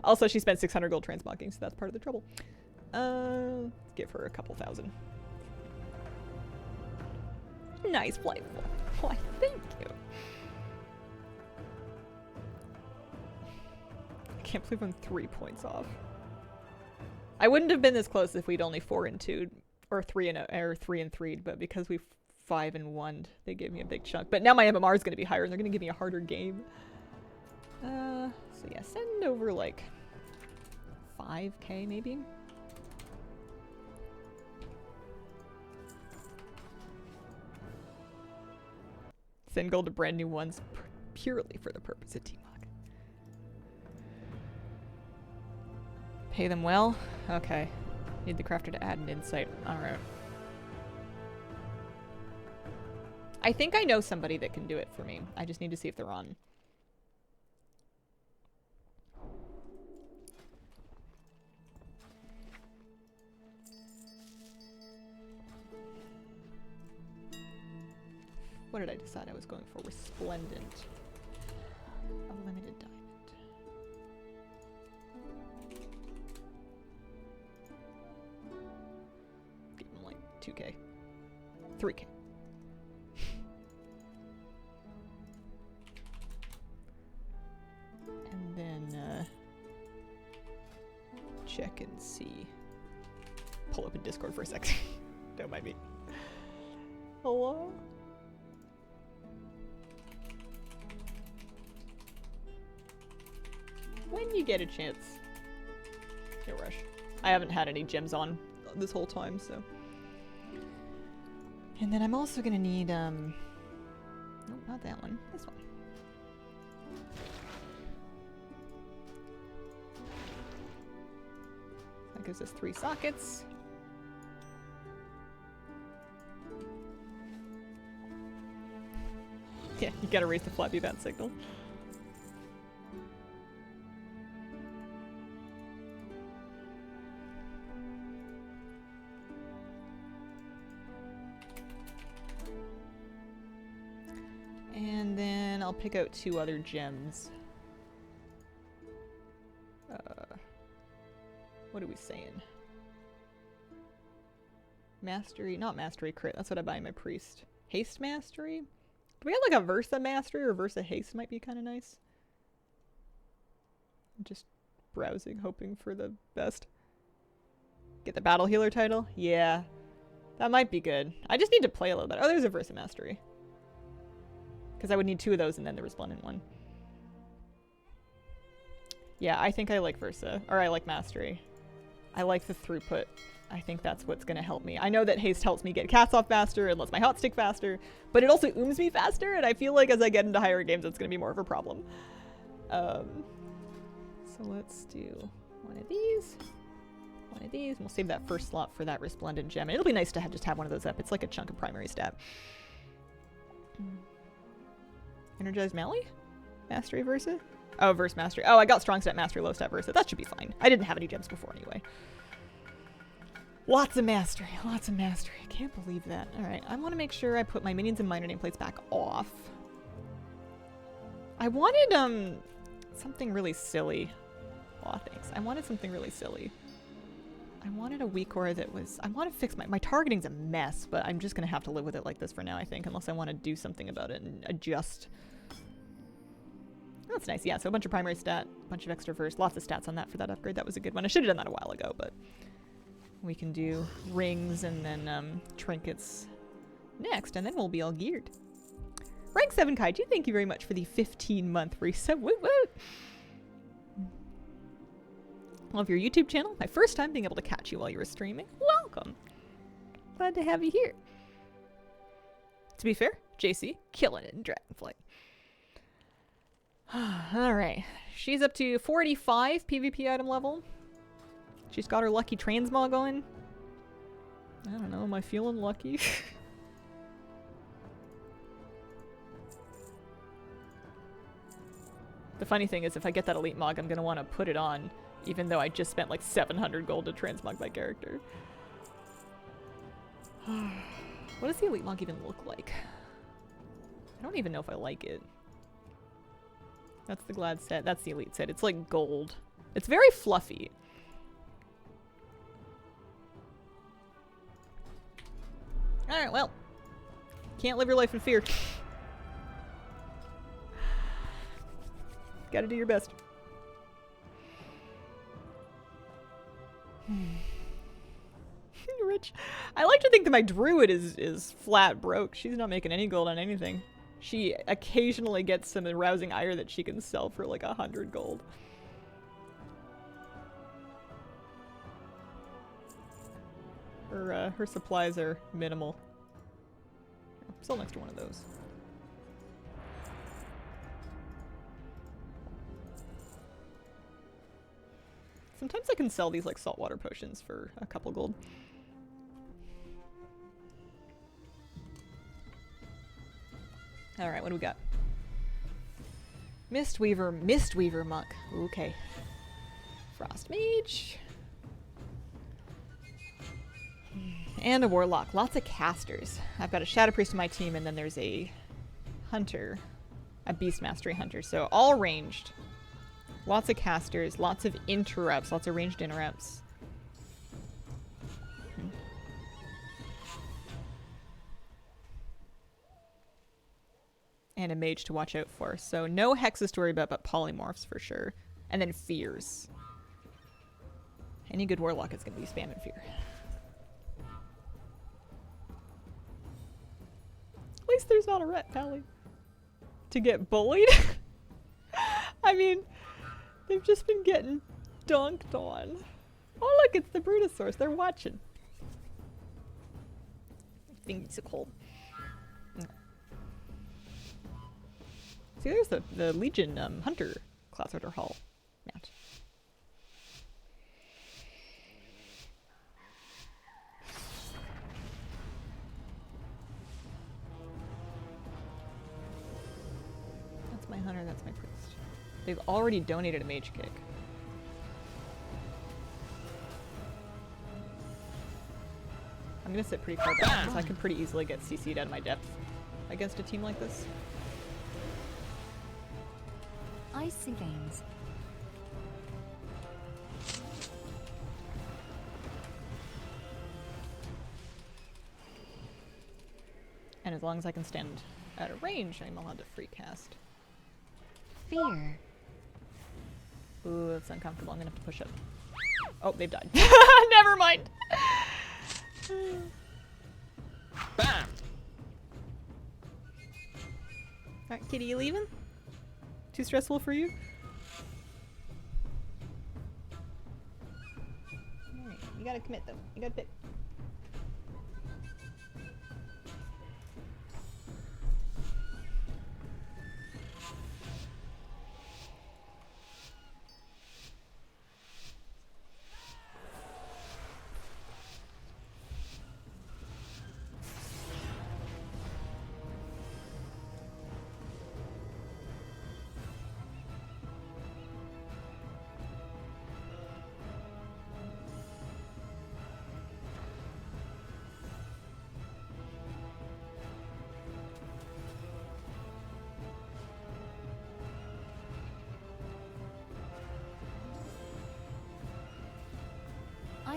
Also, she spent 600 gold transmogging, so that's part of the trouble. Give her a couple thousand. Nice playful. Why, thank you. I can't believe I'm 3 points off. I wouldn't have been this close if we'd only 4 and 2 or 3 and 3, but because we 5 and 1, they gave me a big chunk. But now my MMR is going to be higher, and they're going to give me a harder game. So yeah, send over like 5k maybe. Send gold to brand new ones purely for the purpose of T-Mog. Pay them well? Okay. Need the crafter to add an insight. Alright. I think I know somebody that can do it for me. I just need to see if they're on. What did I decide I was going for? Resplendent. A limited diamond. Give him like 2k. 3k. And then, check and see. Pull open Discord for a sec. Don't mind me. Hello? When you get a chance. No rush. I haven't had any gems on this whole time, so. And then I'm also gonna need, nope, not that one. This one. That gives us 3 sockets. Yeah, you gotta raise the Flappy Bat signal. And then I'll pick out 2 other gems. What are we saying? Mastery, not mastery crit. That's what I buy in my priest. Haste mastery? Do we have like a Versa mastery or Versa haste might be kind of nice? I'm just browsing, hoping for the best. Get the battle healer title? Yeah. That might be good. I just need to play a little bit. Oh, there's a Versa mastery. Because I would need 2 of those and then the resplendent one. Yeah, I think I like Versa. Or I like Mastery. I like the throughput. I think that's what's going to help me. I know that Haste helps me get cats off faster and lets my hot stick faster, but it also ooms me faster, and I feel like as I get into higher games, it's going to be more of a problem. So let's do one of these, and we'll save that first slot for that Resplendent Gem. And it'll be nice to just have one of those up. It's like a chunk of primary stat. Energized Melee? Mastery Versa? Oh, Verse Mastery. Oh, I got Strong Stat Mastery, Low Stat Versa. That should be fine. I didn't have any gems before anyway. Lots of mastery. Lots of mastery. I can't believe that. Alright, I want to make sure I put my minions and minor nameplates back off. I wanted, something really silly. Aw, thanks. I wanted something really silly. I wanted a weak aura that was... I want to fix my targeting's a mess, but I'm just going to have to live with it like this for now, I think, unless I want to do something about it and adjust. That's nice. Yeah, so a bunch of primary stat, a bunch of extra verse, lots of stats on that for that upgrade. That was a good one. I should have done that a while ago, but we can do rings and then trinkets next, and then we'll be all geared. Rank 7 Kaiju, thank you very much for the 15-month resub. Woot woot! Love your YouTube channel. My first time being able to catch you while you were streaming. Welcome. Glad to have you here. To be fair, JC, killing it in Dragonflight. Alright. She's up to 45 PvP item level. She's got her lucky transmog going. I don't know, am I feeling lucky? The funny thing is if I get that elite mog, I'm going to want to put it on, even though I just spent like 700 gold to transmog my character. What does the elite mog even look like? I don't even know if I like it. That's the glad set. That's the elite set. It's like gold. It's very fluffy. Alright, well. Can't live your life in fear. Gotta do your best. Rich. I like to think that my druid is flat broke. She's not making any gold on anything. She occasionally gets some arousing ire that she can sell for like 100 gold. Her supplies are minimal. I'm still next to one of those. Sometimes I can sell these like saltwater potions for a couple gold. Alright, what do we got? Mistweaver monk. Okay. Frost mage. And a warlock. Lots of casters. I've got a shadow priest in my team, and then there's a hunter. A beast mastery hunter. So all ranged. Lots of casters, lots of interrupts, lots of ranged interrupts. And a mage to watch out for. So no hexes to worry about, but polymorphs for sure. And then fears. Any good warlock is going to be spamming fear. At least there's not a ret, Pally. To get bullied? I mean, they've just been getting dunked on. Oh look, it's the Brutosaurus. They're watching. I think it's so cold. See, there's the Legion Hunter class order hall mount. That's my hunter, that's my priest. They've already donated a mage kick. I'm gonna sit pretty far back because I could pretty easily get CC'd out of my depth against a team like this. Icy veins. And as long as I can stand at a range, I'm allowed to free cast. Fear. Ooh, that's uncomfortable. I'm gonna have to push up. Oh, they've died. Never mind. Bam! Alright, kitty, you leaving? Too stressful for you? Alright, you gotta commit though. You gotta pick.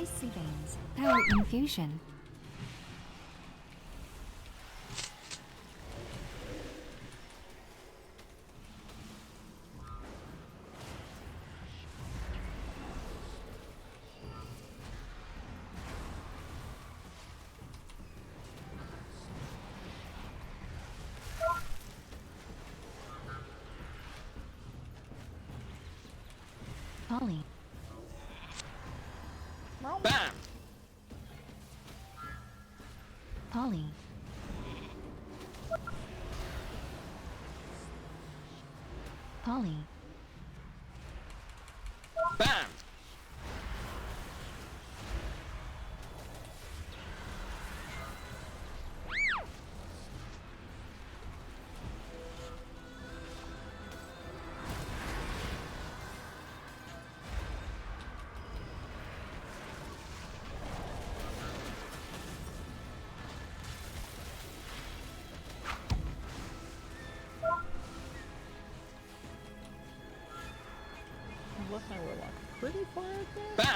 Icy veins. Power infusion. Polly. Bam! Polly. Polly. Bam! I've left my warlock pretty far out there. Bam!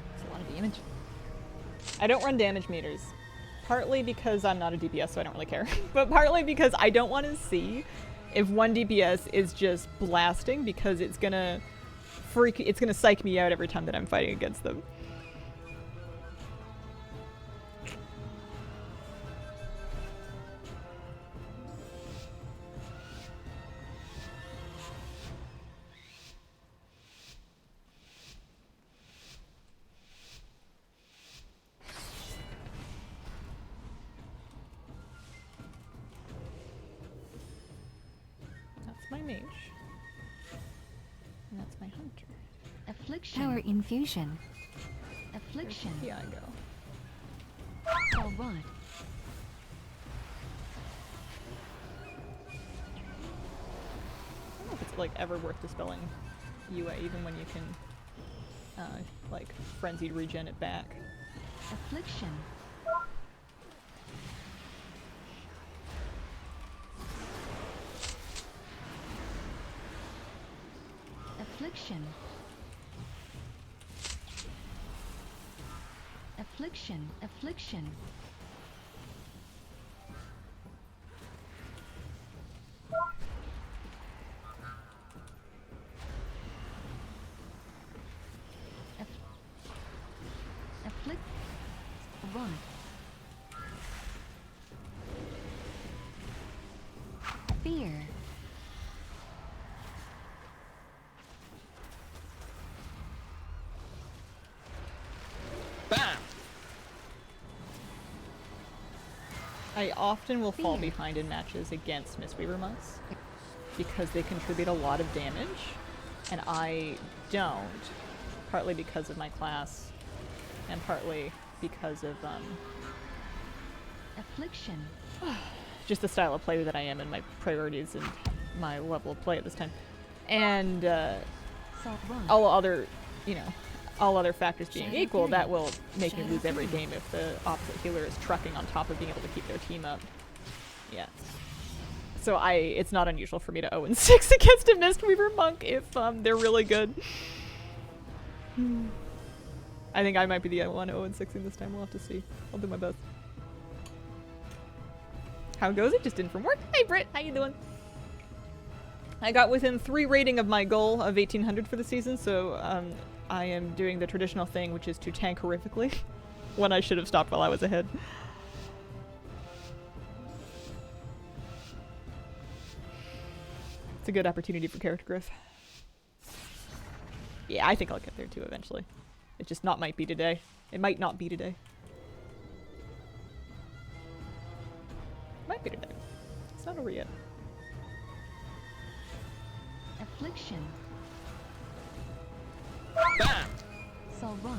That's a lot of damage. I don't run damage meters. Partly because I'm not a DPS, so I don't really care. But partly because I don't want to see if one DPS is just blasting, because it's gonna psych me out every time that I'm fighting against them. That's my mage. And that's my hunter. Affliction. Power infusion. Affliction. Here I go. Cell rod. I don't know if it's like ever worth dispelling UA, even when you can like frenzied regen it back. Affliction. Affliction. Affliction. Affliction. Afflict. Run. Fear. Bam! I often will fall behind in matches against Mistweaver monks because they contribute a lot of damage, and I don't, partly because of my class, and partly because of Affliction. just the style of play that I am and my priorities and my level of play at this time. And Cell run. all other, all other factors being Shadow equal, Fury. that will make me Shadow lose every Fury. game if the opposite healer is trucking on top of being able to keep their team up. Yeah. So it's not unusual for me to 0-6 against a Mistweaver monk if they're really good. I think I might be the one 0-6ing this time. We'll have to see. I'll do my best. How goes it? Just in from work. Hey Britt, how you doing? I got within 3 rating of my goal of 1800 for the season, so I am doing the traditional thing, which is to tank horrifically when I should have stopped while I was ahead. It's a good opportunity for character growth. Yeah, I think I'll get there too eventually. It just might be today. It might not be today. Might be today. It's not over yet. Affliction. Bam! Cell rod.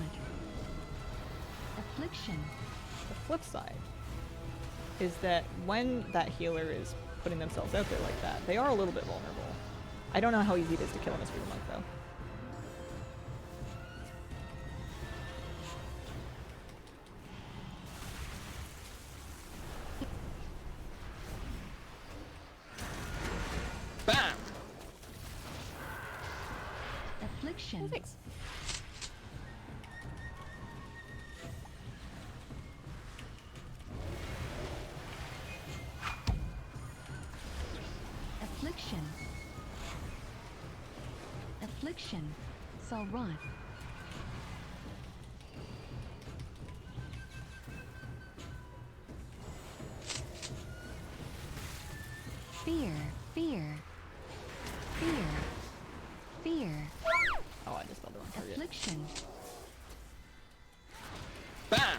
Affliction. The flip side is that when that healer is putting themselves out there like that, they are a little bit vulnerable. I don't know how easy it is to kill a Mistweaver monk though. Affliction. Oh, thanks. Affliction. Affliction. Salron. Fear. Fear. Fear. Fear. Oh, I just spelled the wrong target. Affliction. Bam!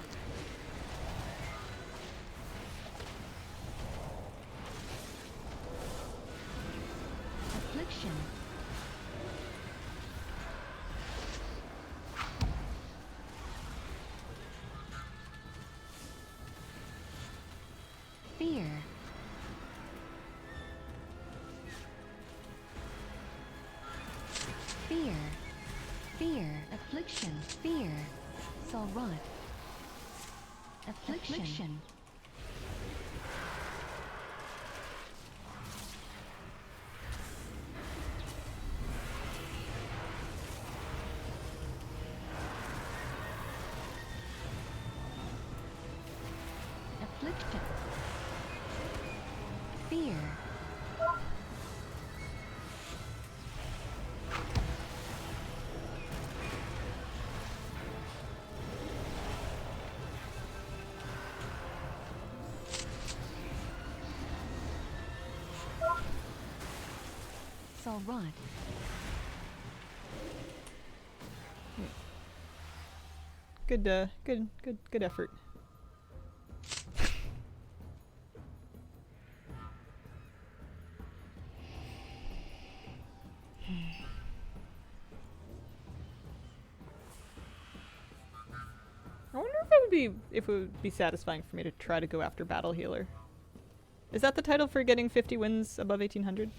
Affliction. Fear. Fear. Fear. Affliction. Fear. Salron. Affliction. Affliction. Fear. Salron. Good effort. I wonder if it would be satisfying for me to try to go after Battle Healer. Is that the title for getting 50 wins above 1800?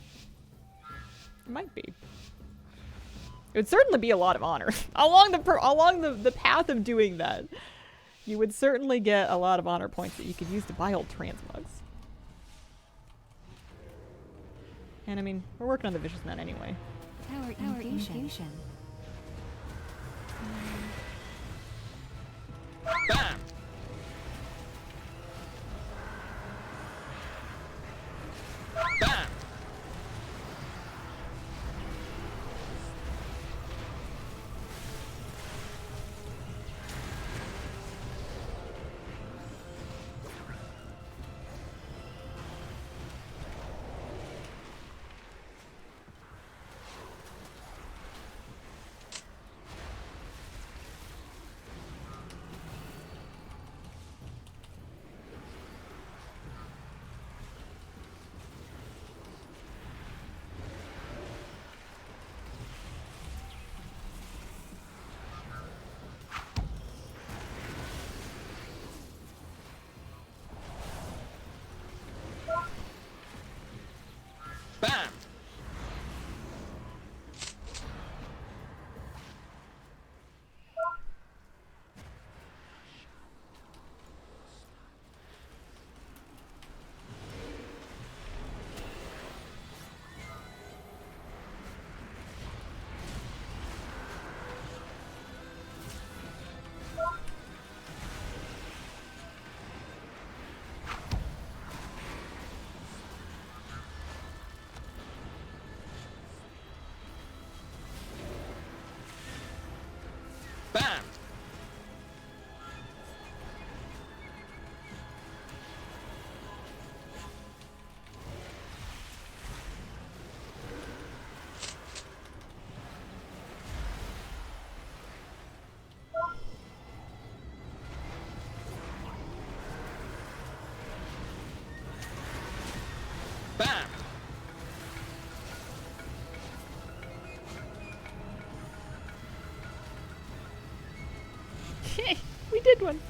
It might be. It would certainly be a lot of honor. along the path of doing that, you would certainly get a lot of honor points that you could use to buy old transmugs. And I mean, we're working on the Vicious Man anyway. Power infusion. Bam! Bam! Bam! Bam! Bam! We did one.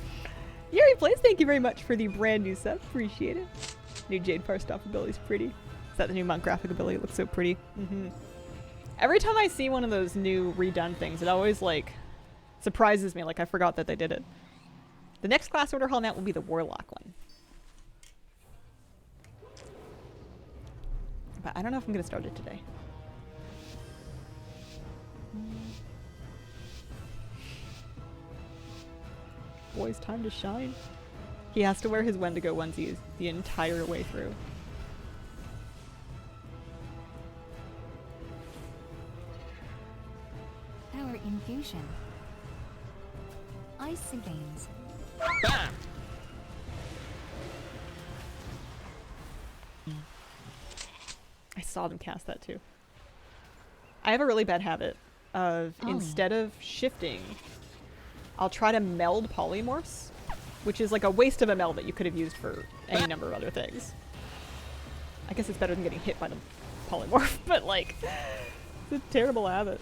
Yuri Plays, thank you very much for the brand new sub. Appreciate it. New Jade Farstoff ability's pretty. Is that the new monk graphic ability? It looks so pretty. Every time I see one of those new redone things, it always like surprises me. Like I forgot that they did it. The next class order hall mount will be the Warlock one. But I don't know if I'm gonna start it today. boy's time to shine. He has to wear his Wendigo onesies the entire way through. Power infusion. Icy veins. Bam! I saw them cast that too. I have a really bad habit of instead of shifting, I'll try to meld polymorphs, which is like a waste of a meld that you could have used for any number of other things. I guess it's better than getting hit by the polymorph, but like, it's a terrible habit.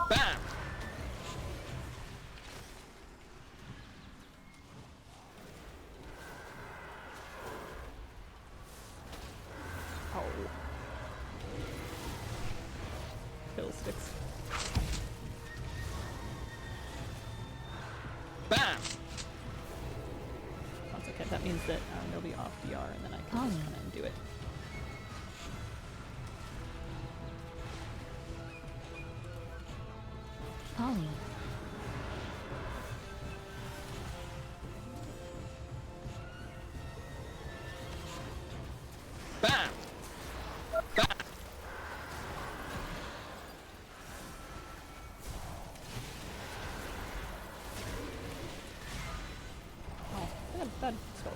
Bam! Oh. Fiddlesticks. Bam! That's okay. That means that they'll be off DR and then I can just come in and do it. Polly. Bam! Bam! Oh, bad spell.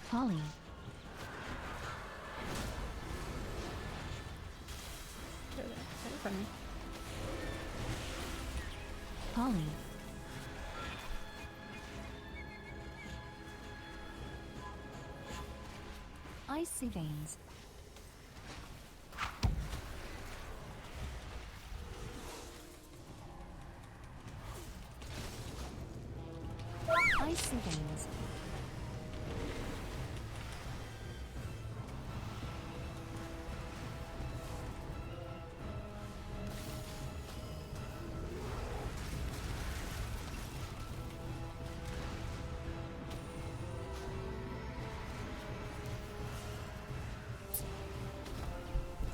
Polly. There, right in front of me. Polly. Icy veins. Icy veins.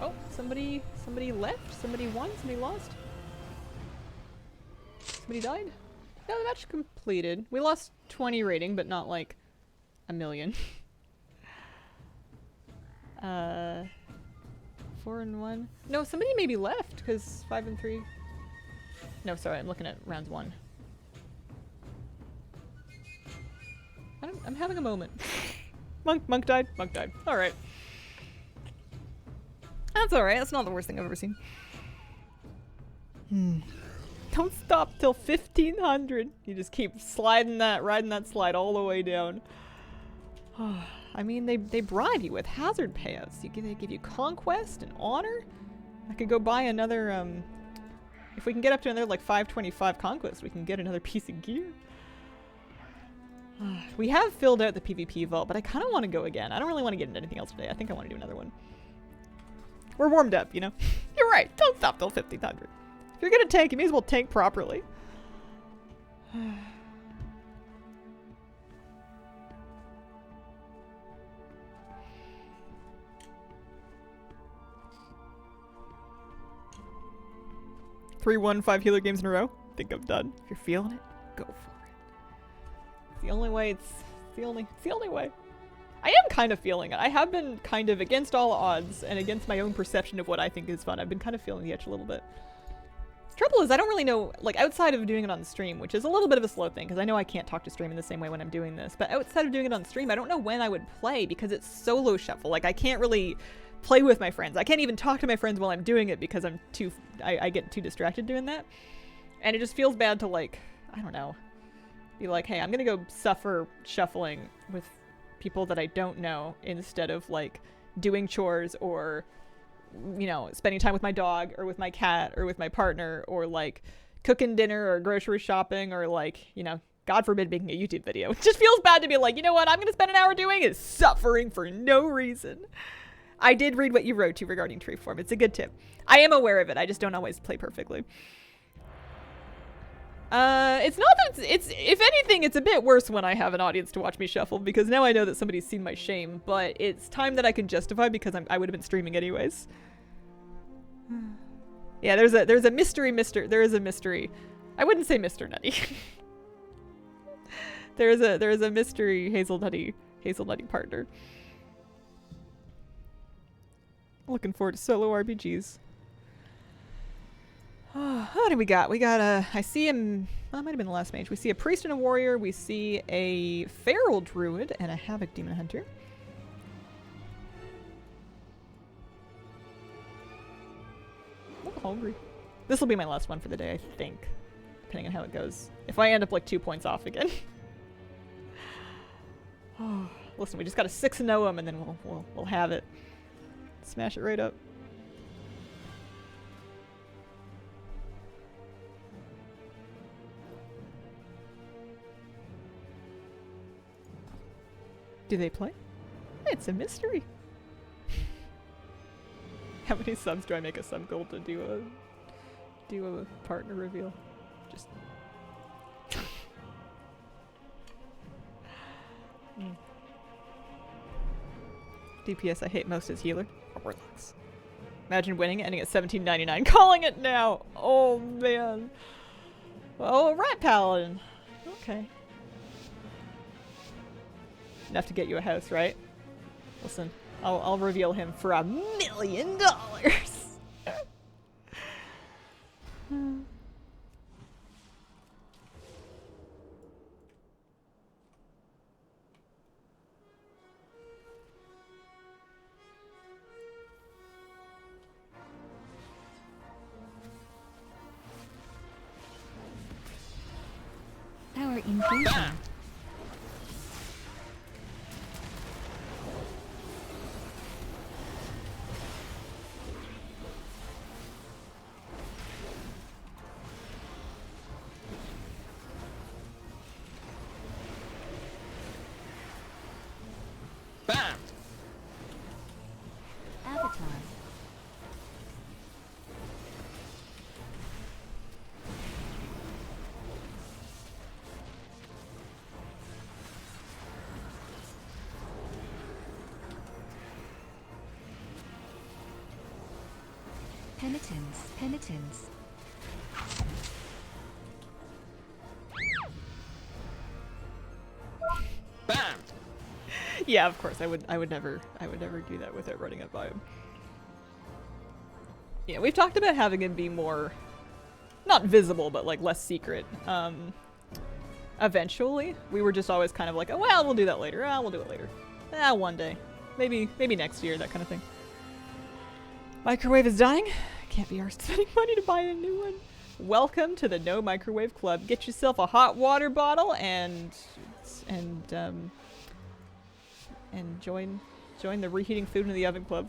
Oh, somebody left? Somebody won? Somebody lost? Somebody died? No, the match completed. We lost 20 rating, but not like a million. 4 and 1. No, somebody maybe left because 5 and 3. No, sorry, I'm looking at rounds 1. I'm having a moment. Monk died. Monk died. All right. That's alright, that's not the worst thing I've ever seen. Don't stop till 1500. You just keep riding that slide all the way down. I mean, they bribe you with hazard payouts. They give you conquest and honor. I could go buy another, if we can get up to another like 525 conquest, we can get another piece of gear. We have filled out the PvP vault, but I kind of want to go again. I don't really want to get into anything else today. I think I want to do another one. We're warmed up, you know? You're right. Don't stop till 1500. If you're gonna tank, you may as well tank properly. Three 1-5 healer games in a row. Think I'm done. If you're feeling it, go for it. It's the only way. It's the only way. I am kind of feeling it. I have been kind of against all odds and against my own perception of what I think is fun. I've been kind of feeling the itch a little bit. Trouble is, I don't really know, like outside of doing it on stream, which is a little bit of a slow thing because I know I can't talk to stream in the same way when I'm doing this, but outside of doing it on stream, I don't know when I would play because it's solo shuffle. Like I can't really play with my friends. I can't even talk to my friends while I'm doing it because I get too distracted doing that. And it just feels bad to like, I don't know, be like, hey, I'm gonna go suffer shuffling with people that I don't know instead of like doing chores or, you know, spending time with my dog or with my cat or with my partner or like cooking dinner or grocery shopping or like, you know, God forbid making a YouTube video. It just feels bad to be like, you know what I'm gonna spend an hour doing is suffering for no reason. I did read what you wrote to regarding tree form. It's a good tip. I am aware of it. I just don't always play perfectly. It's not that it's if anything, it's a bit worse when I have an audience to watch me shuffle because now I know that somebody's seen my shame, but it's time that I can justify because I would have been streaming anyways. Yeah, there's a mystery, there is a mystery. I wouldn't say Mr. Nutty. there is a mystery hazelnutty partner. Looking forward to solo RPGs. What do we got? We got I see him, well, it might have been the last mage. We see a priest and a warrior. We see a feral druid and a havoc demon hunter. I'm a little hungry. This will be my last one for the day, I think, depending on how it goes. If I end up like 2 points off again. Oh, listen, we just got to 6-0 him and then we'll have it. Smash it right up. Do they play? It's a mystery. How many subs do I make a sub goal to do a partner reveal? Just DPS I hate most is healer or warlocks. Imagine winning, ending at 17.99. Calling it now. Oh man. Oh, right, Paladin. Okay. Enough to get you a house, right? Listen, I'll reveal him for $1 million. Power infusion. Bam! Avatar. Penitence. Bam! Yeah, of course. I would never do that without running it by him. Yeah, we've talked about having him be more, not visible, but like less secret. Eventually, we were just always kind of like, oh, well, we'll do that later. We'll do it later. One day. Maybe next year, that kind of thing. Microwave is dying. Can't be arsed spending money to buy a new one. Welcome to the No Microwave Club. Get yourself a hot water bottle and join the reheating food in the oven club.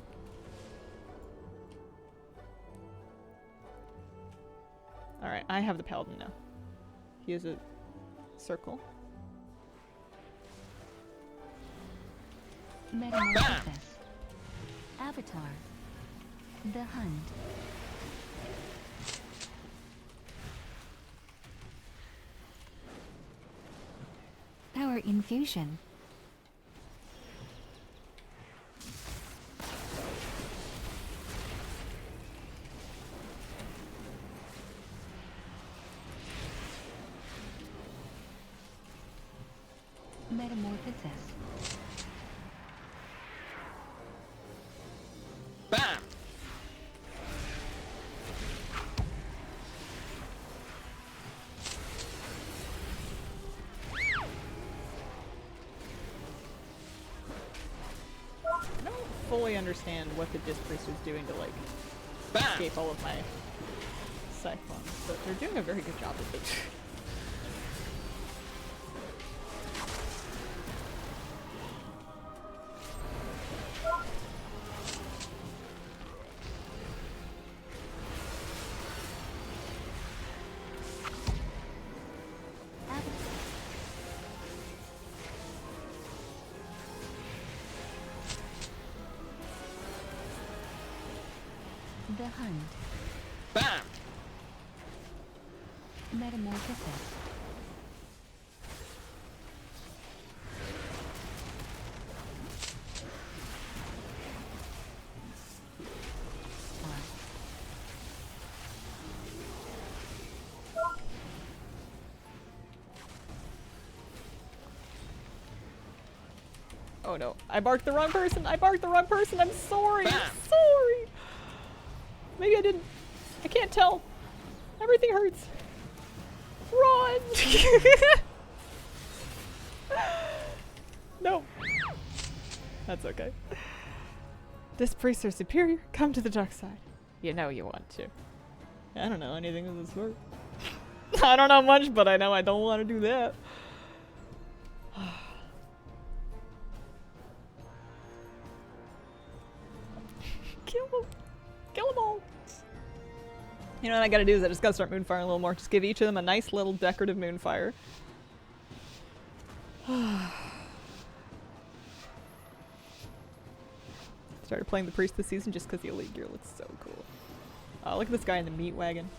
All right, I have the paladin now. He has a circle. Metamorphosis. Avatar. The Hunt. Power infusion. Metamorphosis. Bam! I don't fully understand what the Disc Priest is doing to like Bam! escape all of my cyclones, but they're doing a very good job of it. The Hunt. Bam! Metamorphosis. Oh no, I barked the wrong person. I barked the wrong person. I'm sorry. I'm Bam. sorry. Maybe I didn't. I can't tell. Everything hurts. Run. No. That's okay. This priests are superior. Come to the dark side. You know you want to. I don't know anything of the sort. I don't know much, but I know I don't want to do that. Kill them. Kill them all. You know what I gotta do is I just gotta start moonfiring a little more. Just give each of them a nice little decorative moonfire. Started playing the priest this season just because the elite gear looks so cool. Oh, look at this guy in the meat wagon.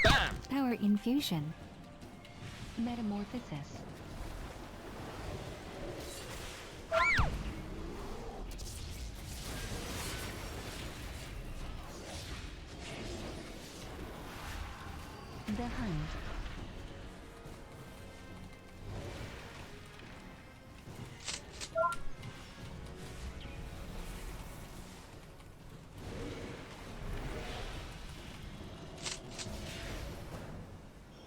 Bam! Power infusion. Metamorphosis. The Hunt.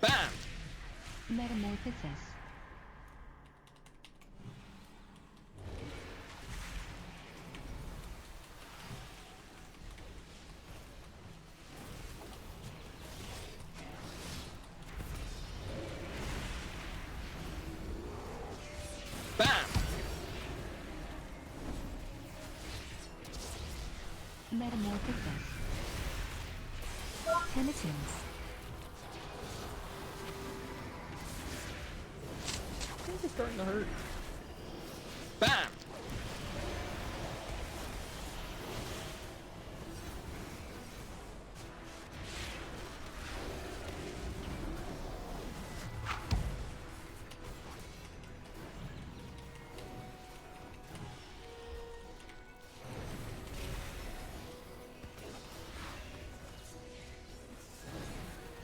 Bam! Metamorphosis. Bam! Metamorphosis. Penitence. Things are starting to hurt. Bam!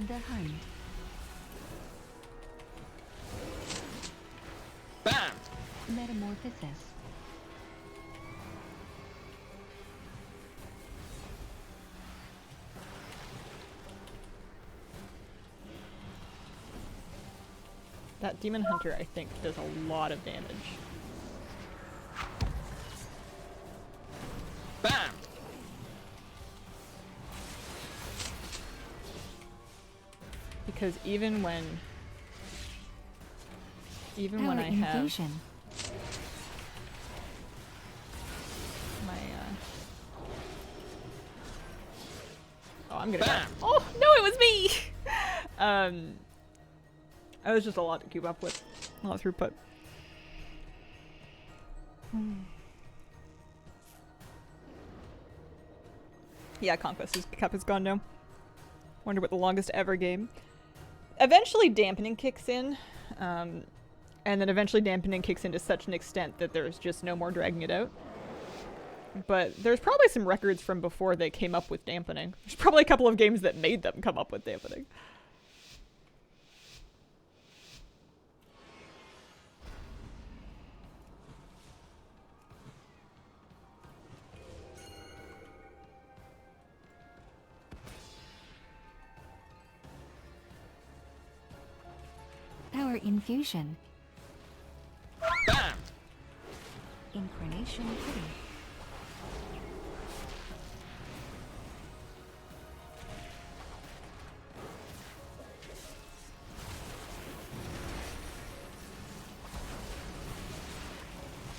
The Hunt. Bam! Metamorphosis. That demon hunter, I think, does a lot of damage. Bam! Because even when Power I have infusion. my oh, I'm gonna die. Bam! Oh no, it was me. That was just a lot to keep up with. A lot of throughput. Yeah, Conquest Cup is gone now. Wonder what the longest ever game. Eventually dampening kicks in, and then eventually dampening kicks in to such an extent that there's just no more dragging it out. But there's probably some records from before they came up with dampening. There's probably a couple of games that made them come up with dampening. Power infusion. Bam! Incarnation pity.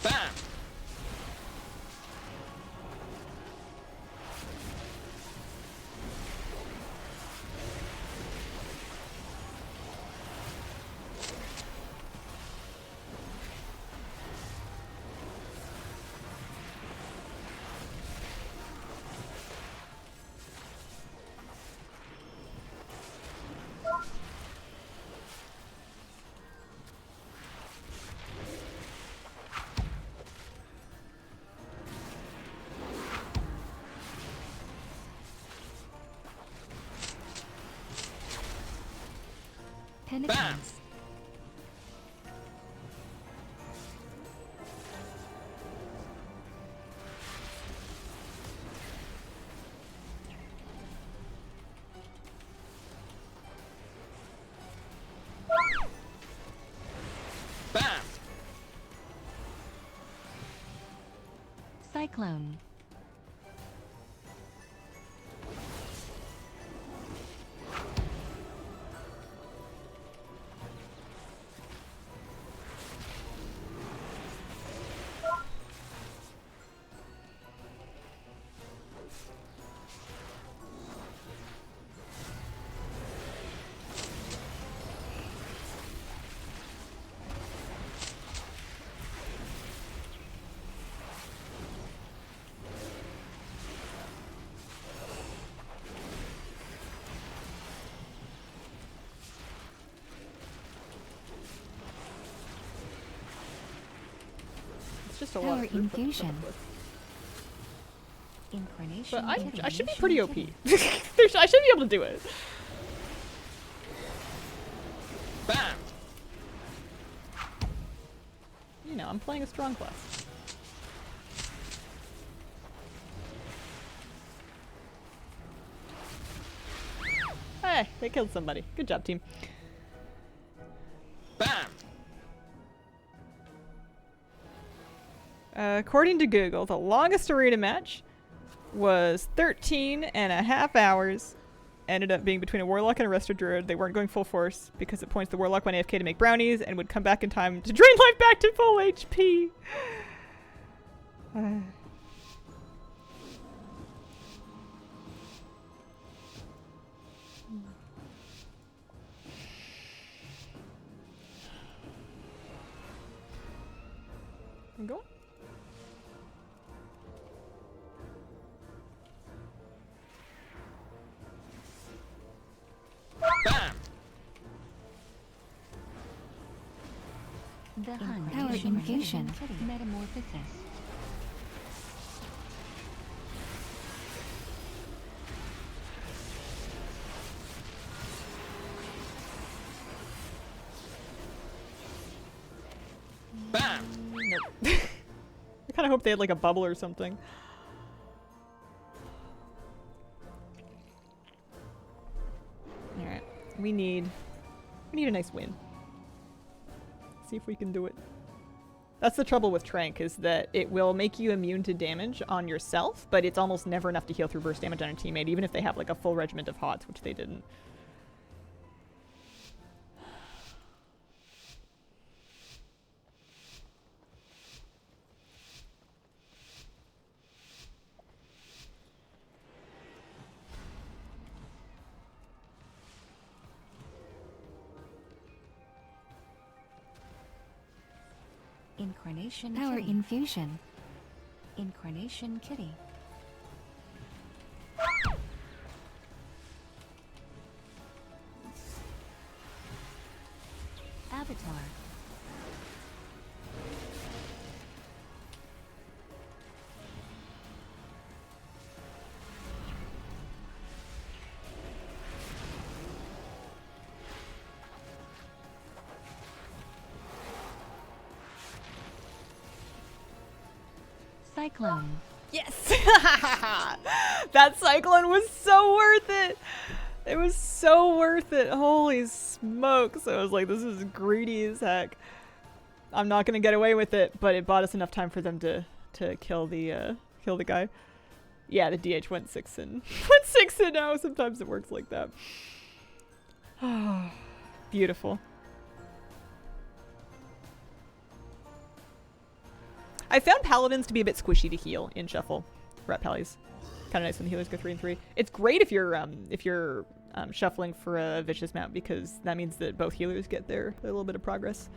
Bam! Penitence. Bam! Cyclone. It's just a lot Power of fruit to put infusion. up with. Incarnation. But I should be Kitty, pretty OP. Kitty. I should be able to do it. Bam! You know, I'm playing a strong class. Hey, they killed somebody. Good job, team. Bam! According to Google, the longest arena match was 13.5 hours. Ended up being between a warlock and a resto druid. They weren't going full force because at points the warlock went AFK to make brownies and would come back in time to drain life back to full HP. I'm going. Bam! The Hunt. Power infusion. Metamorphosis. Bam! Nope. I kind of hope they had like a bubble or something. Alright. We need a nice win. See if we can do it. That's the trouble with Trank, is that it will make you immune to damage on yourself, but it's almost never enough to heal through burst damage on a teammate, even if they have like a full regiment of HOTS, which they didn't. Incarnation. Power Kitty. infusion. Incarnation Kitty. Avatar. Cyclone. Yes! That cyclone was so worth it! It was so worth it. Holy smokes. I was like, this is greedy as heck. I'm not gonna get away with it, but it bought us enough time for them to kill the guy. Yeah, the DH went 6 and went 6 and now. Sometimes it works like that. Beautiful. I found paladins to be a bit squishy to heal in shuffle. Rat pallies, kind of nice when the healers go 3 and 3. It's great if you're shuffling for a vicious mount, because that means that both healers get their little bit of progress.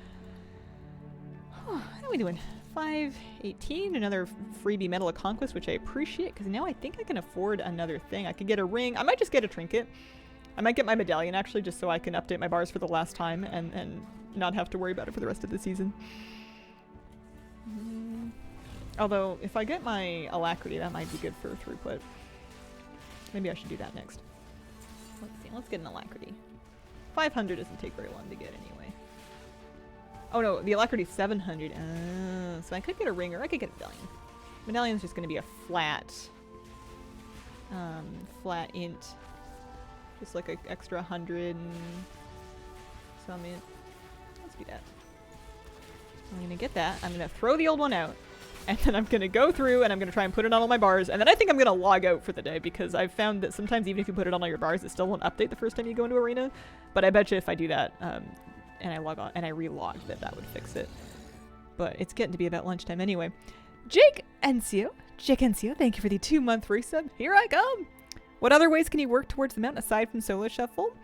How are we doing? 518, another freebie Medal of Conquest, which I appreciate, because now I think I can afford another thing. I could get a ring. I might just get a trinket. I might get my medallion, actually, just so I can update my bars for the last time and not have to worry about it for the rest of the season. Although, if I get my alacrity, that might be good for throughput. Maybe I should do that next. Let's see. Let's get an alacrity. 500 doesn't take very long to get anyway. Oh no, the alacrity is 700. So I could get a ring or I could get a medallion. Medallion's just going to be a flat, flat int. Just like an extra 100 and some int. Let's do that. I'm going to get that. I'm going to throw the old one out. And then I'm going to go through and I'm going to try and put it on all my bars. And then I think I'm going to log out for the day because I've found that sometimes even if you put it on all your bars, it still won't update the first time you go into Arena. But I bet you if I do that and I log on and I relog that would fix it. But it's getting to be about lunchtime anyway. Jake Encio, thank you for the 2-month resub. Here I come. What other ways can you work towards the mount aside from solo shuffle?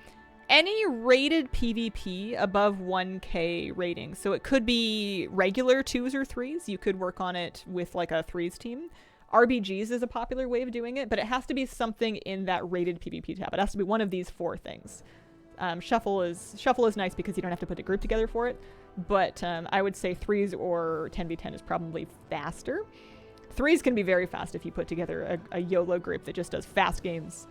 Any rated PvP above 1k rating. So it could be regular 2s or 3s. You could work on it with like a 3s team. RBGs is a popular way of doing it, but it has to be something in that rated PvP tab. It has to be one of these 4 things. Shuffle is nice because you don't have to put a group together for it, but I would say 3s or 10v10 is probably faster. 3s can be very fast if you put together a YOLO group that just does fast games.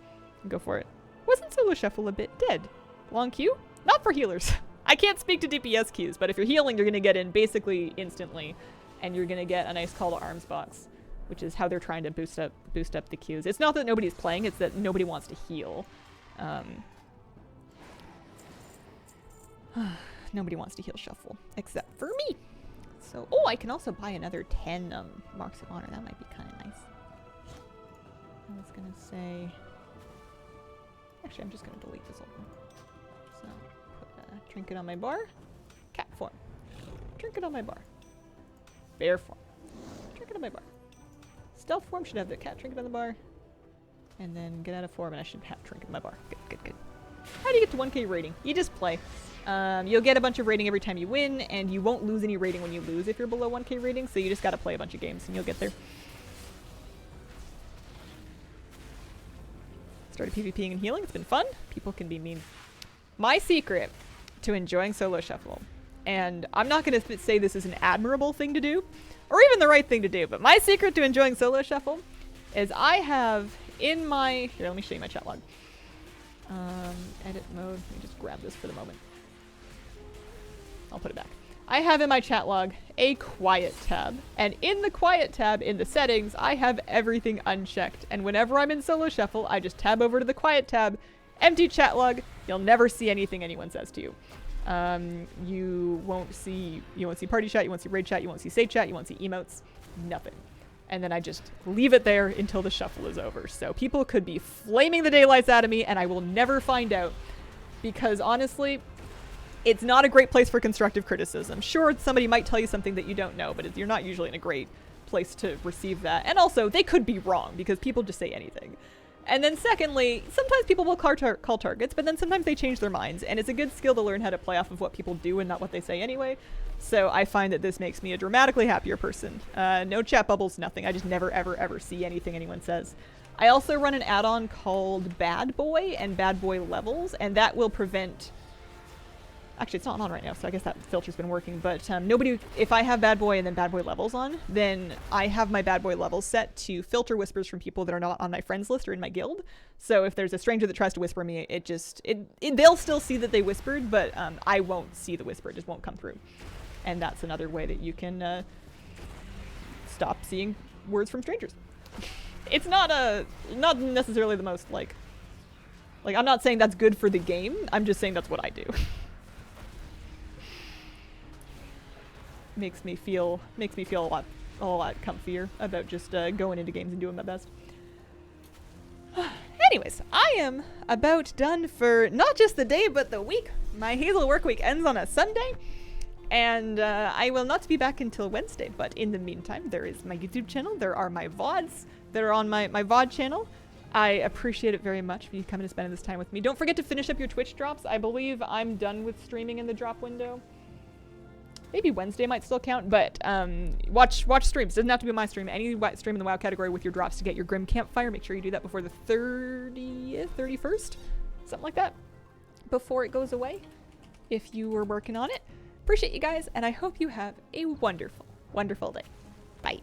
Go for it. Wasn't solo shuffle a bit dead? Long queue? Not for healers. I can't speak to DPS queues, but if you're healing, you're going to get in basically instantly, and you're going to get a nice call to arms box, which is how they're trying to boost up the queues. It's not that nobody's playing, it's that nobody wants to heal. Nobody wants to heal shuffle, except for me. So, oh, I can also buy another 10 marks of honor. That might be kind of nice. I was going to say... Actually, I'm just going to delete this old one. So, put a trinket on my bar. Cat form. Trinket on my bar. Bear form. Trinket on my bar. Stealth form should have the cat trinket on the bar. And then get out of form and I should have trinket on my bar. Good, good, good. How do you get to 1k rating? You just play. You'll get a bunch of rating every time you win, and you won't lose any rating when you lose if you're below 1k rating, so you just gotta play a bunch of games and you'll get there. Started PvPing and healing. It's been fun. People can be mean. My secret to enjoying solo shuffle, and I'm not going to say this is an admirable thing to do, or even the right thing to do, but my secret to enjoying solo shuffle is I have in my... Here, let me show you my chat log. Edit mode. Let me just grab this for the moment. I'll put it back. I have in my chat log a quiet tab, and in the quiet tab in the settings I have everything unchecked, and whenever I'm in solo shuffle I just tab over to the quiet tab, empty chat log. You'll never see anything anyone says to you. You won't see party chat, you won't see raid chat, you won't see save chat, you won't see emotes, nothing. And then I just leave it there until the shuffle is over. So people could be flaming the daylights out of me and I will never find out, because honestly, it's not a great place for constructive criticism. Sure, somebody might tell you something that you don't know, but you're not usually in a great place to receive that. And also, they could be wrong, because people just say anything. And then secondly, sometimes people will call targets, but then sometimes they change their minds. And it's a good skill to learn how to play off of what people do and not what they say anyway. So I find that this makes me a dramatically happier person. No chat bubbles, nothing. I just never, ever, ever see anything anyone says. I also run an add-on called Bad Boy and Bad Boy Levels, and that will prevent... Actually, it's not on right now, so I guess that filter's been working, but nobody... If I have Bad Boy and then Bad Boy Levels on, then I have my Bad Boy Levels set to filter whispers from people that are not on my friends list or in my guild. So if there's a stranger that tries to whisper me, they'll still see that they whispered, but I won't see the whisper. It just won't come through. And that's another way that you can stop seeing words from strangers. It's not necessarily the most, like, I'm not saying that's good for the game. I'm just saying that's what I do. Makes me feel a lot comfier about just going into games and doing my best. Anyways, I am about done for not just the day but the week. My Hazel work week ends on a Sunday, and I will not be back until Wednesday. But in the meantime, there is my YouTube channel. There are my VODs that are on my VOD channel. I appreciate it very much for you coming and spending this time with me. Don't forget to finish up your Twitch drops. I believe I'm done with streaming in the drop window. Maybe Wednesday might still count, but watch streams. Doesn't have to be my stream. Any stream in the WoW category with your drops to get your Grim Campfire. Make sure you do that before the 30th, 31st, something like that, before it goes away, if you were working on it. Appreciate you guys, and I hope you have a wonderful, wonderful day. Bye.